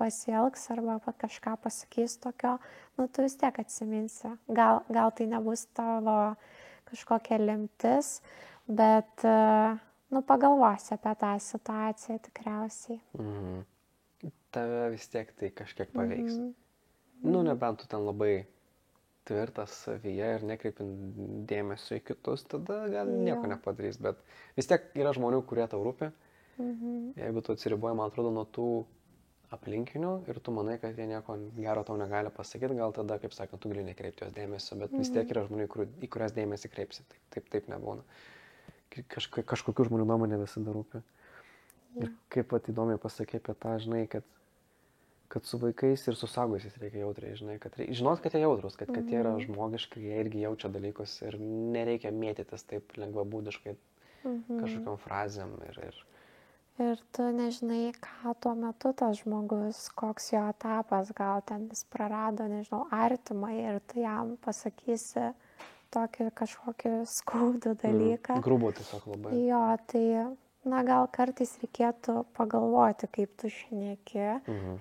pasielgs arba kažką pasakys tokio, tu vis tiek atsiminsi. Gal tai nebus tavo kažkokia lemtis, bet pagalvosi apie tą situaciją tikriausiai. Tave vis tiek tai kažkiek paveiks. Nebent tu ten labai tvirtas savyje ir nekreipint dėmesio į kitus, tada gal nieko nepadarys, bet vis tiek yra žmonių, kurie tau rūpi. Jeigu tu atsiriboji, man atrodo, nuo tų aplinkinių ir tu manai, kad jie nieko gero tau negali pasakyti, gal tada, kaip sakant, tu gali nekreipti jos dėmesio, bet vis tiek yra žmonių, į kurias dėmesį kreipsi. Taip nebūna. Kažkokių žmonių nuomonė visada rūpi. Ir kaip pat įdomiai pasakė apie tą, žinai, kad su vaikais ir su saugusiais reikia jautriai, žinai, kad žinot, kad jie jautrus, kad jie yra žmogiški, jie irgi jaučia dalykus ir nereikia mėtytis taip lengvabūdiškai kažkokiam frazėm Ir tu nežinai, ką tuo metu tas žmogus, koks jo etapas, gal ten jis prarado, nežinau, artimą ir tu jam pasakysi tokį kažkokį skaudų dalyką. Grubų tiesiog labai. Jo, tai, gal kartais reikėtų pagalvoti, kaip tu šneki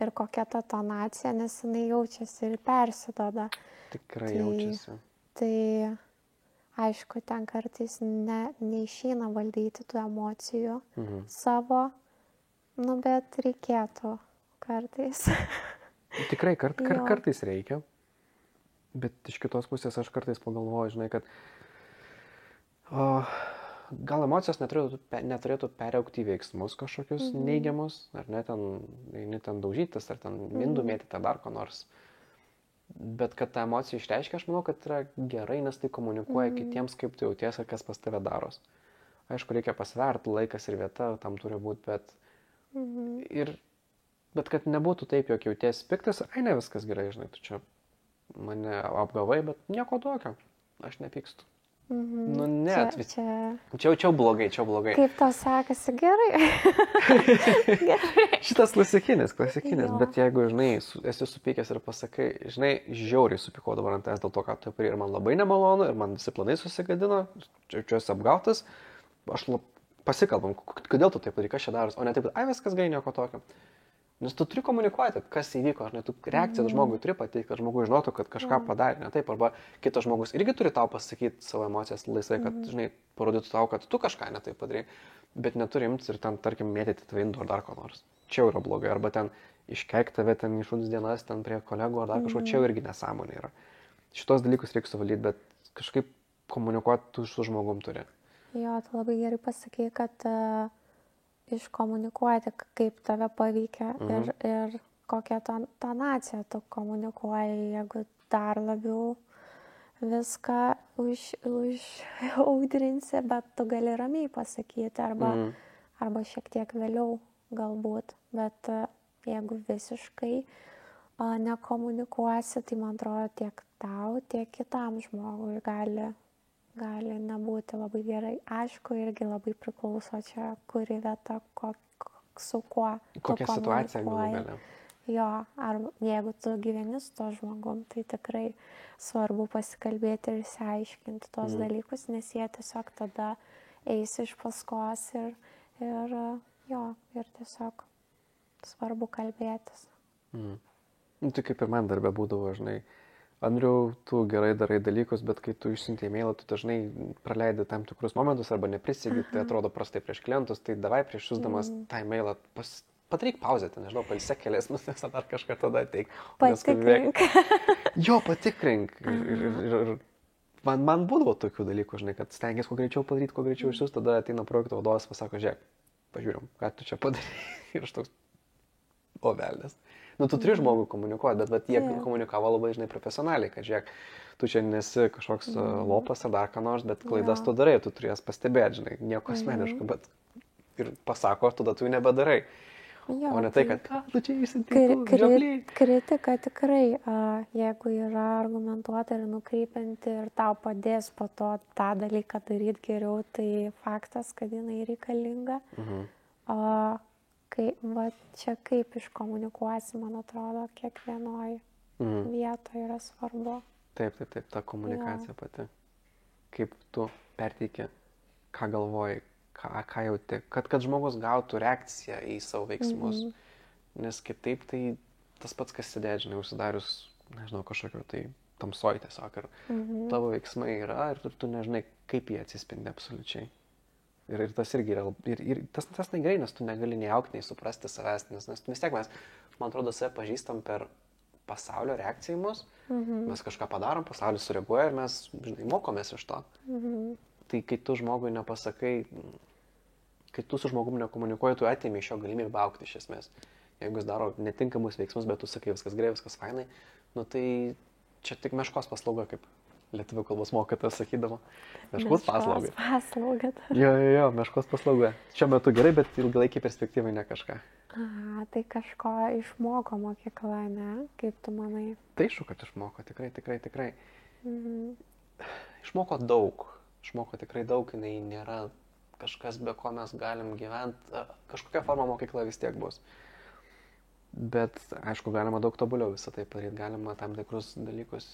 ir kokia ta tonacija, nes jinai jaučiasi ir persidoda. Tikrai jaučiasi. Tai aišku, ten kartais neišeina valdyti tų emocijų savo, bet reikėtų kartais. Tikrai kartais reikia, bet iš kitos pusės aš kartais pagalvoju, žinai, kad gal emocijos neturėtų periaukti į veiksmus kažkokius neigiamus, ar ne, ten daužytis, ar ten mindų mėtyti, ar dar ko nors. Bet kad tą emociją išreiškia, aš manau, kad yra gerai, nes tai komunikuoja kitiems, kaip tu jautiesi, kas pas tave daros. Aišku, reikia pasverti, laikas ir vieta tam turi būti, bet kad nebūtų taip, jog jautiesi piktas, ne viskas gerai, žinai, tu čia mane apgavai, bet nieko tokio, aš nepykstu. Nu, ne, čia blogai. Kaip tau sekasi? Gerai. Šitas klasikinis, bet jeigu, žinai, esi supykęs ir pasakai, žinai, žiauriai supykau dabar ant tavęs dėl to, ką tu padarei ir man labai nemalonu, ir man visi planai susigadino, jaučiuosi apgautas, aš pasikalbam, kodėl tu taip padarai, kas čia daros, o ne taip, viskas gerai, nieko tokio. Nes tu turi komunikuoti, kas įvyko, žinai, tu reakciją žmogui turi pateikti, kad žmogus žinotų, kad kažką padarė, ne taip, arba kitas žmogus irgi turi tau pasakyti savo emocijas laisvai, kad, žinai, parodytų tau, kad tu kažką ne taip padarai, bet neturi imtis ir ten, tarkim, mėtyti tvindų ar dar ko nors. Čia yra blogai, arba ten iškeikti tave ten išūdus dienas, ten prie kolegų ar dar kažko, čia irgi nesąmonė yra. Šitos dalykus reikia suvaldyti, bet kažkaip komunikuoti tu su žmogum turi. Jo, tu labai gerai pasakei, kad iškomunikuoti, kaip tave paveikia ir kokią tonaciją tu komunikuoji, jeigu dar labiau viską užaudrinsi, bet tu gali ramiai pasakyti arba šiek tiek vėliau galbūt, bet jeigu visiškai nekomunikuosi, tai man atrodo tiek tau, tiek kitam žmogui gali nebūti labai gerai. Aišku, irgi labai priklauso čia, kuri vieta, su kuo. Kokia situacija galų gale. Jo, ar jeigu tu gyveni su to žmogum, tai tikrai svarbu pasikalbėti ir išsiaiškinti tos dalykus, nes jie tiesiog tada eis iš paskos ir tiesiog svarbu kalbėtis. Tai kaip ir man darbė būdavo, žinai, Andriau, tu gerai darai dalykus, bet kai tu išsiuntė e-mailą, tu dažnai praleidi tam tikrus momentus arba neprisigi, tai atrodo prastai prieš klientus, tai davai prieš siųsdamas tą e-mailą padaryk pauzę, nežinau, pailsėk kelias minutės ar kažką tada ateik. Patikrink. Jo, patikrink. Ir man būdavo tokių dalykų, žinai, kad stengiasi kuo greičiau padaryti, kuo greičiau išsiųsti, tada ateina projekto vadovas, pasako, žiūrėk, pažiūrim, ką tu čia padarai. Ir aš toks, o velnės. Tu turi žmogų komunikuoti, bet jie komunikavo labai, žinai, profesionaliai, kad žiūrėk, tu čia nesi kažkoks lopas ar dar ką nors, bet klaidas tu darai, tu turi jas pastebėti, žinai, nieko asmeniško, bet ir pasako, tada tu nebedarai. Jo, o ne tai, kad tu čia išsintinti. Kritika tikrai, jeigu yra argumentuota ir nukreipianti ir tau padės po to tą dalyką daryti geriau, tai faktas, kad jinai reikalinga. Čia kaip iškomunikuosi, man atrodo, kiekvienoj vietoje yra svarbu. Taip, ta komunikacija pati. Kaip tu perteiki, ką galvoji, ką jauti, kad žmogus gautų reakciją į savo veiksmus. Nes kitaip tai tas pats, kas sėdėt, žinai, užsidarius, nežinau, kažkokio tai tamsoj tiesiog. Ir tavo veiksmai yra ir tu nežinai, kaip jie atsispindi absoliučiai. Ir tas irgi yra, ir tas negerai, nes tu negali nei aukti, nei suprasti savęs, nes vis tiek mes, man atrodo, save pažįstam per pasaulio reakciją į mus, Mes kažką padarom, pasaulis sureaguoja ir mes, žinai, mokomės iš to. Tai kai tu žmogui nepasakai, kai tu su žmogumi nekomunikuoji, tu atimi iš jo galimybę augti iš esmės. Jeigu jis daro netinkamus veiksmus, bet tu sakai viskas gerai, viskas fainai, nu tai čia tik meškos paslauga, kaip lietuvių kalbos mokytojas sakydavo. Meškos paslauga. Jo, meškos paslauga. Šiuo metu gerai, bet ilgalaikiai perspektyvai ne kažką. Aha, tai kažko išmoko mokykla, ne? Kaip tu manai? Tai aišku, kad išmoko, tikrai. Išmoko daug. Išmoko tikrai daug, jinai nėra kažkas, be ko mes galim gyventi. Kažkokia forma mokykla vis tiek bus. Bet, aišku, galima daug tobuliau visą tai padaryti, galima tam tikrus dalykus.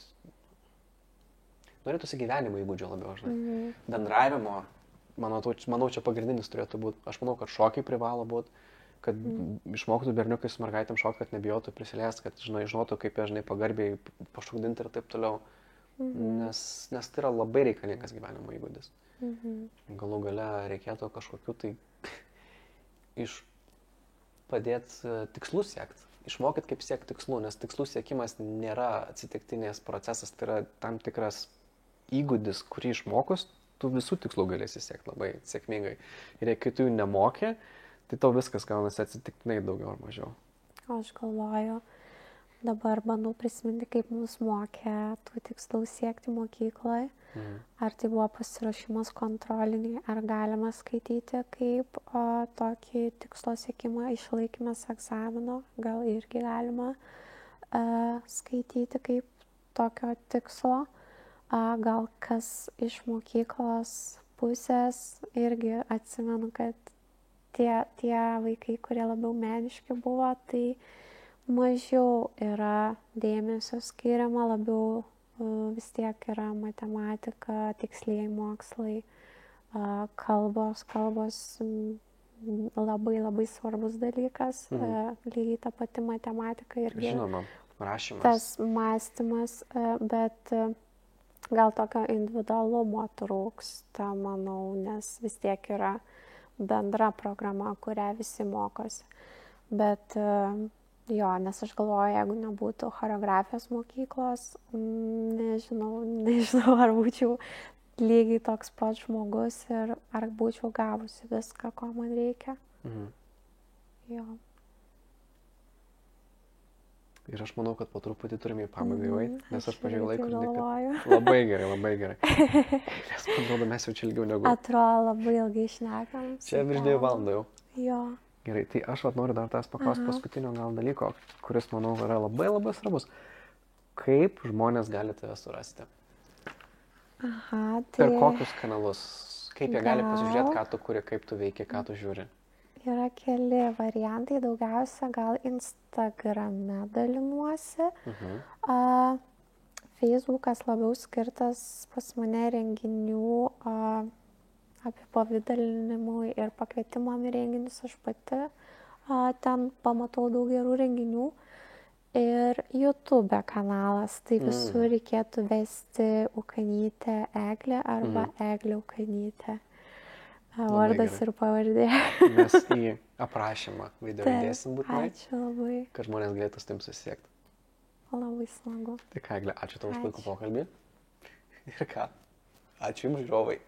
Norėtųsi gyvenimo įgūdžio labiau, žinai. Bendravimo, manau, čia pagrindinis turėtų būti. Aš manau, kad šokiai privalo būti, kad išmoktų berniukai su mergaitėm šokti, kad nebijotų prisiliesti, kad, žinotų, kaip jie, pagarbiai pašokdinti ir taip toliau. Nes tai yra labai reikalingas gyvenimo įgūdis. Galų gale reikėtų kažkokiu tai padėti tikslus siekti. Išmokyti, kaip siekti tikslų, nes tikslų siekimas nėra atsitiktinės procesas, tai yra tam tikras įgūdis, kurį išmokus, tu visų tikslų galėsi siekti labai sėkmingai. Ir kai tu jų nemokė, tai tau viskas gaunasi atsitiktinai daugiau ar mažiau. Aš galvoju, dabar bandau prisiminti, kaip mus mokė tų tikslų siekti mokykloje. Ar tai buvo pasiruošimas kontroliniai, ar galima skaityti kaip tokį tikslo siekimą išlaikymas egzamino, gal irgi galima skaityti kaip tokio tikslo, gal kas iš mokyklos pusės irgi atsimenu, kad tie vaikai, kurie labiau meniški buvo, tai mažiau yra dėmesio skiriama, labiau vis tiek yra matematika, tikslieji mokslai, kalbos labai svarbus dalykas, lygiai ta pati matematika irgi. Žinoma, rašymas. Tas mąstymas, bet gal tokio individualumo trūksta, manau, nes vis tiek yra bendra programa, kurią visi mokosi. Bet jo, nes aš galvoju, jeigu nebūtų choreografijos mokyklos, nežinau, ar būčiau lygiai toks pats žmogus ir ar būčiau gavusi viską, ko man reikia. Jo. Ir aš manau, kad po truputį turime į pabaigą jau eiti, nes aš pažiūrėjau laikrodį. Labai gerai. Nes man atrodo, mes jau čia ilgiau negu. Atrodo, labai ilgai šnekam. Čia virš 2 valandų jau. Jo. Gerai, tai aš noriu dar tas paklausti paskutinio gal dalyko, kuris, manau, yra labai svarbus. Kaip žmonės gali tave surasti? Tai... Per kokius kanalus? Kaip jie gali pasižiūrėti, ką tu kuri, kaip tu veiki, ką tu žiūri? Yra keli variantai, daugiausia gal Instagrame dalinuosi. Facebookas labiau skirtas pas mane renginių apipavidalinimui ir pakvietimam į renginius. Aš pati ten pamatau daug gerų renginių. Ir YouTube kanalas, tai visur reikėtų vesti Ukanytė Eglė arba Eglė Ukanytė. Vardas ir pavardė. Mes į aprašymą video įdėsim būtinai. Ačiū labai. Kad žmonės galėtų su tim susisiekti. Labai smagu. Tai ką, Eglė, ačiū tau už puikų pokalbį. Ir ką? Ačiū jums, žiūrovai.